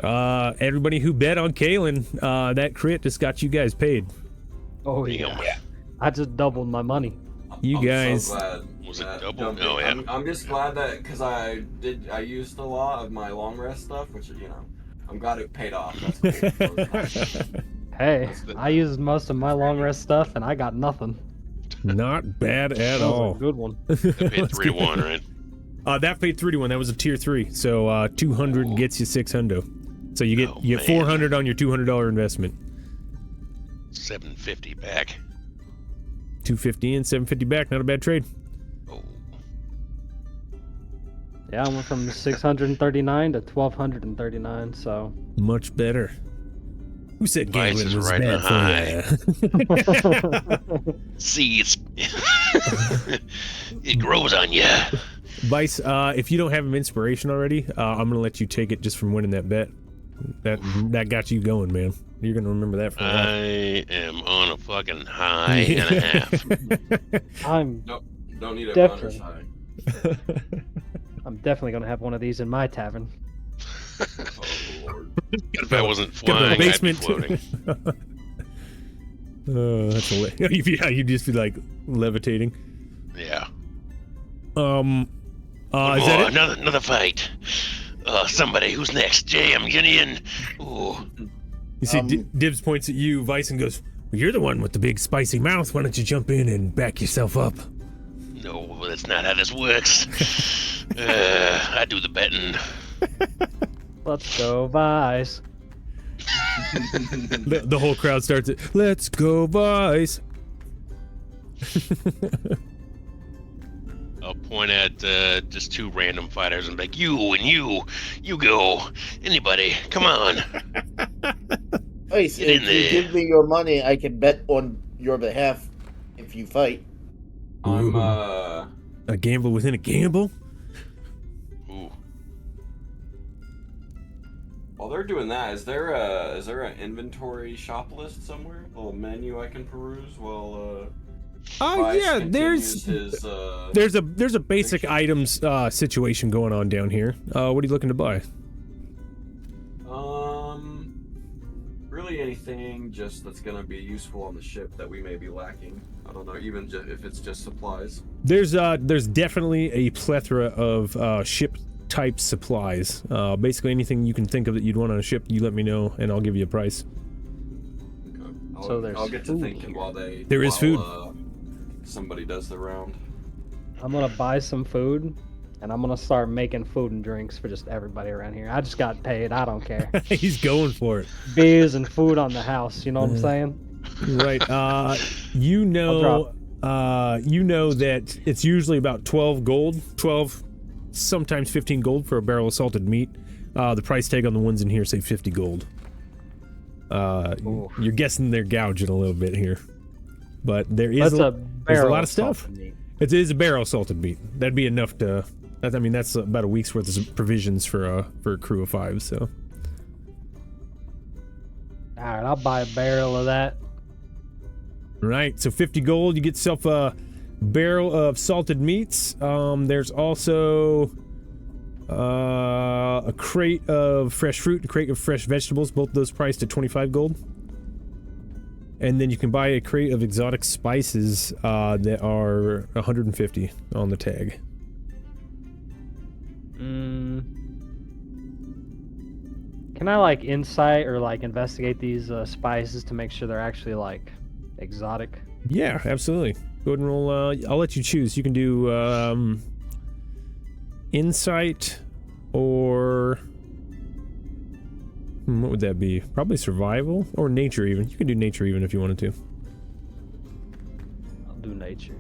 Everybody who bet on Kalen, that crit just got you guys paid. Oh yeah. I just doubled my money. You guys. So glad Was it that double? jumped No, in. yeah. I'm just glad that because I used a lot of my long rest stuff, which I'm glad it paid off. That's cool. Hey, I used most of my long rest stuff and I got nothing. Not bad at That was all. a good one. That paid 3 to 1, right? That paid 3 to 1. That was a tier 3. So 200 gets you 600. So you get 400 on your $200 investment. 750 back. 250 and 750 back. Not a bad trade. Oh. Yeah, I went from 639 to 1239. So Much better. Who said Vice gambling is was riding bad for you? See, it grows on you. Vice, if you don't have an inspiration already, I'm gonna let you take it just from winning that bet. That got you going, man. You're gonna remember that for a while. I am on a fucking high and a half. I'm Nope, don't need a Definitely. runner's high. I'm definitely gonna have one of these in my tavern. Oh lord. If I wasn't Gotta go to flying, the I'd be basement. floating. That's hilarious. Yeah, you'd just be like levitating. Yeah. Is that Oh, it? another fight. Somebody, who's next? Jay, I'm getting in. Ooh. You see, Dibs points at you, Vice, and goes, well, "You're the one with the big spicy mouth. Why don't you jump in and back yourself up?" No, that's not how this works. I do the betting. Let's go, Vice. The whole crowd starts it. Let's go, Vice. I'll point at just 2 random fighters and be like, you and you go. Anybody, come on. Vice, Get if in you there. give me your money, I can bet on your behalf if you fight. I'm A gamble within a gamble? Ooh. while they're doing that, is there an inventory shop list somewhere? A little menu I can peruse while Vice Yeah, continues his, there's a basic fiction. items situation going on down here. What are you looking to buy? really anything just that's gonna be useful on the ship that we may be lacking? I don't know, even if it's just supplies. There's definitely a plethora of ship type supplies. Basically anything you can think of that you'd want on a ship, you let me know and I'll give you a price. Okay. So there's I'll get to food thinking here. while There is food. Somebody does the round. I'm gonna buy some food, and I'm gonna start making food and drinks for just everybody around here. I just got paid. I don't care. He's going for it. Beers and food on the house. You know what I'm saying? Right. You know that it's usually about 12 gold, 12, sometimes 15 gold for a barrel of salted meat. The price tag on the ones in here say 50 gold. You're guessing they're gouging a little bit here, but there's a lot of stuff. It is a barrel of salted meat. That'd be enough to. I mean, that's about a week's worth of provisions for a crew of 5. So. All right, I'll buy a barrel of that. Right, so 50 gold, you get yourself a barrel of salted meats. There's also a crate of fresh fruit and a crate of fresh vegetables, both those priced at 25 gold. And then you can buy a crate of exotic spices that are 150 on the tag. Can I like insight or like investigate these spices to make sure they're actually like exotic? Yeah, absolutely. Go ahead and roll. I'll let you choose. You can do insight or what would that be? Probably survival or nature even. You can do nature even if you wanted to. I'll do nature.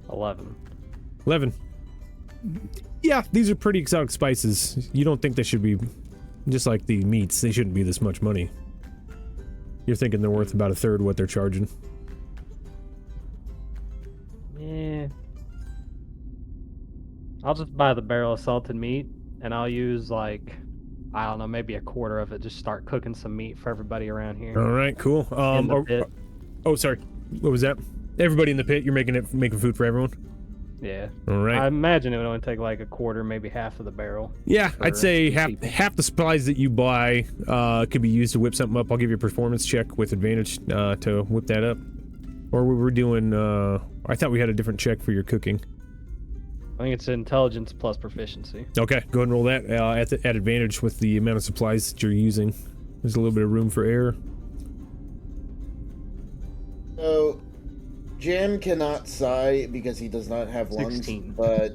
$11. 11. Yeah, these are pretty exotic spices. You don't think they should be, just like the meats, they shouldn't be this much money. You're thinking they're worth about a third what they're charging. Yeah. I'll just buy the barrel of salted meat, and I'll use like, I don't know, maybe a quarter of it. Just start cooking some meat for everybody around here. All right, cool. In the pit. Oh, sorry. What was that? Everybody in the pit. You're making food for everyone. Yeah. All right. I imagine it would only take like a quarter, maybe half of the barrel. Yeah, I'd say half people. the supplies that you buy could be used to whip something up. I'll give you a performance check with advantage to whip that up. Or we were doing. I thought we had a different check for your cooking. I think it's intelligence plus proficiency. Okay, go ahead and roll that at advantage with the amount of supplies that you're using. There's a little bit of room for error. So, Jim cannot sigh because he does not have lungs, 16. but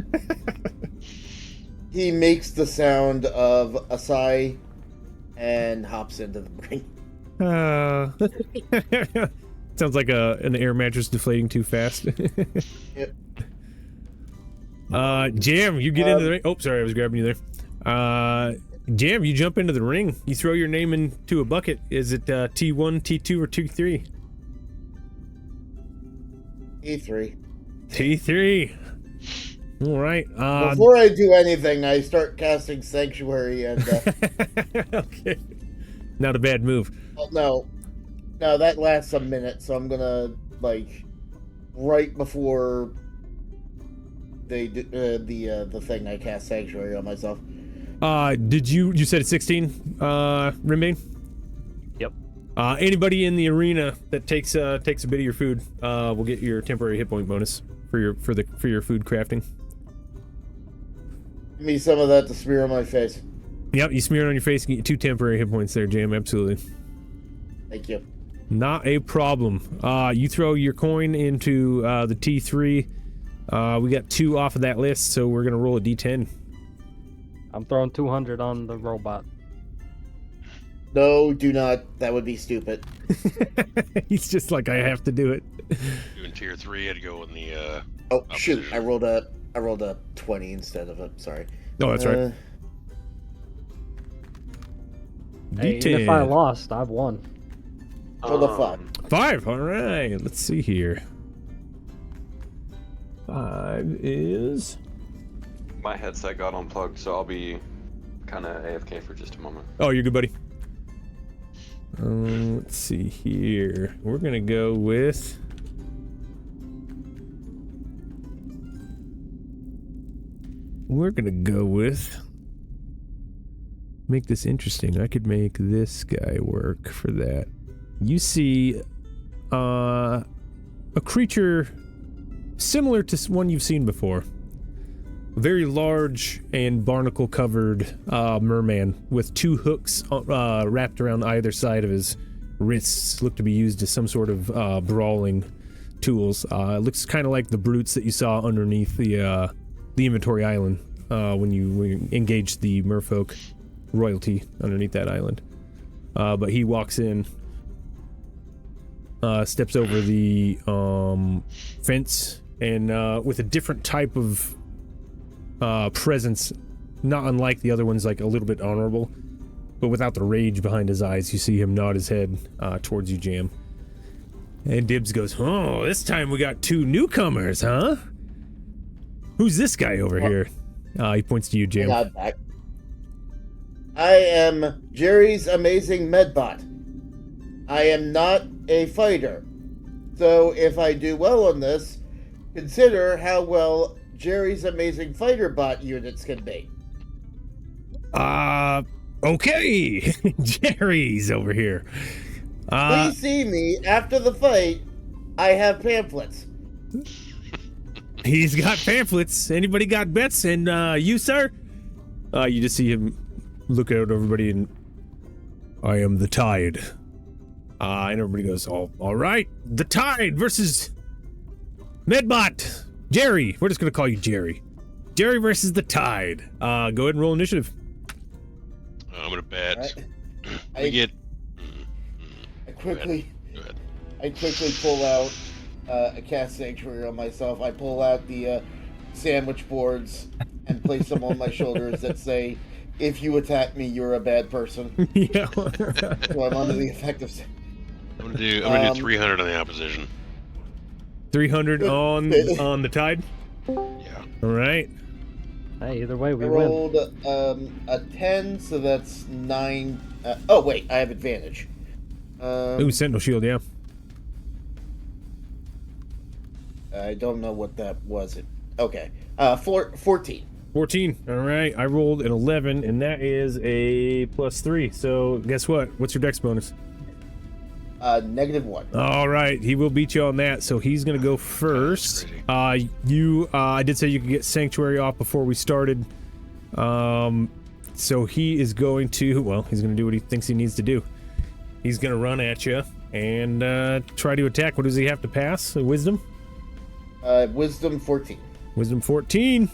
he makes the sound of a sigh and hops into the ring. Sounds like an air mattress deflating too fast. Yep. Jam, you get into the ring. Oh, sorry, I was grabbing you there. Jam, you jump into the ring. You throw your name into a bucket. Is it T1, T2, or T3? E3. T3. All right. Before I do anything, I start casting Sanctuary and... Okay. Not a bad move. No, that lasts a minute, so I'm gonna, like, right before they do the thing, I cast Sanctuary on myself. Did you said it's 16, Rimbane? Yep. Anybody in the arena that takes a bit of your food, will get your temporary hit point bonus for your food crafting. Give me some of that to smear on my face. Yep, you smear it on your face and get 2 temporary hit points there, Jam. Absolutely. Thank you. Not a problem. You throw your coin into the T3. We got 2 off of that list, so we're gonna roll a D10. I'm throwing 200 on the robot. No, do not. That would be stupid. He's just like, I have to do it. Doing tier 3, I'd go in the Oh shoot! opposition. I rolled a 20 instead of a. Sorry. Oh, that's right. Hey, D10. even if I lost, I've won. Roll a 5. 5. All right. Let's see here. 5 is. My headset got unplugged, so I'll be kind of AFK for just a moment. Oh, you're good, buddy. Let's see here. We're gonna go with. we're gonna go with make this interesting. I could make this guy work for that. You see a creature similar to one you've seen before. A very large and barnacle covered merman with two hooks wrapped around either side of his wrists, look to be used as some sort of brawling tools. It looks kind of like the brutes that you saw underneath the inventory island when you engaged the merfolk royalty underneath that island. But he walks in, steps over the fence, and with a different type of presence, not unlike the other ones, like a little bit honorable, but without the rage behind his eyes. You see him nod his head towards you, Jam. And Dibs goes, "Oh, this time we got two newcomers, huh? Who's this guy over here?" He points to you, Jam. Nod back. I am Jerry's amazing medbot. I am not a fighter. So if I do well on this, consider how well Jerry's amazing fighter bot units can be. Okay. Jerry's over here. Please see me after the fight. I have pamphlets. He's got pamphlets. Anybody got bets? And you, sir? You just see him look out at everybody and I am the Tide. And everybody goes, all right. The Tide versus Medbot. Jerry. We're just going to call you Jerry. Jerry versus the Tide. Go ahead and roll initiative. I'm gonna bet. Right. We get. I quickly Go ahead. pull out a cast sanctuary on myself. I pull out the sandwich boards and place them on my shoulders that say, "If you attack me, you're a bad person." Yeah. So I'm under the effect of. I'm gonna do 300 on the opposition. 300 on the Tide. Yeah. All right. Hey, either way, we I win. rolled a 10, so that's 9. Oh wait, I have advantage. Ooh, Sentinel Shield, yeah. I don't know what that was. Okay, 14. 14. All right. I rolled an 11, and that is a +3. So guess what? What's your dex bonus? -1. All right. He will beat you on that, so he's going to go first. I did say you could get Sanctuary off before we started. So he is going to, well, he's going to do what he thinks he needs to do. He's going to run at you and try to attack. What does he have to pass? Wisdom? Wisdom 14. Wisdom 14.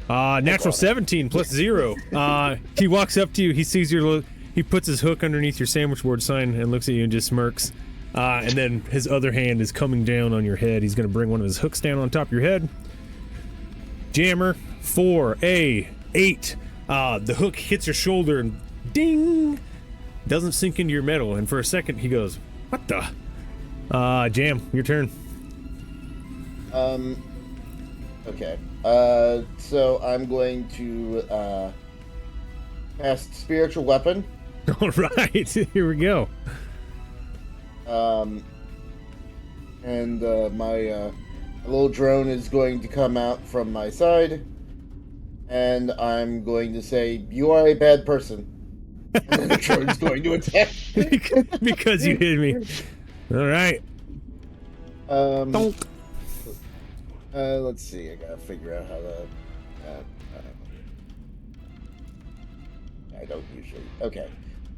Natural 17 +0. He walks up to you. He sees your. He puts his hook underneath your sandwich board sign and looks at you and just smirks. And then his other hand is coming down on your head. He's going to bring one of his hooks down on top of your head. Jammer 4A 8. The hook hits your shoulder and ding. Doesn't sink into your metal. And for a second he goes, "What the?" Jam, your turn. Okay. So I'm going to cast Spiritual Weapon. All right, here we go. And my little drone is going to come out from my side, and I'm going to say, "You are a bad person." And then the drone's going to attack. Because you hit me. All right. Donk. Let's see. I gotta figure out how to. I don't usually. Okay.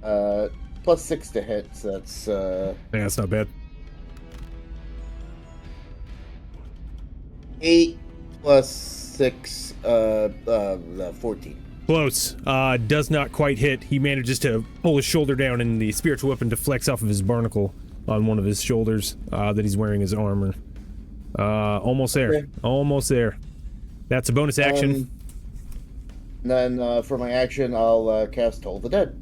+6 to hit. So that's. Yeah, that's not bad. 8 + 6. 14. Close. Does not quite hit. He manages to pull his shoulder down, and the spiritual weapon deflects off of his barnacle on one of his shoulders that he's wearing his armor. Almost there. Okay. Almost there. That's a bonus action. Then for my action, I'll cast Toll the Dead.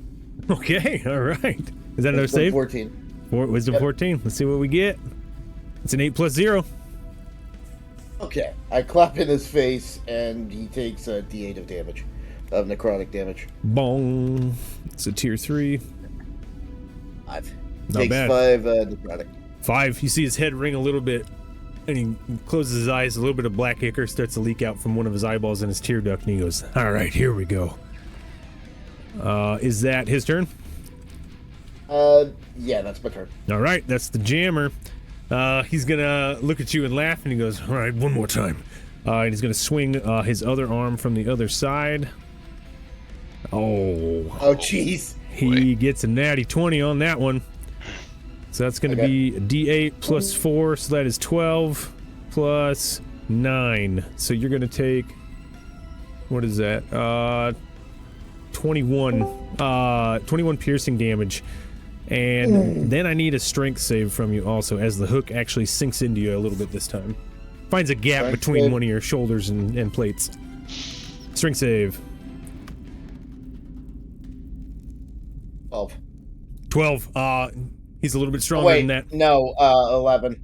Okay, all right. Is that another Wisdom save? 14. Wisdom Yep. 14. Let's see what we get. It's an 8 + 0. Okay. I clap in his face, and he takes a D8 of damage, of necrotic damage. Bong. It's a tier 3. 5. Not Takes bad. 5 necrotic. 5. You see his head ring a little bit, and he closes his eyes. A little bit of black ichor starts to leak out from one of his eyeballs and his tear duct, and he goes, "All right, here we go." Is that his turn? Yeah, that's my turn. All right, that's the jammer. He's gonna look at you and laugh, and he goes, "All right, one more time." And he's gonna swing his other arm from the other side. Oh, Jeez. he gets a natty 20 on that one. So that's gonna be a D8 plus 4, so that is 12 plus 9. So you're gonna take, what is that? 21 piercing damage. And then I need a strength save from you also, as the hook actually sinks into you a little bit this time. Finds a gap between one of your shoulders and plates. Strength save. 12. 12. He's a little bit stronger than that. No, 11.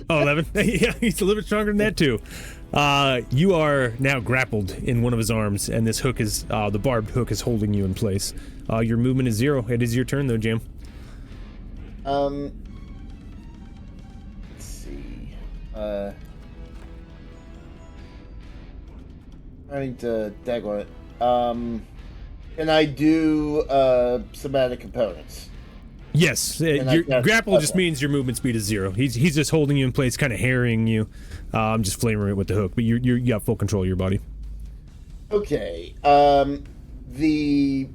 Oh, 11? Yeah, he's a little bit stronger than that too. You are now grappled in one of his arms, and this hook is, the barbed hook is holding you in place. Your movement is 0. It is your turn though, Jam. Let's see. Trying to dag on it. Can I do, somatic components? Yes, your grapple just means your movement speed is 0. He's just holding you in place, kind of harrying you. I'm just flaring it with the hook, but you got full control of your body. Okay. The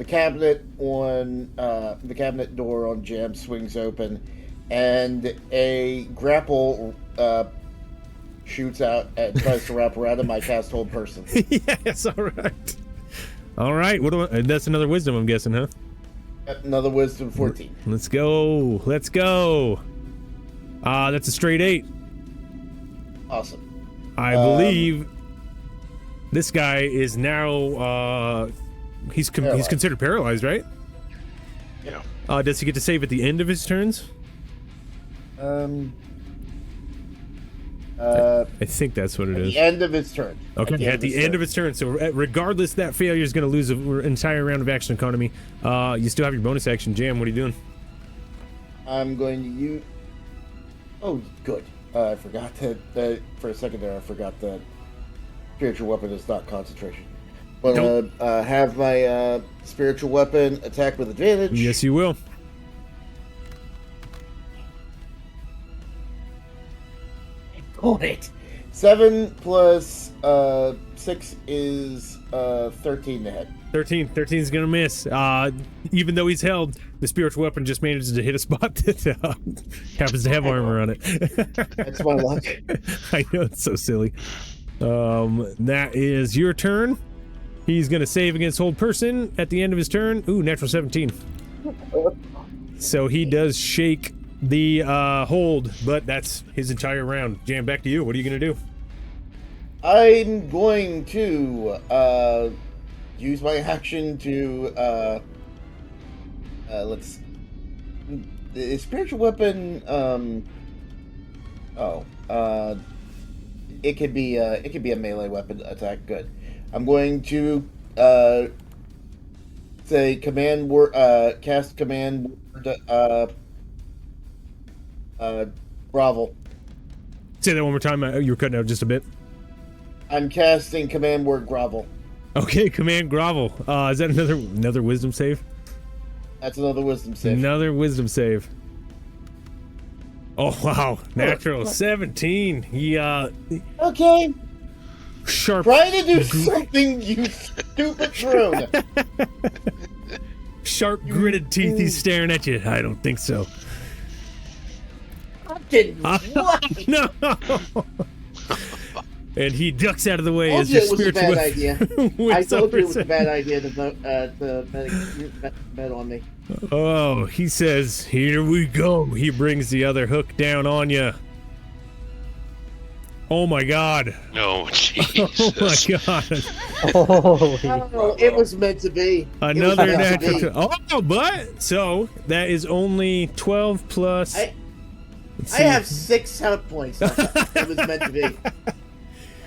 cabinet on the cabinet door on Jam swings open, and a grapple shoots out and tries to wrap around him. I cast Hold Person. Yes, all right. All right. That's another wisdom, I'm guessing, huh? Another wisdom 14. Let's go. Let's go. That's a straight 8. Awesome. I believe this guy is now he's considered paralyzed, right? Yeah. Does he get to save at the end of his turns? I think that's what it is. At the end of his turn. Okay, at the end of his turn. So regardless, that failure is going to lose an entire round of action economy. You still have your bonus action. Jam, what are you doing? I'm going to use... Oh, good. I forgot that for a second there. I forgot that spiritual weapon is not concentration. I'm going to have my spiritual weapon attack with advantage. Yes, you will. Got it. 7 plus 6 is 13 to hit. 13 is gonna miss. Even though he's held, the spiritual weapon just manages to hit a spot that happens to have armor on it. That's my luck. I know, it's so silly. That is your turn. He's gonna save against Hold Person at the end of his turn. Ooh, natural 17. So he does shake the hold, but that's his entire round. Jam, back to you. What are you gonna do? I'm going to use my action to let's the spiritual weapon it could be a melee weapon attack. Good. I'm going to say command word cast command word grovel. Say that one more time. You were cutting out just a bit. I'm casting command word grovel. Okay, command grovel. Is that another wisdom save? That's another wisdom save. Another wisdom save. Oh wow, natural 17. He okay. Sharp. Try to do something, you stupid drone. Sharp gritted teeth. He's staring at you. I don't think so. What? No. And he ducks out of the way as It your was a bad spiritual idea. I told you it was a bad idea to bet on me. Oh, he says, "Here we go." He brings the other hook down on you. Oh my god. Oh, Jesus. Oh my god. Oh, it was meant to be. Another natural. Oh, but so that is only 12 plus. I have 6 health points. It was meant to be.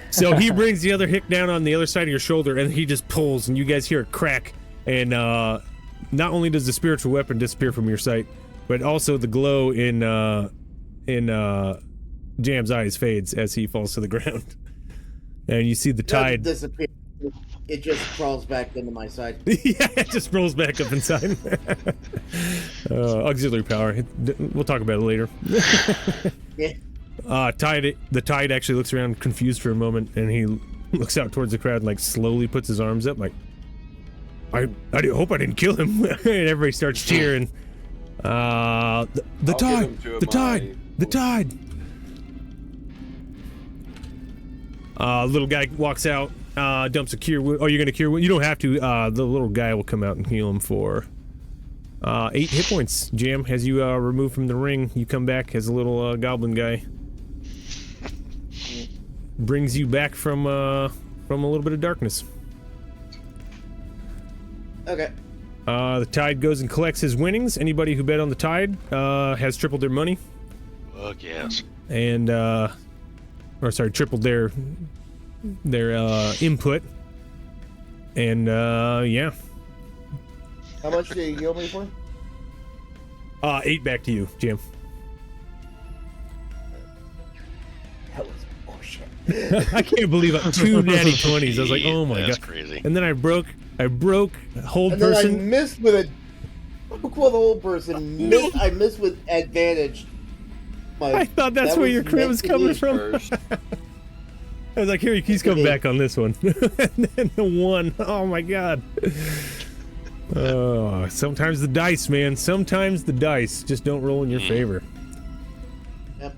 So he brings the other hick down on the other side of your shoulder, and he just pulls, and you guys hear a crack. And not only does the spiritual weapon disappear from your sight, but also the glow in Jam's eyes fades as he falls to the ground. And you see the It doesn't tide. disappear. It just crawls back into my side. Yeah, it just rolls back up inside. Auxiliary power. We'll talk about it later. Yeah. The tide actually looks around confused for a moment, and he looks out towards the crowd and like slowly puts his arms up, like, I hope I didn't kill him. And everybody starts cheering. The tide. Little guy walks out, dumps a cure wound. Oh, you're gonna cure wound? You don't have to. The little guy will come out and heal him for 8 hit points. Jam, as you remove from the ring, you come back as a little goblin guy. Brings you back from a little bit of darkness. Okay. The tide goes and collects his winnings. Anybody who bet on the tide has tripled their money. Fuck yes. And tripled their input. And yeah. How much did you heal me for? 8 back to you, Jam. That was bullshit. I can't believe 2 natty 20s. I was like, oh my That's god. crazy. And then I broke hold And then I person. missed with a. Well, the whole person. I missed with advantage. I thought that's where your crit was coming from. I was like, here, he's coming back on this one. And then the 1. Oh my god. Oh, sometimes the dice, man. Sometimes the dice just don't roll in your favor. Yep.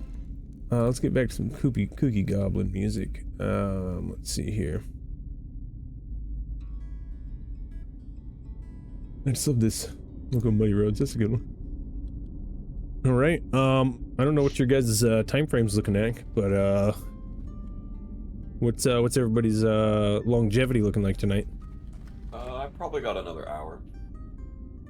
Let's get back to some kooky goblin music. Let's see here. I just love this. Look on Muddy Roads. That's a good one. All right. I don't know what your guys' time frame's looking at, but what's everybody's longevity looking like tonight? I probably got another hour.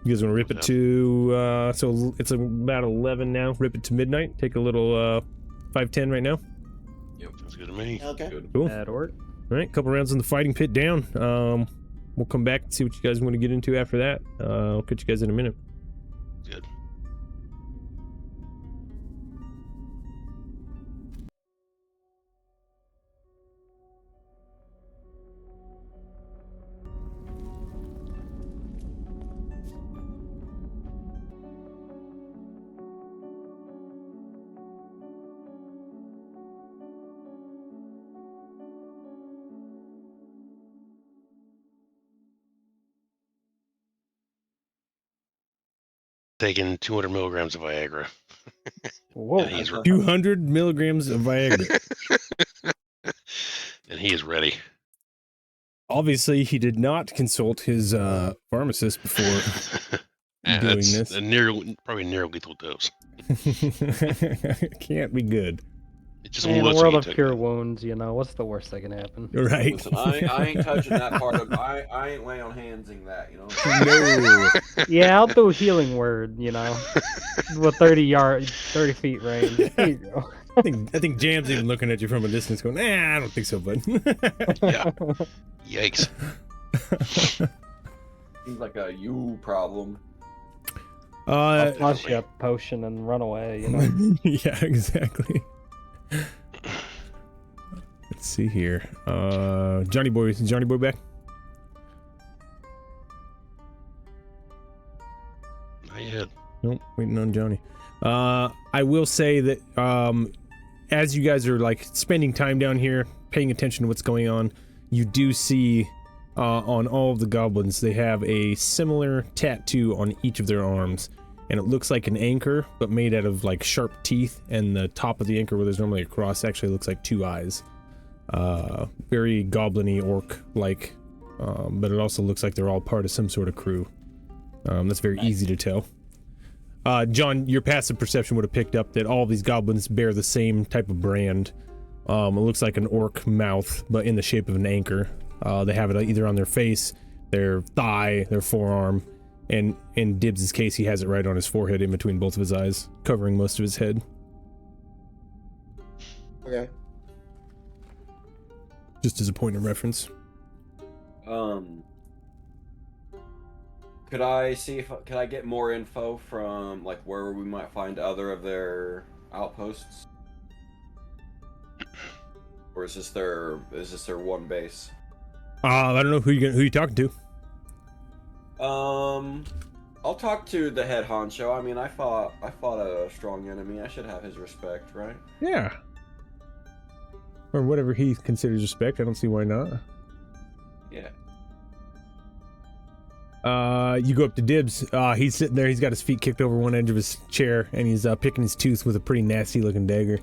You guys want to rip it to so it's about 11 now. Rip it to midnight. Take a little 5-10 right now. Yep, sounds good to me. Okay. Good. Cool. That'll work. All right, couple rounds in the fighting pit down. We'll come back and see what you guys want to get into after that. I'll catch you guys in a minute. Good. Taking 200 milligrams of Viagra. Whoa. And he's 200 milligrams of Viagra. and he is ready. Obviously, he did not consult his pharmacist before doing That's this. probably a near lethal dose. Can't be good. It just In a looks world like of he took pure it. wounds, you know, what's the worst that can happen? Right? Listen, I ain't touching that part of. I ain't laying on handsing that. You know. No. Yeah, I'll do a healing word, you know, with 30 feet range. There you go. I think Jam's even looking at you from a distance going, I don't think so, bud. Yeah. Yikes. Seems like a you problem. I'll flush you a potion and run away, you know. Yeah, exactly. Let's see here. Johnny Boy, is Johnny Boy back? Not yet. Nope, waiting on Johnny. I will say that as you guys are like spending time down here, paying attention to what's going on, you do see on all of the goblins they have a similar tattoo on each of their arms, and it looks like an anchor, but made out of like sharp teeth, and the top of the anchor where there's normally a cross actually looks like 2 eyes. Very goblin-y, orc-like, but it also looks like they're all part of some sort of crew. That's very easy to tell. John, your passive perception would have picked up that all of these goblins bear the same type of brand. It looks like an orc mouth, but in the shape of an anchor. They have it either on their face, their thigh, their forearm, and in Dibbs' case, he has it right on his forehead in between both of his eyes, covering most of his head. Okay. Just as a point of reference. Could I see if could I get more info from like where we might find other of their outposts? or is this their one base? I don't know who you talking to. I'll talk to the head honcho. I mean, I fought a strong enemy. I should have his respect, right? Yeah. Or whatever he considers respect. I don't see why not. Yeah. You go up to Dibs. He's sitting there. He's got his feet kicked over one edge of his chair, and he's picking his tooth with a pretty nasty-looking dagger.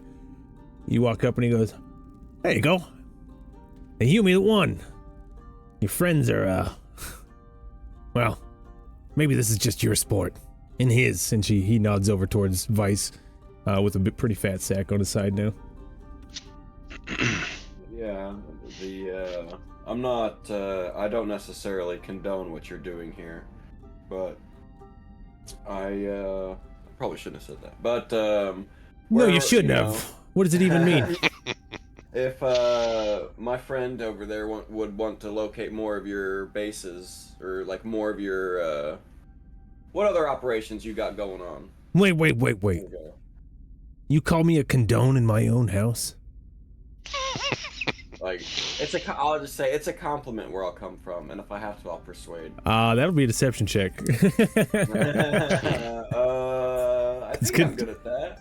You walk up, and he goes, "There you go. And you, me the one. Your friends are, well, maybe this is just your sport. And his." And he nods over towards Vice, with a pretty fat sack on his side now. Yeah. I'm not. I don't necessarily condone what you're doing here, but I probably shouldn't have said that. But No, you shouldn't have. What does it even mean? If my friend over there would want to locate more of your bases, or like more of your what other operations you got going on? Wait. You call me a condone in my own house? Like, I'll just say it's a compliment where I'll come from, and if I have to, I'll persuade. That'll be a deception check. I think I'm good at that.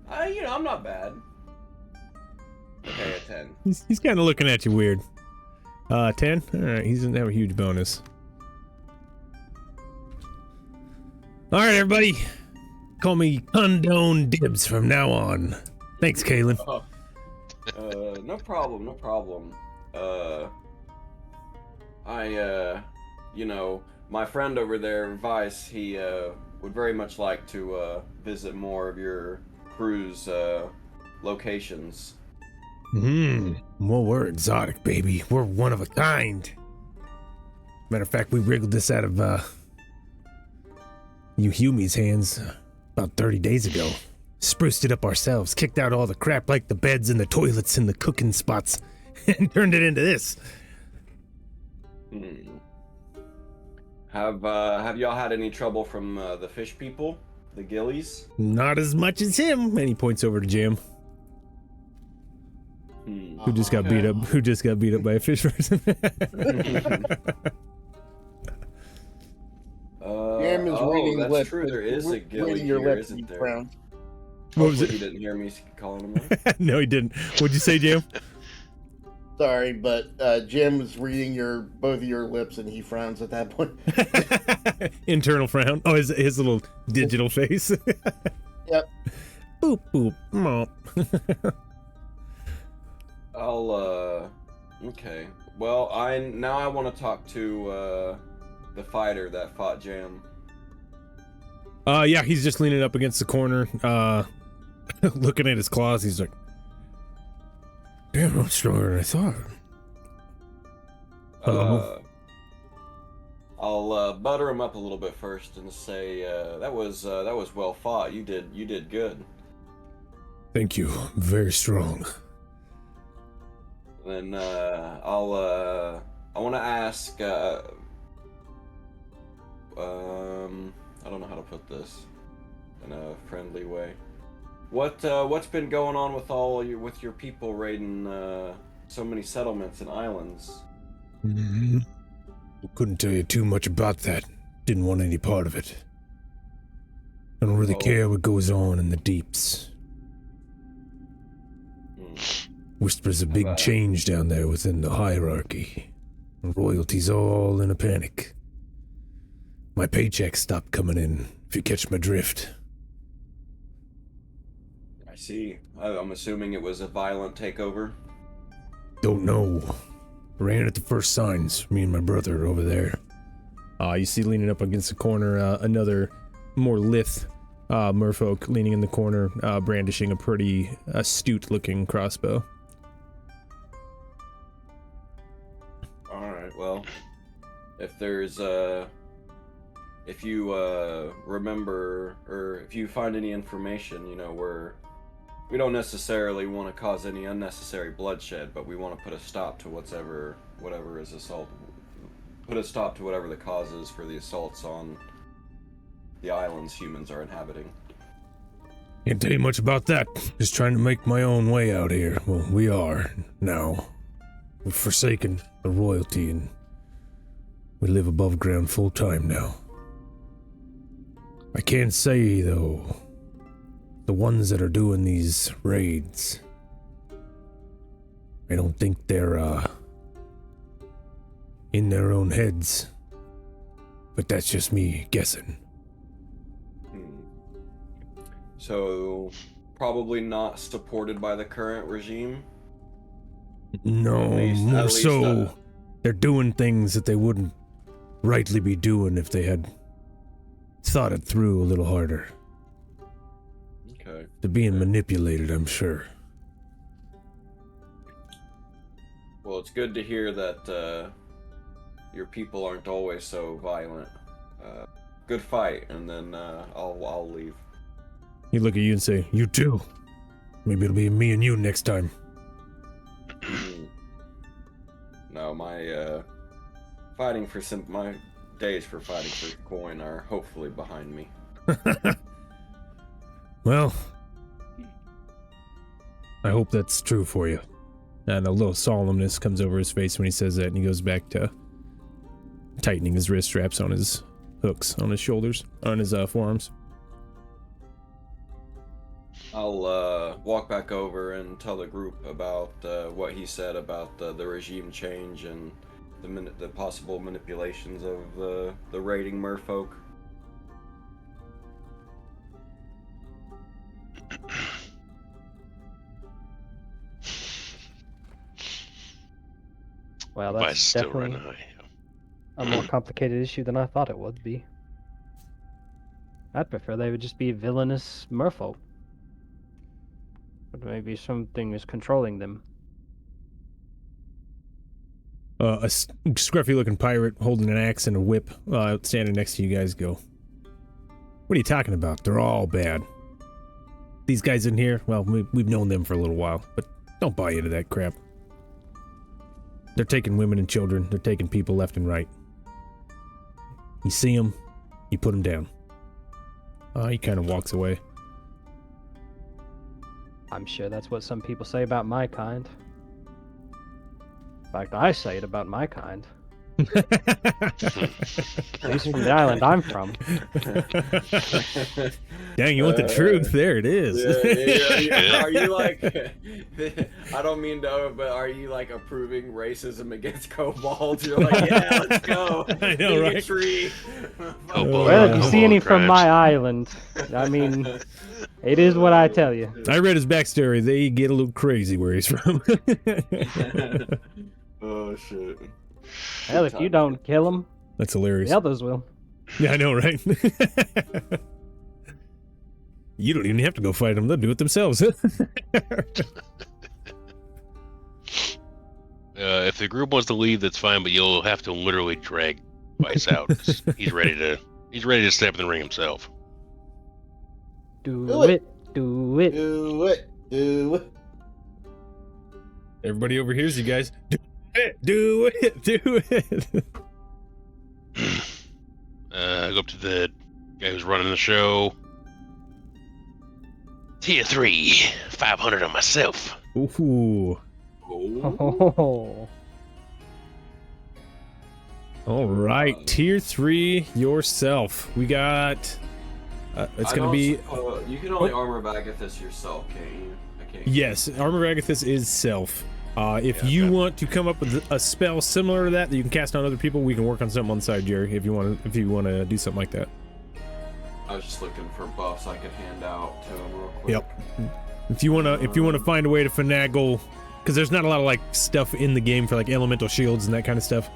I'm not bad. Okay, a 10. He's kind of looking at you weird. 10? Alright, he doesn't have a huge bonus. Alright, everybody. Call me Condone Dibs from now on. Thanks, Kalen. No problem. My friend over there, Vice, he would very much like to visit more of your crew's locations. Well, we're exotic, baby. We're one of a kind. Matter of fact, we wriggled this out of you Humies' hands about 30 days ago. Spruced it up ourselves, kicked out all the crap like the beds and the toilets and the cooking spots, and turned it into this. Have y'all had any trouble from the fish people, the gillies? Not as much as him. And he points over to Jim, who just got beat up. Who just got beat up by a fish person. Jim is reading that's lips. true. There is a gilly Reading your here, lips, isn't you there? frown. What was Hopefully it? He didn't hear me calling him that. No, he didn't. What'd you say, Jim? Sorry, but Jim is reading both of your lips, and he frowns at that point. Internal frown. Oh, his little digital face. Yep. Boop boop. Mop. Okay. Well, I want to talk to the fighter that fought Jam. Yeah, he's just leaning up against the corner, looking at his claws. He's like, "Damn, I'm stronger than I thought." Hello. I'll butter him up a little bit first and say that was well fought. You did good. Thank you. Very strong. Then I want to ask. I don't know how to put this in a friendly way. What's been going on with your people raiding so many settlements and islands? Couldn't tell you too much about that. Didn't want any part of it. I don't really care what goes on in the deeps. Whispers a big change down there within the hierarchy. Royalty's all in a panic. My paycheck stopped coming in, if you catch my drift. I see. I'm assuming it was a violent takeover. Don't know. Ran at the first signs, me and my brother over there. You see leaning up against the corner, another more lithe merfolk leaning in the corner, brandishing a pretty astute-looking crossbow. Alright, well, if there's if you remember, or if you find any information, we don't necessarily want to cause any unnecessary bloodshed, but we want to put a stop to whatever is assault. Put a stop to whatever the cause is for the assaults on the islands humans are inhabiting. Can't tell you much about that. Just trying to make my own way out here. Well, we are now. We've forsaken the royalty and we live above ground full time now. I can't say, though, the ones that are doing these raids, I don't think they're, in their own heads. But that's just me guessing. So, probably not supported by the current regime? No, more so, they're doing things that they wouldn't rightly be doing if they had thought it through a little harder. Okay. They're being manipulated, I'm sure. Well, it's good to hear that your people aren't always so violent. Good fight, and then I'll leave. He look at you and say, "You too. Maybe it'll be me and you next time." No, my my days for fighting for coin are hopefully behind me. Well, I hope that's true for you. And a little solemnness comes over his face when he says that, and he goes back to tightening his wrist straps on his hooks on his shoulders, on his forearms. I'll walk back over and tell the group about what he said about the regime change and the possible manipulations of the raiding merfolk. Well, But that's still definitely running high. a more complicated issue than I thought it would be. I'd prefer they would just be villainous merfolk. But maybe something is controlling them. A scruffy-looking pirate holding an axe and a whip, standing next to you guys go, "What are you talking about? They're all bad. These guys in here, well, we've known them for a little while, but don't buy into that crap. They're taking women and children. They're taking people left and right. You see them, you put them down." He kind of walks away. I'm sure that's what some people say about my kind. In fact, I say it about my kind. At least from the island I'm from. Dang, you want the truth? There it is. Yeah. Are you like, I don't mean to, but are you like approving racism against kobolds? You're like, yeah, let's go. I know, Dig a right? tree. Kobold- Well, if you see any from crimes. my island, I mean, it is what I tell you. I read his backstory. They get a little crazy where he's from. Oh, shit. Hell, if you don't kill them, That's hilarious. the others will. Yeah, I know, right? You don't even have to go fight them. They'll do it themselves. If the group wants to leave, that's fine, but you'll have to literally drag Vice out. 'Cause he's ready to step in the ring himself. Do Do it. it. Do it. Do it. Do it. Everybody overhears you guys. Do it. Do it. I go up to the guy who's running the show. Tier 3, 500 on myself. Ooh. Oh. All right, tier 3 yourself. We got. It's gonna be. You can only armor Agathis yourself, can't you? I can't. Yes, Armor of Agathis is self. If you want to come up with a spell similar to that you can cast on other people, we can work on something on the side, Jerry. If you want to do something like that. I was just looking for buffs I could hand out to him real quick. Yep. If you wanna find a way to finagle, because there's not a lot of like stuff in the game for like elemental shields and that kind of stuff.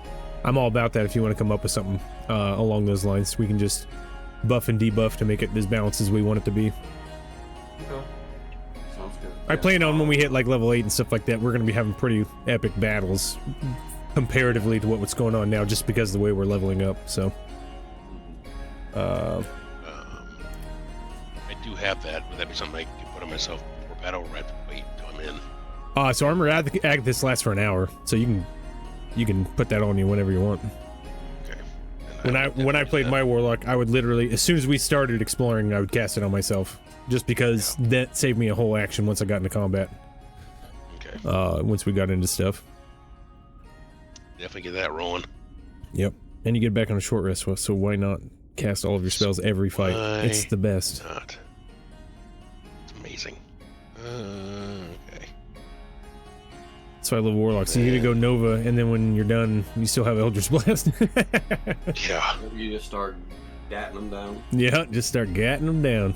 I'm all about that. If you want to come up with something along those lines, we can just buff and debuff to make it as balanced as we want it to be. Okay. Sounds good. I plan on when we hit like level 8 and stuff like that, we're going to be having pretty epic battles comparatively to what's going on now, just because of the way we're leveling up. So, I do have that. Would that be something I could put on myself before battle, or I have to wait until I'm in? so Armor Agathis lasts for an hour, so you can put that on you whenever you want. Okay. When I played my warlock, I would literally, as soon as we started exploring, I would cast it on myself, just because that saved me a whole action once I got into combat. Okay. Once we got into stuff. Definitely get that rolling. Yep. And you get back on a short rest, so why not cast all of your spells every fight? It's the best. Not. It's amazing. Okay. That's why I love warlocks. So you get to go Nova, and then when you're done, you still have Eldritch Blast. Yeah. Maybe you just start gatting them down. Yeah, just start gatting them down.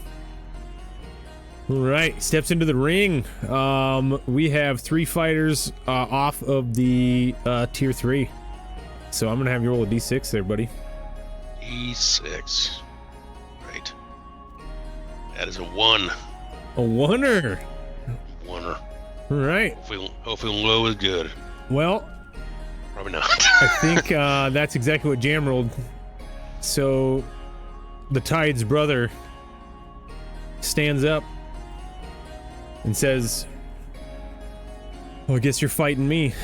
All right, steps into the ring. We have 3 fighters off of the tier 3. So I'm gonna have you roll a d6 there, buddy. D6. Right. That is a 1. A 1-er. 1-er. All right. Hopefully low is good. Well, Probably not. I think that's exactly what Jam rolled. So the Tide's brother stands up and says, "Well, I guess you're fighting me."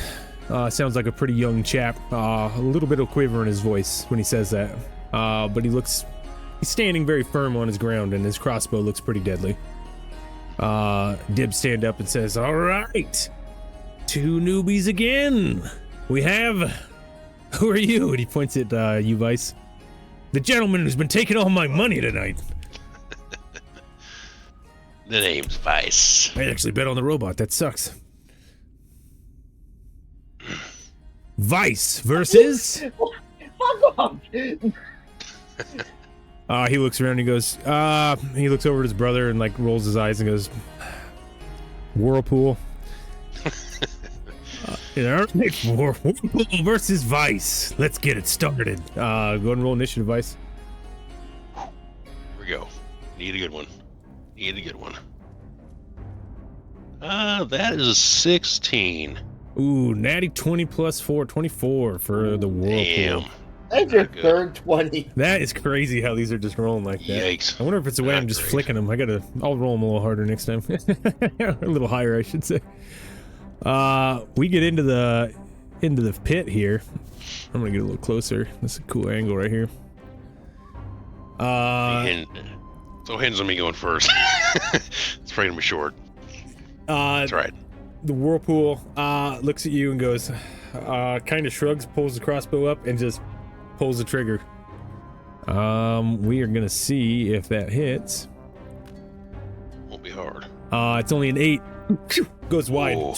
Sounds like a pretty young chap. A little bit of quiver in his voice when he says that. But he's standing very firm on his ground, and his crossbow looks pretty deadly. Dib stand up and says, "All right, 2 newbies again. We have, who are you?" And he points at you, Vice. "The gentleman who's been taking all my money tonight." The name's Vice. I actually bet on the robot. That sucks. Vice versus. Fuck off! He looks around and he goes, he looks over at his brother and like rolls his eyes and goes, "Whirlpool." Whirlpool versus Vice. Let's get it started. Go ahead and roll initiative, Vice. Here we go. Need a good one. That is a 16. Ooh, natty 20 plus 4, 24 for the Whirlpool. Damn. That's your Good. third 20. That is crazy how these are just rolling like that. Yikes. I wonder if it's a way Not I'm just great. flicking them. I'll roll them a little harder next time. A little higher, I should say. We get into the pit here. I'm gonna get a little closer. That's a cool angle right here. So hands on me going first. It's probably gonna be short. That's right. The Whirlpool looks at you and goes, kind of shrugs, pulls the crossbow up, and just pulls the trigger. We are gonna see if that hits. Won't be hard. It's only an 8. Goes wide. Oh.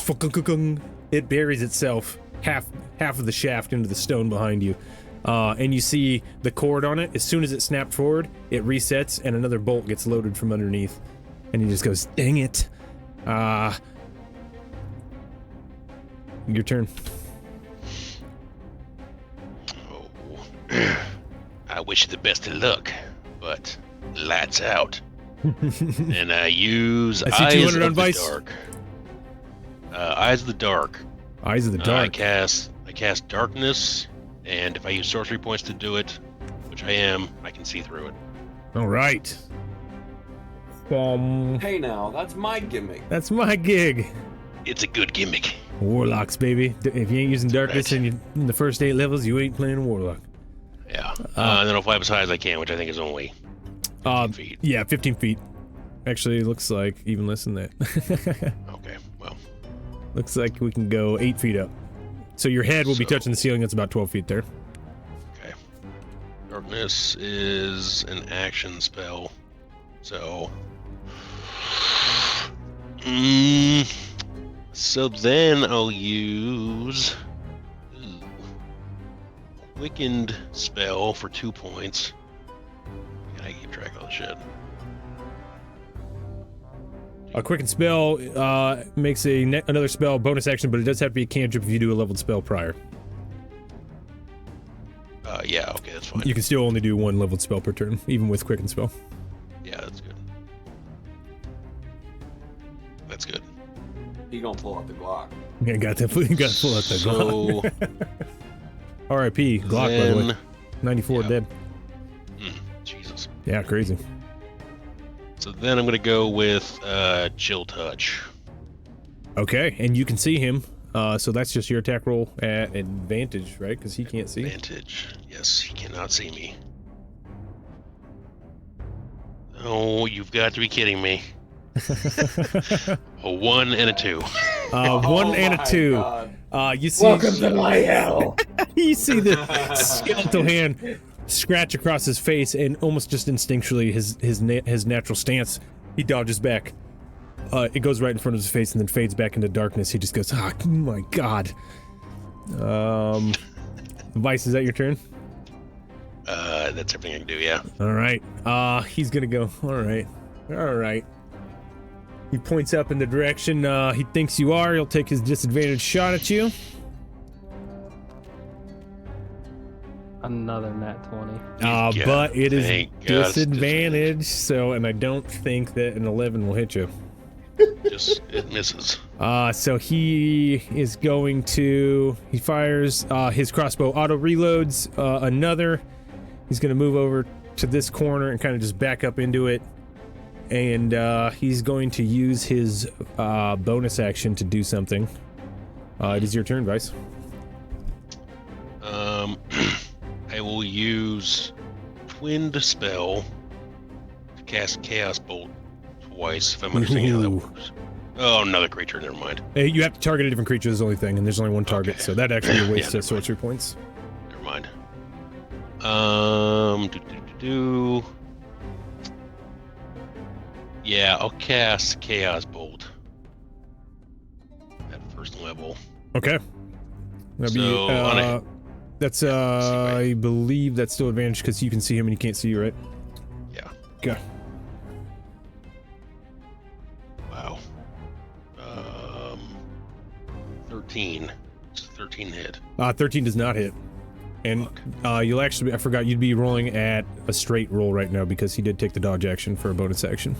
It buries itself half of the shaft into the stone behind you. And you see the cord on it. As soon as it snapped forward, it resets and another bolt gets loaded from underneath. And he just goes, "Dang it." Your turn. Oh. I wish you the best of luck, but lights out. And I use I see Eyes 200 on of the Vice. Dark. Eyes of the Dark. Eyes of the I Dark. cast Darkness, and if I use sorcery points to do it, which I am, I can see through it. All right. Hey now, that's my gimmick. That's my gig. It's a good gimmick. Warlocks, baby. If you ain't using darkness Right. in the first 8 levels, you ain't playing Warlock. Yeah. And then I'll fly up as high as I can, which I think is only 15 feet. Yeah, 15 feet. Actually, it looks like even less than that. Okay, well. Looks like we can go 8 feet up. So your head will be So- touching the ceiling. That's about 12 feet there. Okay. Darkness is an action spell. So. So then I'll use. Quickened spell for 2 points. I keep track of all the shit. A quicken spell makes another spell bonus action, but it does have to be a cantrip if you do a leveled spell prior. Yeah, okay, that's fine. You can still only do 1 leveled spell per turn, even with quicken spell. Yeah, that's good. That's good. He gonna pull out the Glock. Yeah, got to pull out the So Glock. R.I.P. Glock, by the way. then, 94 yeah. dead. Jesus. Yeah, crazy. So then I'm gonna go with Chill Touch. Okay, and you can see him. So that's just your attack roll at advantage, right? Because he can't see. Advantage. Yes, he cannot see me. Oh, you've got to be kidding me. A 1 and a 2. One and a my 2. God. You see, Welcome to my hell. you see the skeletal hand scratch across his face, and almost just instinctually, his natural stance, he dodges back. It goes right in front of his face and then fades back into darkness. He just goes, "Oh my God." Vice, is that your turn? That's everything I can do, yeah. All right. He's gonna go. All right. He points up in the direction he thinks you are. He'll take his disadvantage shot at you. Another nat 20. Yeah, But it is thank God it's disadvantage. So, and I don't think that an 11 will hit you. Just, it misses. So he is going to. He fires his crossbow, auto reloads another. He's going to move over to this corner and kind of just back up into it. And he's going to use his bonus action to do something. It is your turn, Vice. I will use Twin Dispel to cast Chaos Bolt twice, if I'm understanding how that Ooh. works. Oh, another creature, never mind. You have to target a different creature is the only thing, and there's only one target, Okay. so that actually a waste Yeah, of sorcery points. Never mind. Yeah, I'll cast Chaos Bolt at first level. Okay. That'd be, So, on a- that's, I believe that's still advantage because you can see him and he can't see you, right? Yeah. Okay. Wow. 13. It's a 13 hit. 13 does not hit. And you'll actually, I forgot, you'd be rolling at a straight roll right now because he did take the dodge action for a bonus action.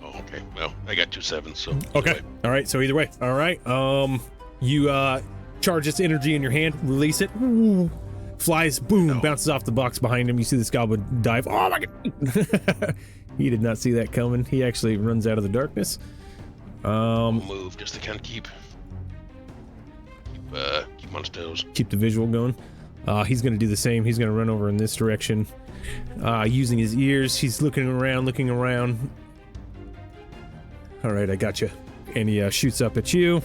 Oh, okay. Well, I got 2 7s, so. Okay. either way. All right. So either way. All right. You charge this energy in your hand, release it, ooh, flies, boom, No. bounces off the box behind him. You see this goblin dive. Oh my God! He did not see that coming. He actually runs out of the darkness. I'll move just to kind of keep on his toes. Keep the visual going. He's going to do the same. He's going to run over in this direction, using his ears. He's looking around. All right, I got you. And he shoots up at you.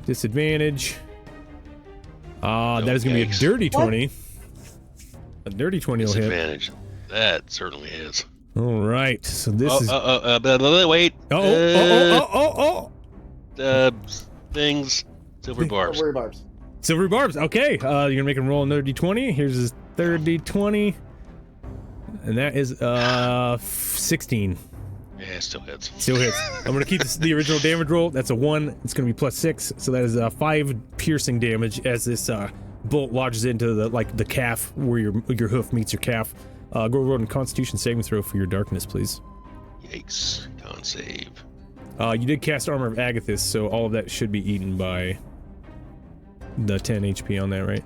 Disadvantage. That is going to be a yikes. dirty 20. A dirty 20 will hit. Disadvantage. That certainly is. All right, so this is. Wait. Oh! Things. Silver barbs. Silver barbs. Silver barbs. Okay, you're going to make him roll another d20. Here's his third d20. And that is 16. Yeah, it still hits. Still hits. I'm going to keep the original damage roll. That's a 1. It's going to be +6. So that is 5 piercing damage as this bolt lodges into the calf where your hoof meets your calf. Go roll a Constitution saving throw for your darkness, please. Yikes. Con save. You did cast Armor of Agathis, so all of that should be eaten by the 10 HP on that, right?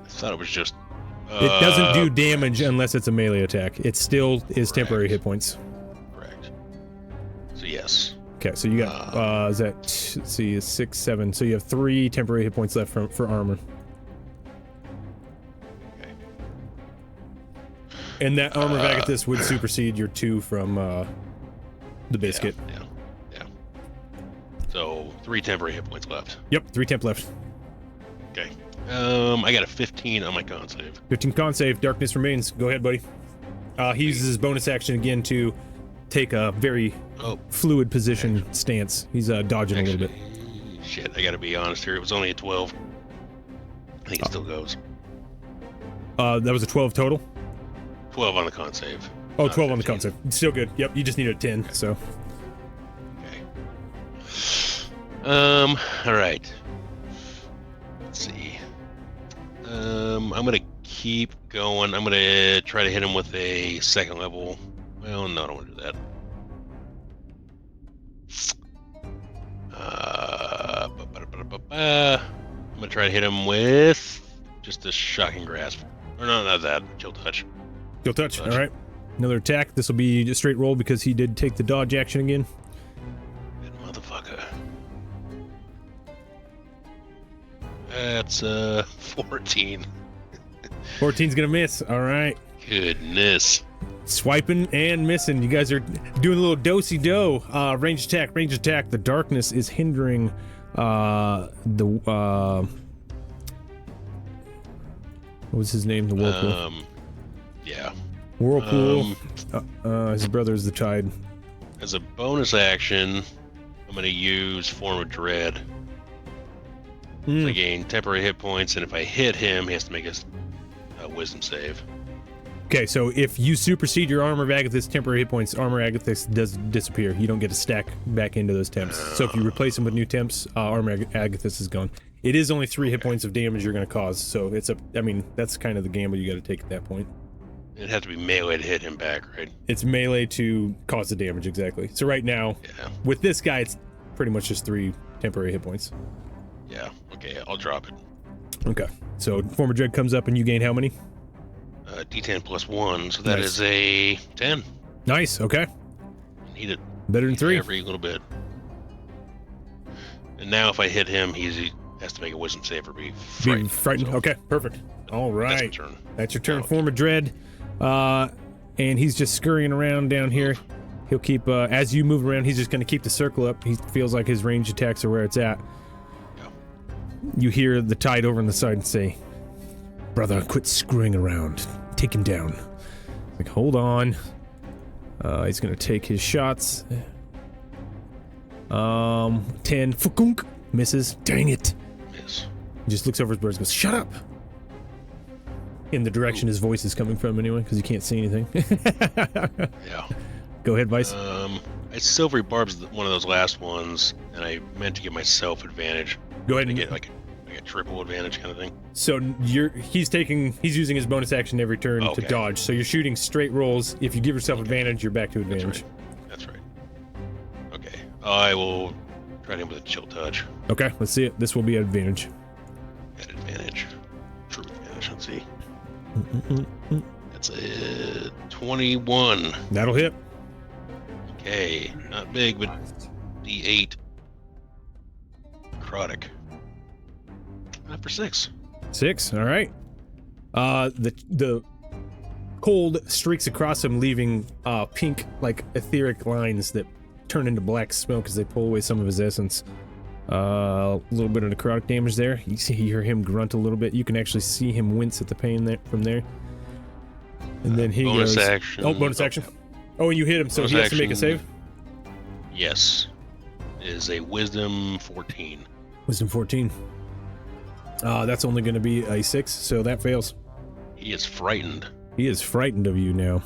I thought it was just. It doesn't do damage unless it's a melee attack. It still is temporary hit points. Correct. So yes. Okay, so you got is that let's see, 6, 7. So you have 3 temporary hit points left for armor. Okay. And that Armor of Agathis would supersede your 2 from the biscuit. Yeah. So 3 temporary hit points left. Yep, 3 temp left. Okay. I got a 15 on my con save. 15 con save. Darkness remains. Go ahead, buddy. He uses his bonus action again to take a very fluid position stance. He's dodging a little bit. Shit, I gotta be honest here. It was only a 12. I think it still goes. That was a 12 total? 12 on the con save. Oh, Not 12 on the 15. con save. Still good. Yep, you just need a 10, so. Okay. All right. Let's see. I'm gonna keep going. I'm gonna try to hit him with a second level. Well, no, I don't want to do that. I'm gonna try to hit him with just a shocking grasp. Or no, not that. Chill touch. Go touch. All right. Another attack. This will be a straight roll because he did take the dodge action again. Good motherfucker. That's 14. 14's gonna miss. All right. Goodness. Swiping and missing. You guys are doing a little do-si-do. Range attack, range attack. The darkness is hindering what was his name? The Whirlpool. Yeah. Whirlpool. His brother is the Tide. As a bonus action, I'm going to use Form of Dread. So I gain temporary hit points, and if I hit him, he has to make a wisdom save. Okay, so if you supersede your Armor of Agathis temporary hit points, Armor of Agathis does disappear. You don't get to stack back into those temps. So if you replace them with new temps, Armor of Agathis is gone. It is only 3 hit points of damage you're going to cause, so I mean, that's kind of the gamble you got to take at that point. It'd have to be melee to hit him back, right? It's melee to cause the damage, exactly. So right now, with this guy, it's pretty much just 3 temporary hit points. Yeah, okay, I'll drop it. Okay, so Form of Dread comes up and you gain how many? D10 plus 1, so that Nice. is a 10. Nice, okay. Need it Better than 3. every little bit. And now if I hit him, he has to make a wisdom save or be frightened. Being frightened. So Okay, perfect. All That's my right. turn. That's your turn. Okay. Form of Dread. And he's just scurrying around down here. He'll keep, as you move around, he's just going to keep the circle up. He feels like his range attacks are where it's at. Yeah. You hear the Tide over on the side and say, "Brother, quit screwing around. Take him down." Like, hold on. He's going to take his shots. 10. Fukunk. Misses. Dang it. Miss. He just looks over his birds and goes, "Shut up!" In the direction his voice is coming from anyway, because you can't see anything. Yeah. Go ahead, Vice. I silvery barbs one of those last ones, and I meant to give myself advantage. Go ahead To and get like a triple advantage kind of thing. So he's using his bonus action every turn to Okay. dodge. So you're shooting straight rolls. If you give yourself advantage, you're back to advantage. That's right. Okay. I will try to him with a chill touch. Okay, let's see it. This will be at advantage. At advantage. True advantage. Let's see. That's a 21. That'll hit. Okay. Not big, but D8. Necrotic. For 6. 6. All right. The cold streaks across him, leaving pink, like etheric lines that turn into black smoke as they pull away some of his essence. A little bit of necrotic damage there. You hear him grunt a little bit. You can actually see him wince at the pain there from there. And then he bonus goes. action. Oh, bonus action. Oh, and you hit him, so Bonus he has to make a action. save. Yes. Is a wisdom 14. Wisdom 14. That's only going to be a 6, so that fails. He is frightened. He is frightened of you now.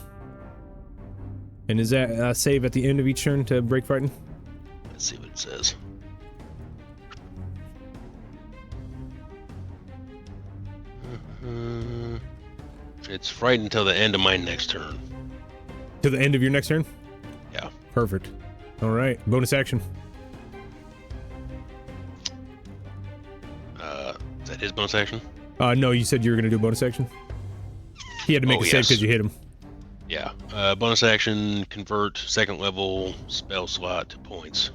And is that a save at the end of each turn to break frightened? Let's see what it says. It's frightened until the end of my next turn. To the end of your next turn? Yeah. Perfect. All right. Bonus action. Is that his bonus action? No, you said you were going to do a bonus action? He had to make a save yes. because you hit him. Yeah. Bonus action, convert second level spell slot to points.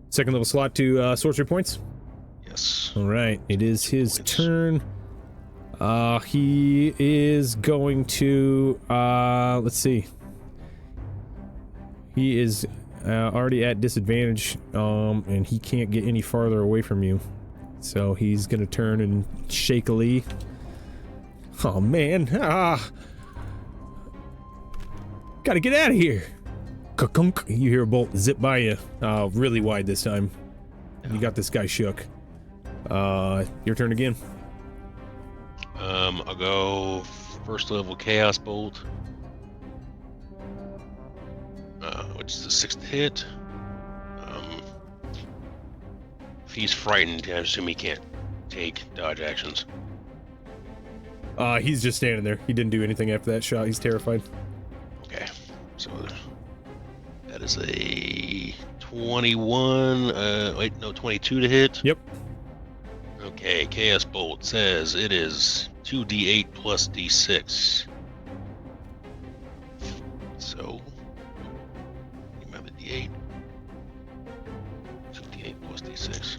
Second level slot to sorcery points. Yes. All right. It is his Points. turn. He is going to, let's see. He is already at disadvantage, and he can't get any farther away from you. So he's going to turn and shakily. Oh, man. Gotta get out of here. Ka-kunk. You hear a bolt zip by you, really wide this time. You got this guy shook. Your turn again. I'll go first level Chaos Bolt. Which is the 6th hit. If he's frightened, I assume he can't take dodge actions. He's just standing there. He didn't do anything after that shot. He's terrified. Okay, so that is a 21. 22 to hit. Yep. Okay, Chaos Bolt says it is 2d8 plus d6. So, remember the d8. 2d8 plus d6.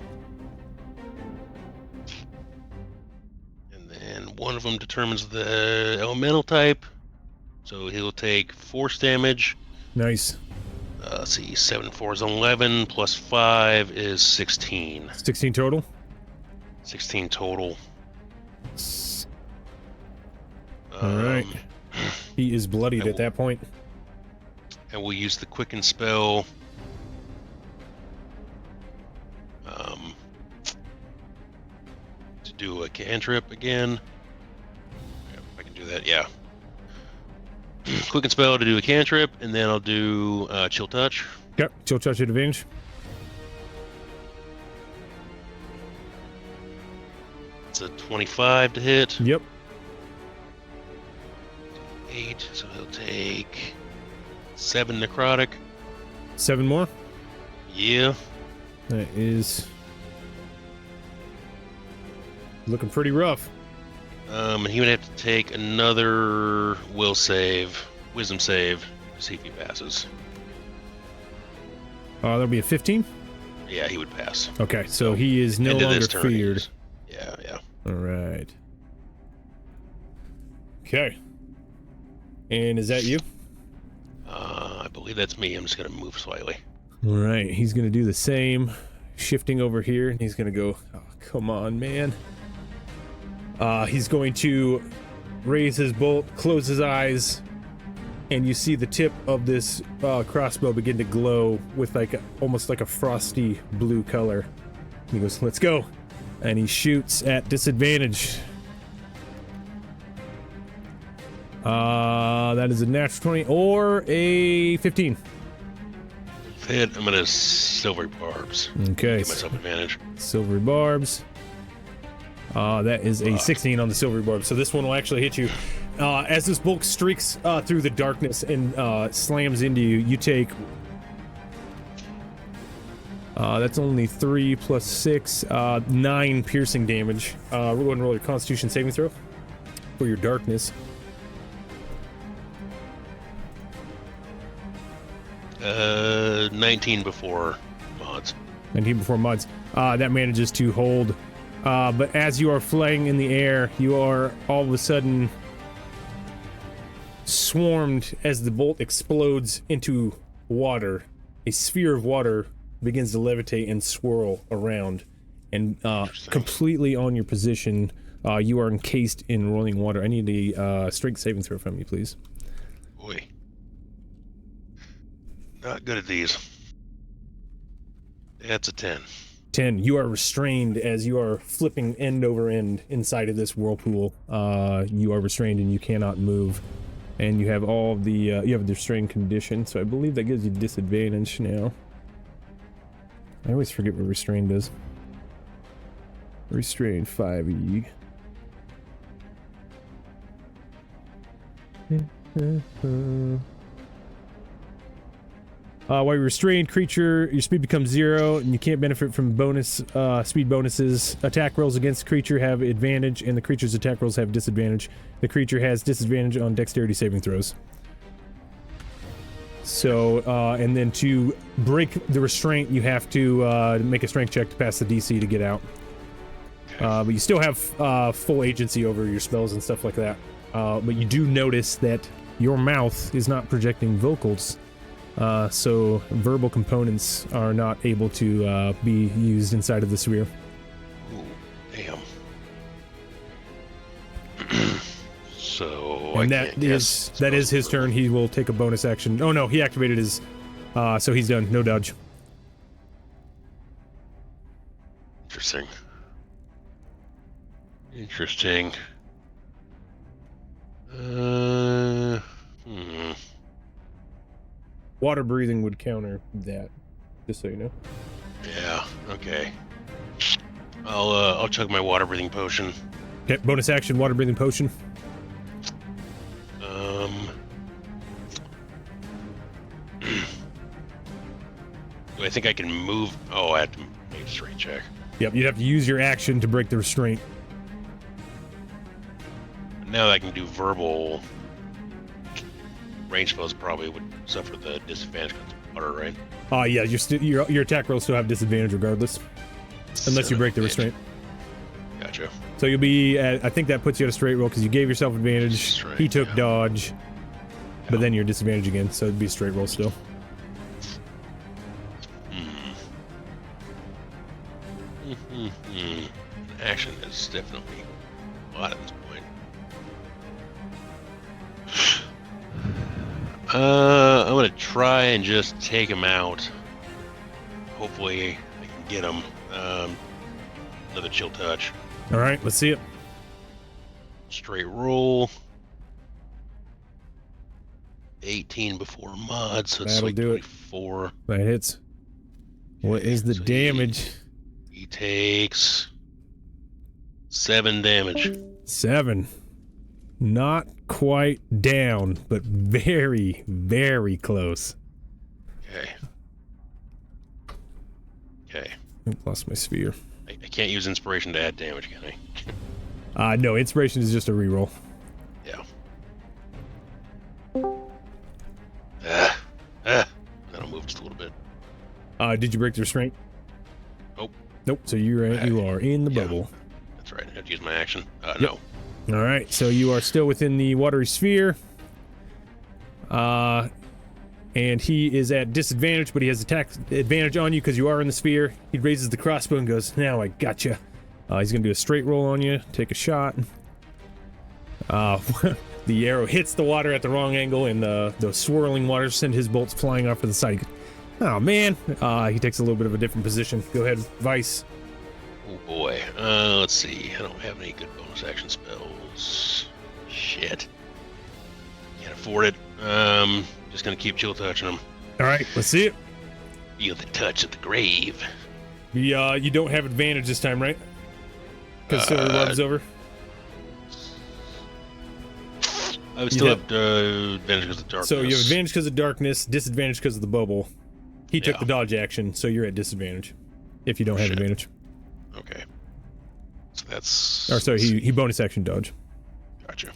of them determines the elemental type. So he'll take force damage. Nice. Let's see, 7 4 is 11, plus 5 is 16. 16 total. 16 total. All right. He is bloodied at that point. And we'll use the quicken spell. To do a cantrip again. Yeah, I can do that, yeah. Quicken spell to do a cantrip, and then I'll do chill touch. Yep, chill touch at advantage. It's a 25 to hit. Yep. 8, so he'll take 7 necrotic. 7 more. Yeah. That is looking pretty rough. He would have to take another wisdom save, to see if he passes. That'll be a 15. Yeah, he would pass. Okay, so he is no End of longer this turn, feared. Yeah. All right. Okay. And is that you? I believe that's me. I'm just gonna move slightly. All right, he's gonna do the same, shifting over here, and he's gonna go. Oh, come on, man. He's going to raise his bolt, close his eyes, and you see the tip of this crossbow begin to glow with almost like a frosty blue color. He goes, "Let's go," and he shoots at disadvantage. That is a natural 20 or a 15. Hit. I'm gonna silver barbs. Okay. Give myself advantage. Silvery barbs. That is a 16 on the silvery barb. So this one will actually hit you. As this bolt streaks through the darkness and slams into you, you take... that's only 3 plus 6, 9 piercing damage. We're going to roll your Constitution saving throw for your darkness. 19 before mods. 19 before mods. That manages to hold. But as you are flying in the air, you are all of a sudden swarmed as the bolt explodes into water. A sphere of water begins to levitate and swirl around. And completely on your position, you are encased in rolling water. I need a strength saving throw from you, please. Boy. Not good at these. That's a 10. 10. You are restrained as you are flipping end over end inside of this whirlpool. You are restrained and you cannot move. And you have all the, you have the restrained condition, so I believe that gives you disadvantage now. I always forget what restrained does. Restrained 5e. While you're restrained, creature, your speed becomes 0, and you can't benefit from bonus speed bonuses. Attack rolls against the creature have advantage, and the creature's attack rolls have disadvantage. The creature has disadvantage on dexterity saving throws. So, and then to break the restraint, you have to make a strength check to pass the DC to get out. But you still have full agency over your spells and stuff like that. But you do notice that your mouth is not projecting vocals. So verbal components are not able to be used inside of the sphere. Ooh, damn. So And that is his turn. He will take a bonus action. Oh no, he activated his so he's done. No dodge. Interesting. Water breathing would counter that, just so you know. Yeah, okay. I'll chug my water breathing potion. Okay, bonus action, water breathing potion. Do I think I can move? Oh, I have to make a strength check. Yep, you'd have to use your action to break the restraint. Now that I can do verbal range spells, probably would suffer the disadvantage because of water, right? Yeah, your attack rolls still have disadvantage regardless, unless you break the restraint. Gotcha. So you'll be at, I think that puts you at a straight roll because you gave yourself advantage. Straight, He took yeah. dodge, but then you're disadvantaged again, so it'd be a straight roll still. Action is definitely a lot at this point. I'm gonna try and just take him out. Hopefully, I can get him. Another chill touch. All right, let's see it. Straight roll. 18 before mod, so it's That'll like do it. 24. That hits. What is the So damage? He takes 7 damage. 7. Not quite down, but very, very close. Okay. Okay. Oop, lost my sphere. I can't use inspiration to add damage, can I? No, inspiration is just a reroll. Yeah. That'll move just a little bit. Did you break the restraint? Nope. Nope. So you are in the Yeah. bubble. That's right. I have to use my action. Yep. No. All right. So you are still within the watery sphere. And he is at disadvantage, but he has attack advantage on you because you are in the sphere. He raises the crossbow and goes, "Now I gotcha." He's gonna do a straight roll on you. Take a shot. The arrow hits the water at the wrong angle, and the swirling waters send his bolts flying off to the side. Oh man! He takes a little bit of a different position. Go ahead, Vice. Oh boy. Let's see. I don't have any good bonus action spells. Shit. Can't afford it. Just gonna keep chill touching him. All right, let's see it. Feel the touch of the grave. You don't have advantage this time, right? Because Silver Barb's over. I would still have advantage because of darkness. So you have advantage because of darkness, disadvantage because of the bubble. He took Yeah. the dodge action, so you're at disadvantage if you don't have Shit. advantage. Okay. So that's. Or sorry, he bonus action dodge. Gotcha.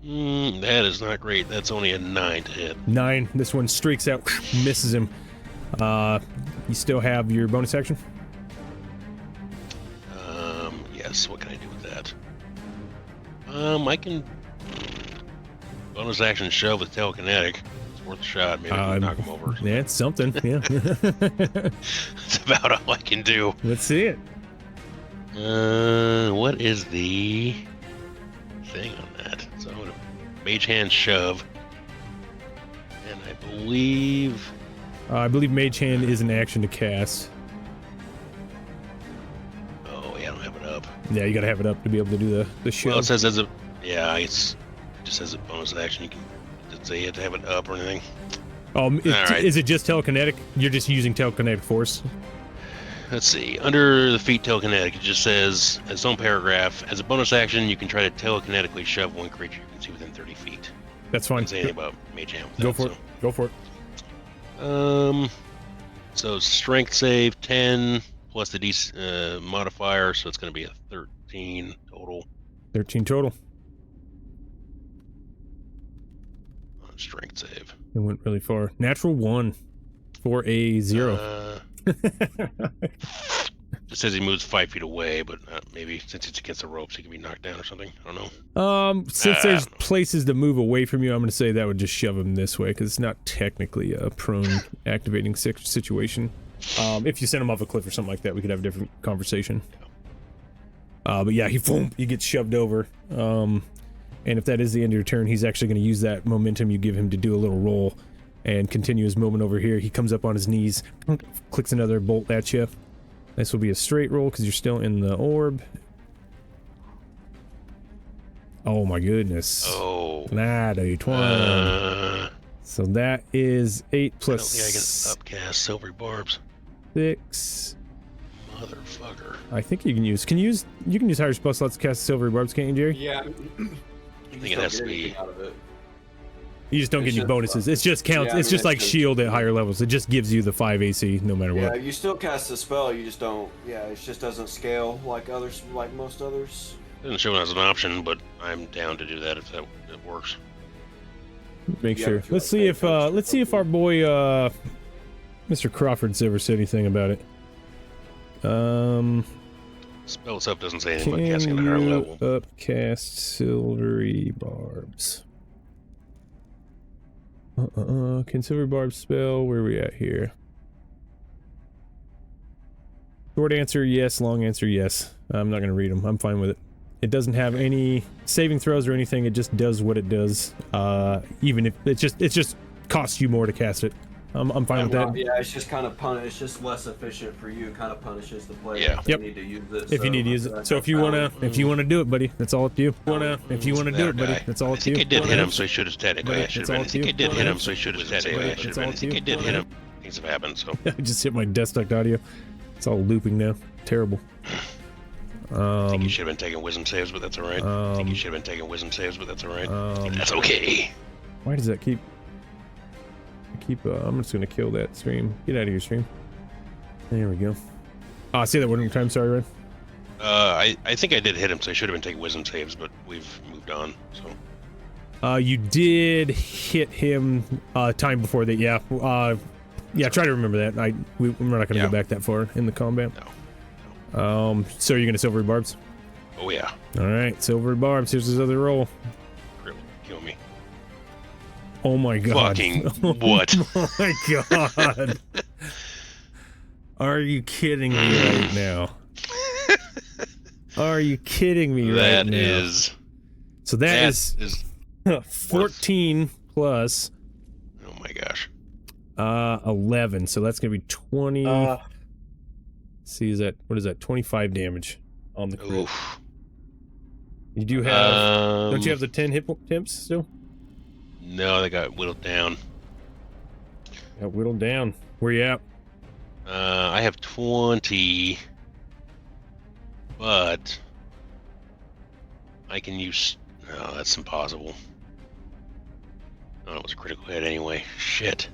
That is not great. That's only a 9 to hit. 9. This one streaks out, misses him. You still have your bonus action? Yes. What can I do with that? I can bonus action shove with telekinetic. It's worth a shot. Maybe I can knock him over. Yeah, it's something. Yeah. That's about all I can do. Let's see it. What is the thing on that? So I'm gonna mage hand shove, and I believe Mage Hand is an action to cast. Oh yeah, I don't have it up. Yeah, you gotta have it up to be able to do the shove. Well, it says as a it just says a bonus action. You can say you have to have it up or anything. Alright. Is it just telekinetic? You're just using telekinetic force? Let's see. Under the feat telekinetic, it just says, its own paragraph, as a bonus action, you can try to telekinetically shove one creature you can see within 30 feet. That's fine. Doesn't say anything about mage hand. Go for it. Go for it. So strength save 10 plus the D modifier, so it's going to be a 13 total 13 total. on strength save. It went really far. Natural 1 for a 0. It says he moves 5 feet away, but maybe since it's against the ropes, he can be knocked down or something. I don't know. Since there's places to move away from you, I'm going to say that would just shove him this way because it's not technically a prone activating situation. If you send him off a cliff or something like that, we could have a different conversation. But yeah, he gets shoved over. And if that is the end of your turn, he's actually going to use that momentum you give him to do a little roll and continue his movement over here. He comes up on his knees, clicks another bolt at you. This will be a straight roll because you're still in the orb. Oh my goodness. Oh. Natty 20. So that is 8 plus I don't think I can upcast silvery barbs. 6. Motherfucker. I think you can use higher spell slots to cast silvery barbs, can't you, Jerry? Yeah. I think it has to be. Out of it. You just don't get any bonuses. It just counts. Yeah, it's just like shield at higher levels. It just gives you the 5 AC no matter Yeah, what. you still cast a spell. You just don't. Yeah, it just doesn't scale like others, like most others. Doesn't show it as an option, but I'm down to do that if that works. Make Yeah, sure. if you Let's like see pay if our boy Mr. Crawford's ever said anything about it. Spell itself doesn't say anything Can about casting at a higher you level. upcast silvery barbs? Can silvery barbs spell? Where are we at here? Short answer, yes. Long answer, yes. I'm not going to read them. I'm fine with it. It doesn't have any saving throws or anything. It just does what it does. Even if it just costs you more to cast it. I'm fine with that. Yeah, it's just kind of it's just less efficient for you. It kind of punishes the player Yeah. if they Yep. need to use it. If you need to use it. So if you wanna do it, buddy, that's all up to you. If you wanna do it, buddy, that's all I up to you. think I did hit him, so I should have technically. Buddy, I should it's have been. all I think up I to did you. hit him, so I should have technically. I should have been. I think I did hit him. Things have happened, so. I just hit my desk duct audio. It's all looping now. Terrible. I think you should have been taking wisdom saves, but that's alright. I think you should have been taking wisdom saves, but that's alright. That's okay. Why does that keep... I'm just gonna kill that stream. Get out of your stream. There we go. Oh, say that one more time. Sorry, Ren. I think I did hit him, so I should have been taking wisdom saves, but we've moved on, so. You did hit him time before that. Yeah. Yeah. Try to remember that. We're not gonna go back that far in the combat. No. So you're gonna silvery barbs. Oh yeah. All right, silvery barbs. Here's his other roll. Kill me. Oh my god. Fucking what? Oh my god. Are you kidding me right now? Are you kidding me right now? That is. So that is 14 plus. Oh my gosh. 11. So that's gonna be 20. See, what is that? 25 damage on the crit. Oof. You do have. Don't you have the 10 hit temps still? No, they got whittled down. Got whittled down. Where you at? I have 20, but I can use. No, that's impossible. Oh, it was a critical hit anyway. Shit.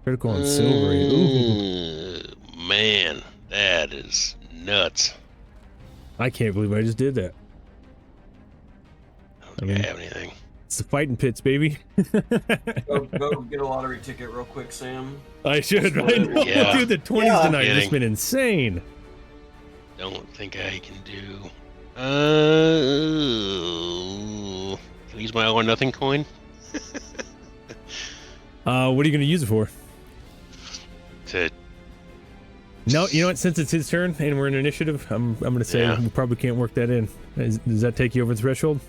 Critical on silvery. Ooh. Man, that is nuts. I can't believe I just did that. I don't think I have anything. It's the fighting pits, baby. Go get a lottery ticket real quick, Sam. I should, right? Yeah. Dude, the 20s tonight have just been insane. Don't think I can do. Can I use my all or nothing coin? What are you going to use it for? No, you know what? Since it's his turn and we're in initiative, I'm going to say we probably can't work that in. Does that take you over the threshold?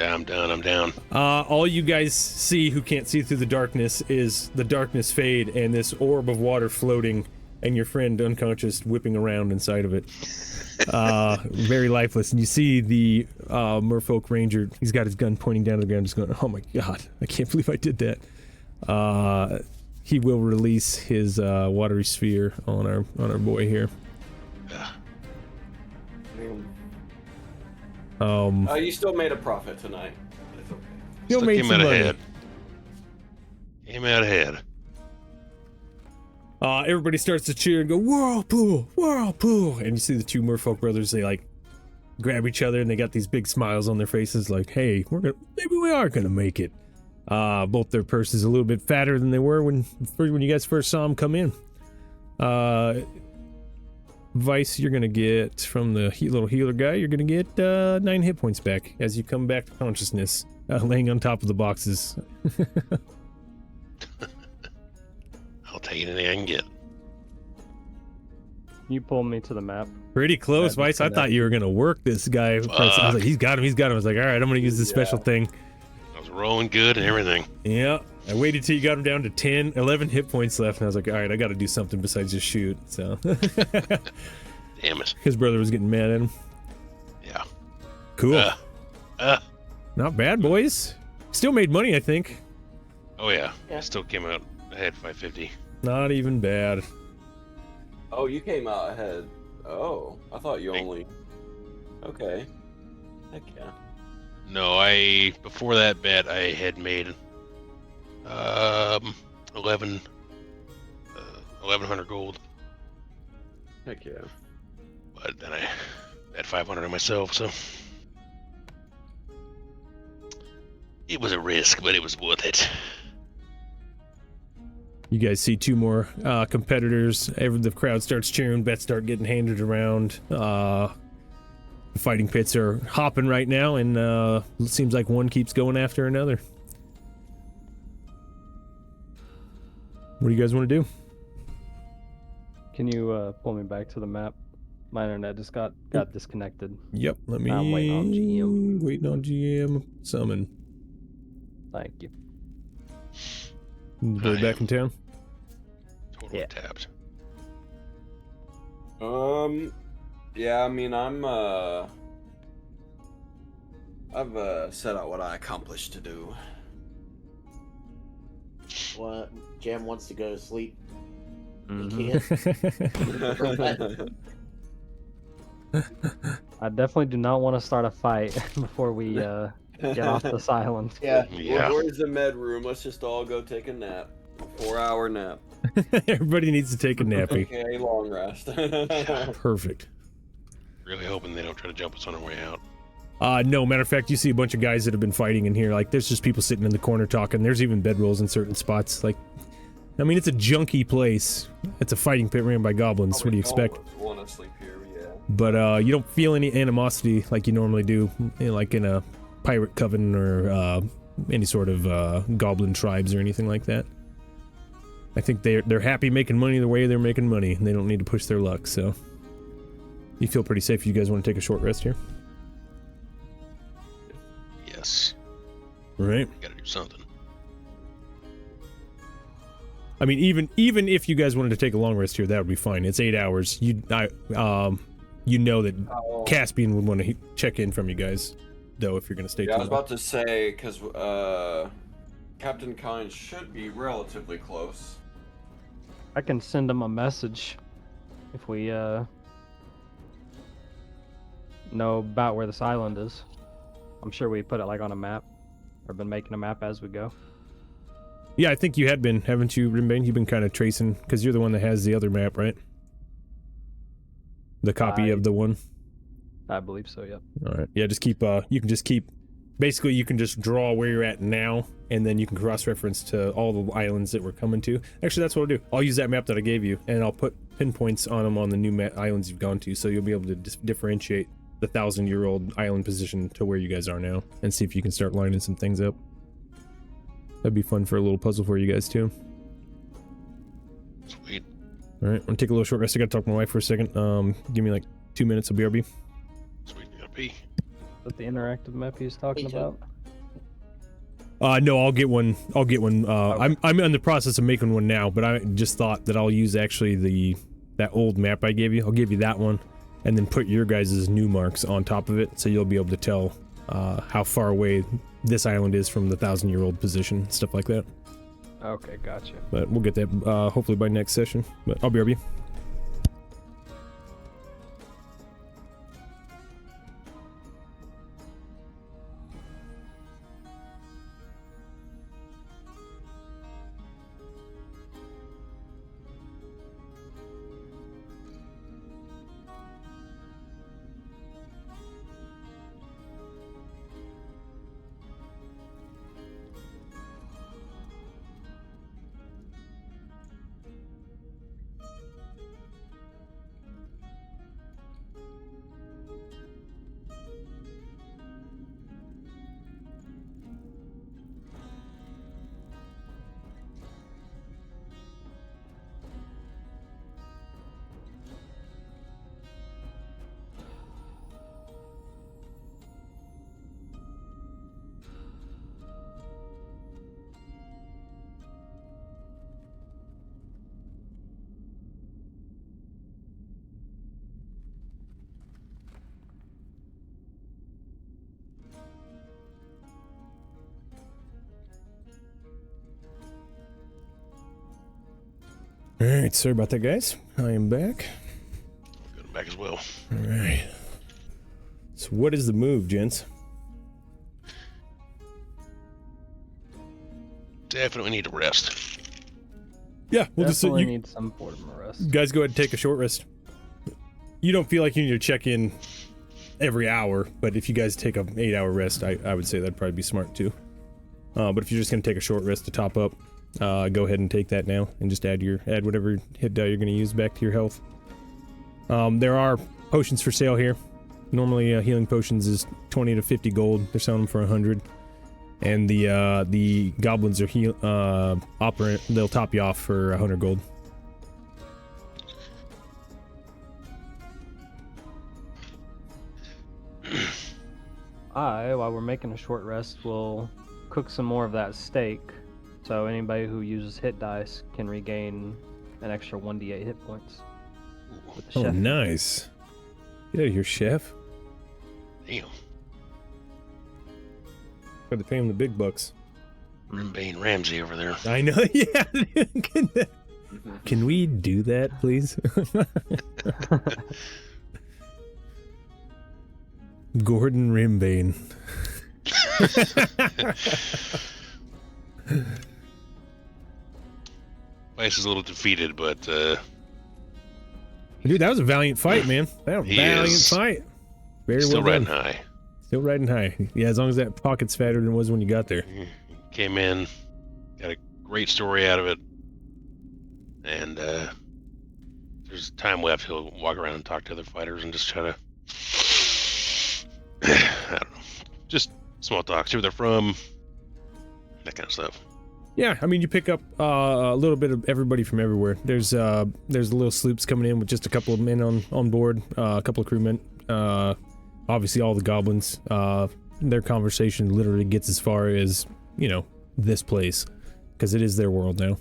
I'm done. I'm down. All you guys see who can't see through the darkness is the darkness fade and this orb of water floating and your friend unconscious whipping around inside of it. Very lifeless. And you see the merfolk ranger, he's got his gun pointing down to the ground just going, oh my god, I can't believe I did that. He will release his watery sphere on our boy here. You still made a profit tonight. It's okay. Still made came some out money. ahead. Came out ahead. Everybody starts to cheer and go, whirlpool, whirlpool, and you see the two merfolk brothers, they like grab each other and they got these big smiles on their faces like, hey, maybe we are gonna make it. Both their purses a little bit fatter than they were when you guys first saw them come in. Vice, you're gonna get from the little healer guy, you're gonna get 9 hit points back as you come back to consciousness, laying on top of the boxes. I'll take anything I can get. You pull me to the map. Pretty close, Vice. I thought you were gonna work this guy. I was like, he's got him. I was like, all right, I'm gonna use this special thing. I was rolling good and everything. Yeah, I waited till you got him down to 11 hit points left, and I was like, all right, I got to do something besides just shoot. So, Damn it. his brother was getting mad at him. Yeah. Cool. Not bad, boys. Still made money, I think. Oh yeah. I still came out ahead 550. Not even bad. Oh, you came out ahead. Oh, I thought you only. Okay. Heck yeah. No, before that bet I had made 1100 gold, Heck yeah. but then I bet 500 on myself, so it was a risk, but it was worth it. You guys see two more competitors. The crowd starts cheering. Bets start getting handed around. The fighting pits are hopping right now, and it seems like one keeps going after another. What do you guys want to do? Can you pull me back to the map? My internet just got disconnected. Yep, let me... I'm waiting on GM. Waiting on GM. Summon. Thank you. Way back in town? Totally Yeah. tapped. Yeah, I mean, I've set out what I accomplished to do. What? Jam wants to go to sleep. Mhm. He can't. I definitely do not want to start a fight before we get off this island. Yeah. Yeah. Where's the med room? Let's just all go take a nap. A 4-hour nap. Everybody needs to take a nappy. Okay, long rest. Perfect. Really hoping they don't try to jump us on our way out. No, matter of fact, you see a bunch of guys that have been fighting in here. Like, there's just people sitting in the corner talking. There's even bedrolls in certain spots. Like, I mean, it's a junky place. It's a fighting pit ran by goblins. What do you expect? Want to sleep here? Yeah. But you don't feel any animosity like you normally do, like in a pirate coven or any sort of goblin tribes or anything like that. I think they're happy making money the way they're making money, and they don't need to push their luck. So you feel pretty safe. If you guys want to take a short rest here? Yes. All right. Gotta do something. I mean, even if you guys wanted to take a long rest here, that would be fine. It's 8 hours. You know that Caspian would want to check in from you guys, though, if you're going to stay Yeah, too I was long. about to say, because Captain Kynes should be relatively close. I can send him a message if we know about where this island is. I'm sure we put it like on a map, or been making a map as we go. Yeah, I think you had been, haven't you, Rinbane? You've been kind of tracing, because you're the one that has the other map, right? The copy of the one. I believe so. Yep. All right. Yeah, just keep. You can just keep. Basically, you can just draw where you're at now, and then you can cross-reference to all the islands that we're coming to. Actually, that's what I'll do. I'll use that map that I gave you, and I'll put pinpoints on them on the new islands you've gone to, so you'll be able to differentiate the 1,000-year-old island position to where you guys are now, and see if you can start lining some things up. That'd be fun for a little puzzle for you guys too. Sweet. All right, I'm gonna take a little short rest. I gotta talk to my wife for a second. Give me like 2 minutes. I'll BRB. Sweet. Gotta pee. Is that the interactive map he was talking Me too. about? No, I'll get one. I'll get one. I'm in the process of making one now, but I just thought that I'll use actually that old map I gave you. I'll give you that one, and then put your guys' new marks on top of it, so you'll be able to tell how far away this island is from the 1,000-year-old position, stuff like that. Okay, gotcha. But we'll get that hopefully by next session. But I'll BRB. Alright, sorry about that, guys. I am back. Got him back as well. Alright. So what is the move, gents? Definitely need to rest. Yeah, we'll just Definitely you need some form of rest. guys go ahead and take a short rest. You don't feel like you need to check in every hour, but if you guys take a 8-hour rest, I would say that'd probably be smart too. But if you're just gonna take a short rest to top up, go ahead and take that now and just add whatever hit die you're going to use back to your health. There are potions for sale here. Normally, healing potions is 20 to 50 gold. They're selling them for 100. And the goblins are operant. They'll top you off for 100 gold. While we're making a short rest, will cook some more of that steak. So anybody who uses hit dice can regain an extra 1d8 hit points. With the Oh, chef. nice. Get out of here, chef. Damn. Got to pay him the big bucks. Bane Ramsey over there. I know, yeah. Can we do that, please? Gordon Rimbane. Vice is a little defeated, but Dude, that was a valiant fight, man. That was a He valiant is. fight. Very still well riding done. high. Still riding high. Yeah, as long as that pocket's fatter than it was when you got there. Came in, got a great story out of it, and there's time left. He'll walk around and talk to other fighters and just try to, I don't know, just small talk, see where they're from, that kind of stuff. Yeah, I mean, you pick up a little bit of everybody from everywhere. There's little sloops coming in with just a couple of men on board, a couple of crewmen. Obviously, all the goblins. Their conversation literally gets as far as, you know, this place, because it is their world now.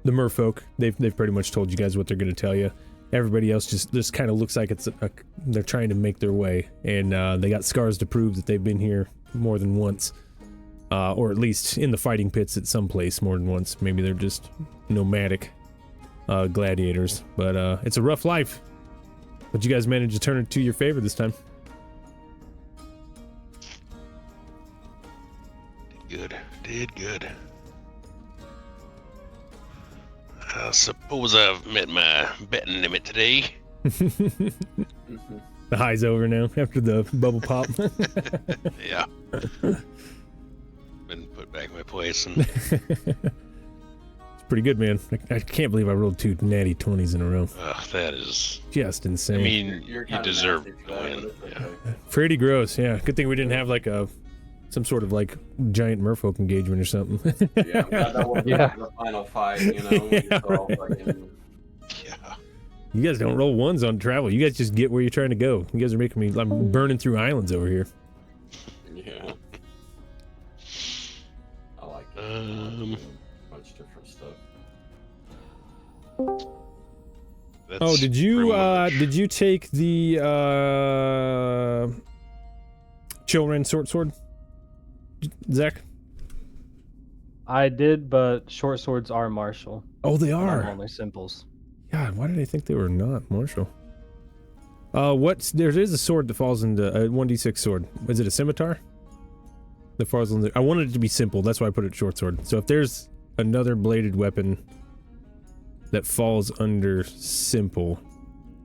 The merfolk, they've pretty much told you guys what they're going to tell you. Everybody else just kind of looks like they're trying to make their way, and they got scars to prove that they've been here more than once. Or at least in the fighting pits at some place more than once. Maybe they're just nomadic gladiators. But it's a rough life. But you guys managed to turn it to your favor this time. Did good. I suppose I've met my betting limit today. The high's over now after the bubble pop. Yeah. Been put back in my place, and It's pretty good, man. I can't believe I rolled 2 natty 20s in a row. that is. Just insane. I mean, You're you kinda deserve nasty to for that, win. but it's Yeah. okay. pretty gross, yeah. Good thing we didn't have like some sort of like giant merfolk engagement or something. Yeah, I'm glad that wasn't Yeah. the final fight, you know. Yeah, It's all right. fucking- Yeah. You guys don't roll ones on travel. You guys just get where you're trying to go. You guys are making me. I'm burning through islands over here. Yeah. I like it. Much different stuff. That's Oh, did you pretty much- take the Chilren sword, Zach? I did, but short swords are martial. Oh, they Not are. only simples. God, why did I think they were not martial? There is a sword that falls into a 1d6 sword. Is it a scimitar? That falls into. I wanted it to be simple. That's why I put it short sword. So if there's another bladed weapon that falls under simple,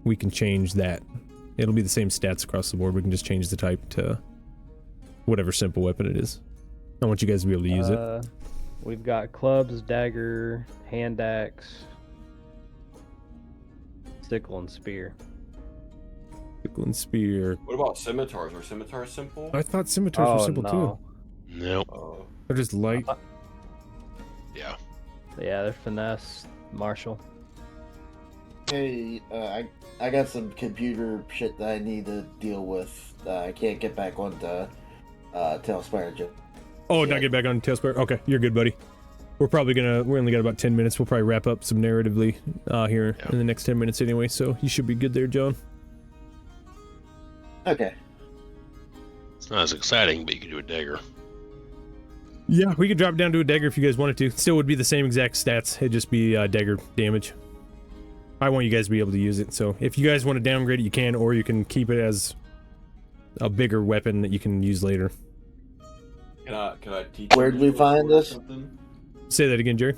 we can change that. It'll be the same stats across the board. We can just change the type to whatever simple weapon it is. I want you guys to be able to use it. We've got clubs, dagger, hand axe, sickle, and spear. Sickle and spear. What about scimitars? Are scimitars simple? I thought scimitars were simple too. Nope. Oh. They're just light. Yeah. Yeah, they're finesse, martial. Hey, I got some computer shit that I need to deal with. I can't get back onto Tailspire just. Oh, Yeah. not get back on Tailspire? Okay, you're good, buddy. We only got about 10 minutes. We'll probably wrap up some narratively here Yeah. in the next 10 minutes anyway, so you should be good there, John. Okay. It's not as exciting, but you can do a dagger. Yeah, we could drop it down to a dagger if you guys wanted to. Still would be the same exact stats. It'd just be dagger damage. I want you guys to be able to use it, so if you guys want to downgrade it, you can, or you can keep it as a bigger weapon that you can use later. Can I teach Where'd you we short find sword or this? something? Say that again, Jerry.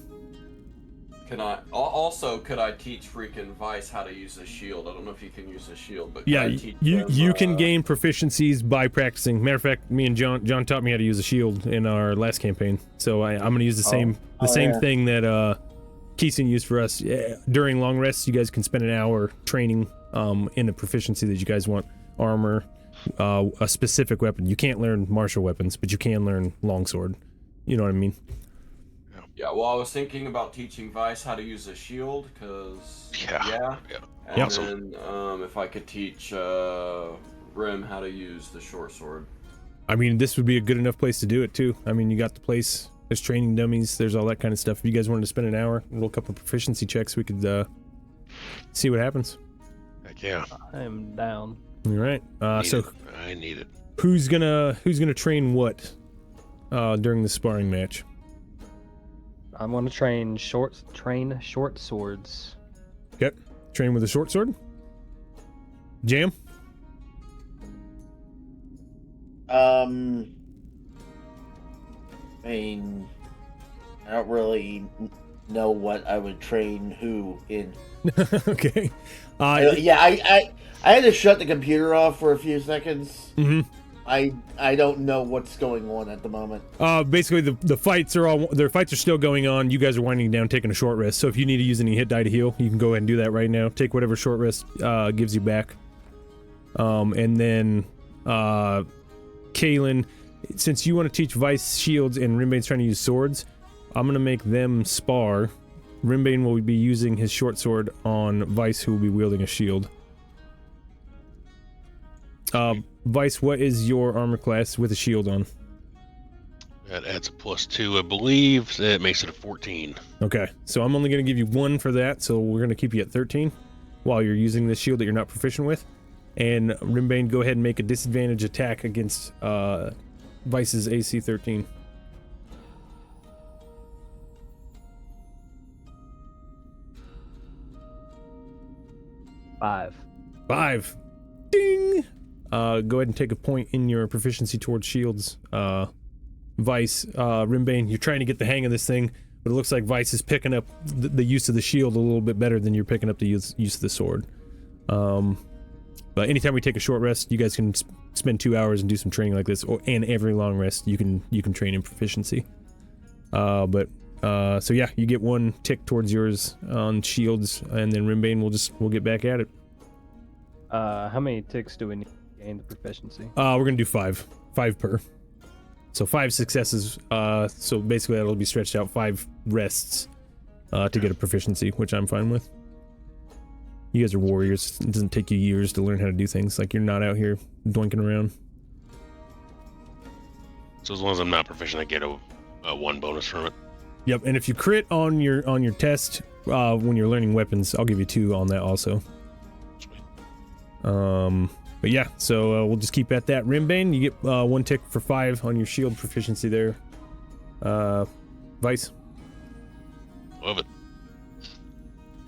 Could I teach freaking Vice how to use a shield? I don't know if you can use a shield, but Yeah, could I teach you them, can gain proficiencies by practicing. Matter of fact, me and John taught me how to use a shield in our last campaign. So I'm going to use the same thing that Keeson used for us. During long rests, you guys can spend an hour training in a proficiency that you guys want. Armor, a specific weapon. You can't learn martial weapons, but you can learn longsword. You know what I mean? Yeah, well, I was thinking about teaching Vice how to use a shield, because... Yeah. And then, if I could teach Rim how to use the short sword. I mean, this would be a good enough place to do it, too. I mean, you got the place, there's training dummies, there's all that kind of stuff. If you guys wanted to spend an hour, roll a couple proficiency checks, we could see what happens. Heck yeah. I am down. All right. I need it. Who's gonna train what during the sparring match? I'm gonna train short swords. Yep. Train with a short sword. Jam. I mean, I don't really know what I would train who in. Okay. I had to shut the computer off for a few seconds. Mm-hmm. I don't know what's going on at the moment. Basically the fights are still going on. You guys are winding down, taking a short rest. So if you need to use any hit die to heal, you can go ahead and do that right now. Take whatever short rest gives you back. And then Kaylin, since you want to teach Vice shields and Rimbane's trying to use swords, I'm gonna make them spar. Rimbane will be using his short sword on Vice, who will be wielding a shield. Vice, what is your armor class with a shield on? That adds a +2, I believe. So that makes it a 14. Okay, so I'm only going to give you 1 for that, so we're going to keep you at 13 while you're using this shield that you're not proficient with. And Rimbane, go ahead and make a disadvantage attack against Vice's AC 13. Five. Ding! Go ahead and take a point in your proficiency towards shields. Vice, Rimbane, you're trying to get the hang of this thing, but it looks like Vice is picking up the use of the shield a little bit better than you're picking up the use of the sword. But anytime we take a short rest, you guys can spend 2 hours and do some training like this, and every long rest you can train in proficiency. So yeah, you get 1 tick towards yours on shields, and then Rimbane we'll get back at it. How many ticks do we need to gain the proficiency? We're gonna do 5 per. So 5 successes. So basically that'll be stretched out 5 rests to get a proficiency, which I'm fine with. You guys are warriors. It doesn't take you years to learn how to do things. Like, you're not out here doinking around. So as long as I'm not proficient, I get a 1 bonus from it. Yep, and if you crit on your test when you're learning weapons, I'll give you 2 on that also. Sweet. But yeah, so we'll just keep at that. Rimbane, you get 1 tick for 5 on your shield proficiency there. Vice. Love it.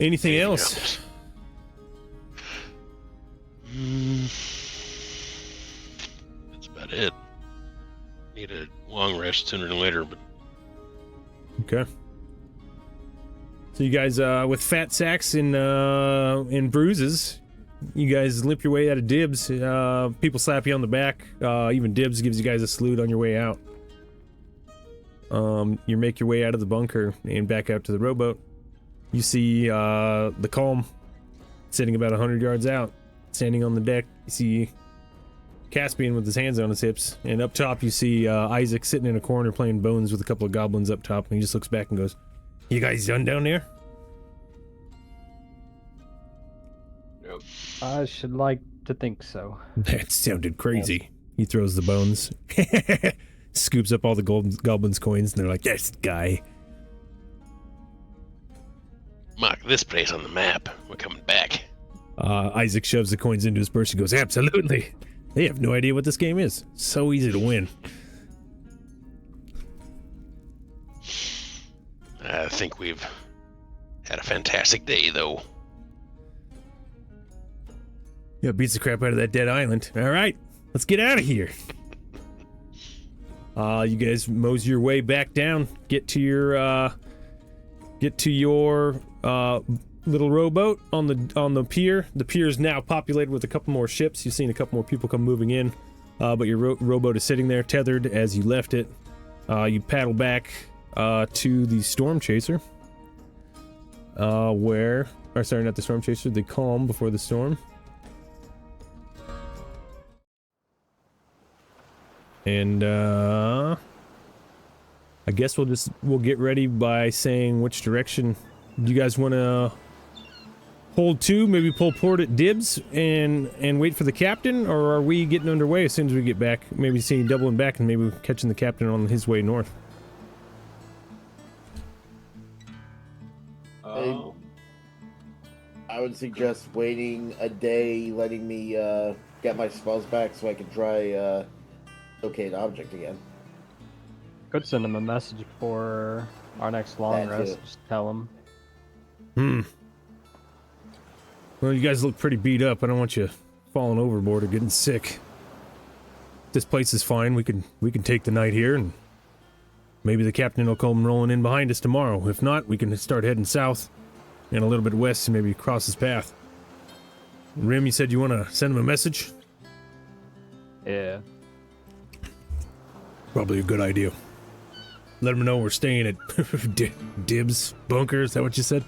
Anything else? That's about it. Need a long rest sooner than later, but Okay. So you guys, with fat sacks and bruises, you guys limp your way out of Dibs. People slap you on the back. Even Dibs gives you guys a salute on your way out. You make your way out of the bunker and back out to the rowboat. You see the Calm sitting about 100 yards out, standing on the deck. You see Caspian with his hands on his hips, and up top you see Isaac sitting in a corner playing bones with a couple of goblins up top, and he just looks back and goes, "You guys done down there?" Nope. I should like to think so. That sounded crazy. He throws the bones, scoops up all the goblins' coins, and they're like, "This guy." mark this place on the map. We're coming back. Isaac shoves the coins into his purse and goes, "Absolutely. They have no idea what this game is. So easy to win." I think we've had a fantastic day, though. Yeah, beats the crap out of that dead island. All right, let's get out of here. You guys mosey your way back down. Get to your get to your little rowboat on the pier. The pier is now populated with a couple more ships. You've seen a couple more people come moving in, but your rowboat is sitting there tethered as you left it. You paddle back to the Storm Chaser, sorry, not the Storm Chaser, the calm before the storm. And I guess we'll get ready by saying which direction. Do you guys want to hold to, maybe pull port at dibs and wait for the captain, or are we getting underway as soon as we get back? Maybe seeing doubling back and maybe catching the captain on his way north. I would suggest waiting a day, letting me get my spells back so I can try locate object again. Could send him a message for our next long That rest. too. Just tell him. Well, you guys look pretty beat up. I don't want you falling overboard or getting sick. This place is fine. We can take the night here, and maybe the captain will come rolling in behind us tomorrow. If not, we can start heading south and a little bit west and maybe cross his path. Rim, you said you want to send him a message? Yeah. Probably a good idea. Let him know we're staying at Dibs Bunker. Is that what you said?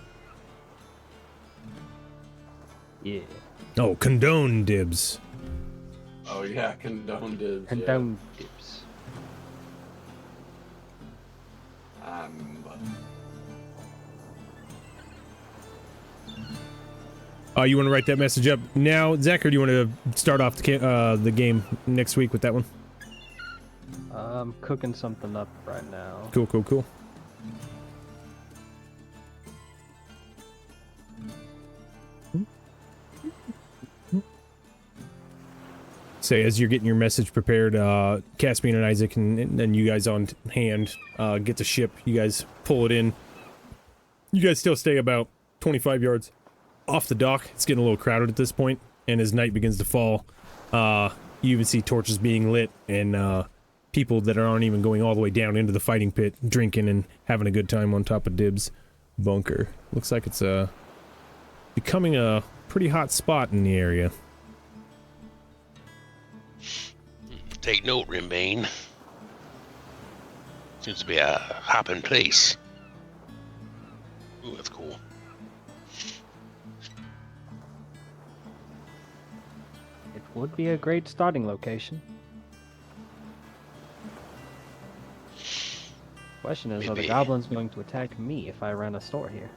Yeah. Oh, condone Dibs. Oh yeah, condone dibs. Condone tips. Yeah. You want to write that message up now, Zach, or do you want to start off the game next week with that one? I'm cooking something up right now. Cool. Say, as you're getting your message prepared, Caspian and Isaac and you guys on hand, get the ship. You guys pull it in. You guys still stay about 25 yards off the dock. It's getting a little crowded at this point, and as night begins to fall, you even see torches being lit and people that aren't even going all the way down into the fighting pit, drinking and having a good time on top of Dibs Bunker. Looks like it's becoming a pretty hot spot in the area. Take note, Rimbane. Seems to be a hopping place. Ooh, that's cool. It would be a great starting location. Question is, are the Maybe. goblins going to attack me if I run a store here?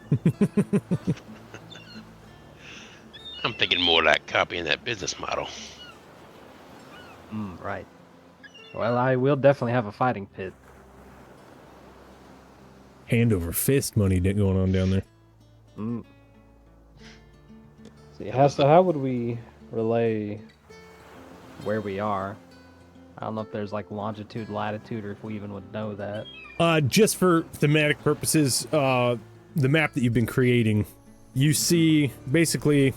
I'm thinking more like copying that business model. Right. Well, I will definitely have a fighting pit. Hand over fist money going on down there. See, how would we relay where we are? I don't know if there's like longitude, latitude, or if we even would know that. Just for thematic purposes, the map that you've been creating, you see basically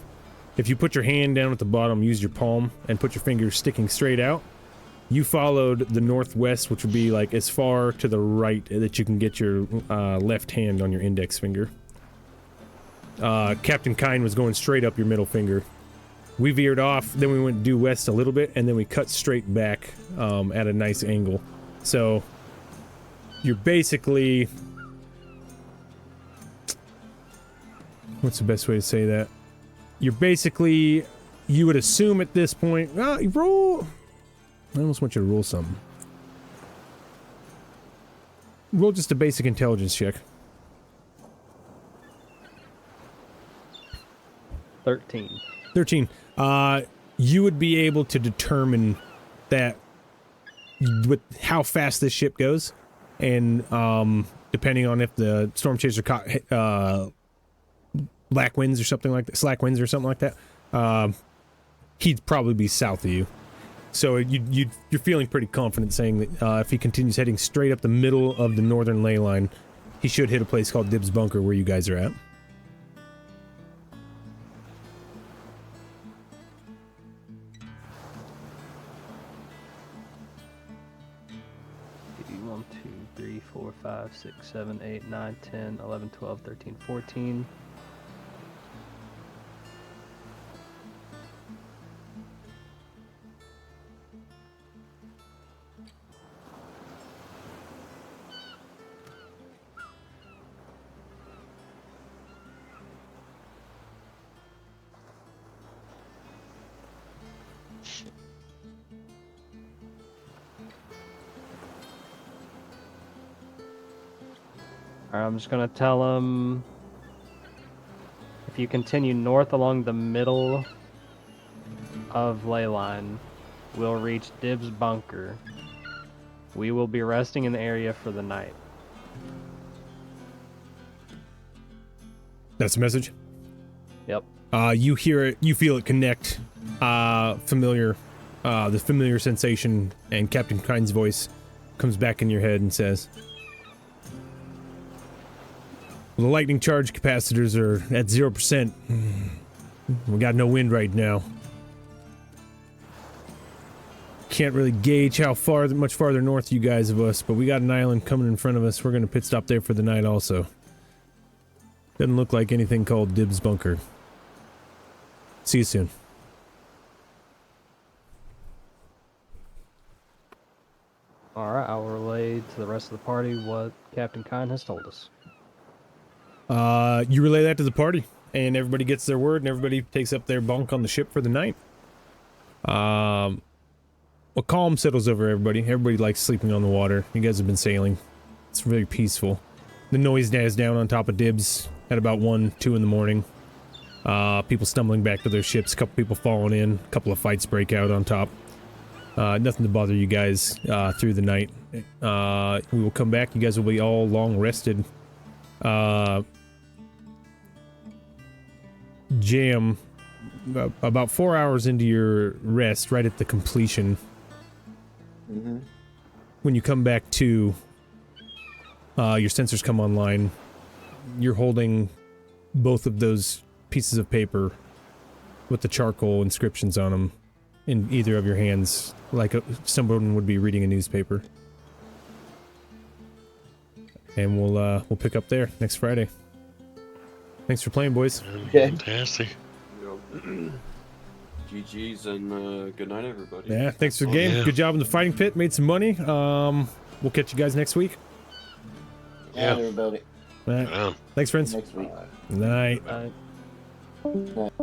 if you put your hand down at the bottom, use your palm, and put your fingers sticking straight out, you followed the northwest, which would be like as far to the right that you can get your left hand on your index finger. Captain Kine was going straight up your middle finger. We veered off, then we went due west a little bit, and then we cut straight back at a nice angle. So you're basically... What's the best way to say that? You're basically... You would assume at this point... Well, you roll... I almost want you to roll something. Roll just a basic intelligence check. 13. 13. You would be able to determine that with how fast this ship goes, and depending on if the storm chaser caught black winds or something like that, slack winds or something like that, he'd probably be south of you. So you're feeling pretty confident saying that if he continues heading straight up the middle of the northern ley line, he should hit a place called Dibs Bunker where you guys are at. 1, 2, 3, 4, 5, 6, 7, 8, 9, 10, 11, 12, 13, 14. Alright, I'm just gonna tell him if you continue north along the middle of ley line, we'll reach Dib's bunker. We will be resting in the area for the night. That's the message. Yep. You hear it, you feel it connect. Familiar, the familiar sensation, and Captain Kind's voice comes back in your head and says, "The lightning charge capacitors are at 0%. We got no wind right now. Can't really gauge how much farther north you guys of us, but we got an island coming in front of us. We're gonna pit stop there for the night also. Doesn't look like anything called Dib's bunker. See you soon." Alright, I'll relay to the rest of the party what Captain Kind has told us. You relay that to the party, and everybody gets their word, and everybody takes up their bunk on the ship for the night. A calm settles over everybody. Everybody likes sleeping on the water. You guys have been sailing. It's very peaceful. The noise dies down on top of Dibs at about 1, 2 in the morning. People stumbling back to their ships, a couple people falling in, a couple of fights break out on top. Nothing to bother you guys through the night. We will come back. You guys will be all long rested. Jam, about 4 hours into your rest, right at the completion. When you come back to, your sensors come online. You're holding both of those pieces of paper with the charcoal inscriptions on them in either of your hands, like someone would be reading a newspaper. And we'll pick up there next Friday. Thanks for playing, boys. Okay. Fantastic. GG's and good night, everybody. Yeah, thanks for the game. Yeah. Good job in the fighting pit. Made some money. We'll catch you guys next week. Yeah. Everybody. All right. Wow. Thanks, friends. Next week. Night. Alright. Night.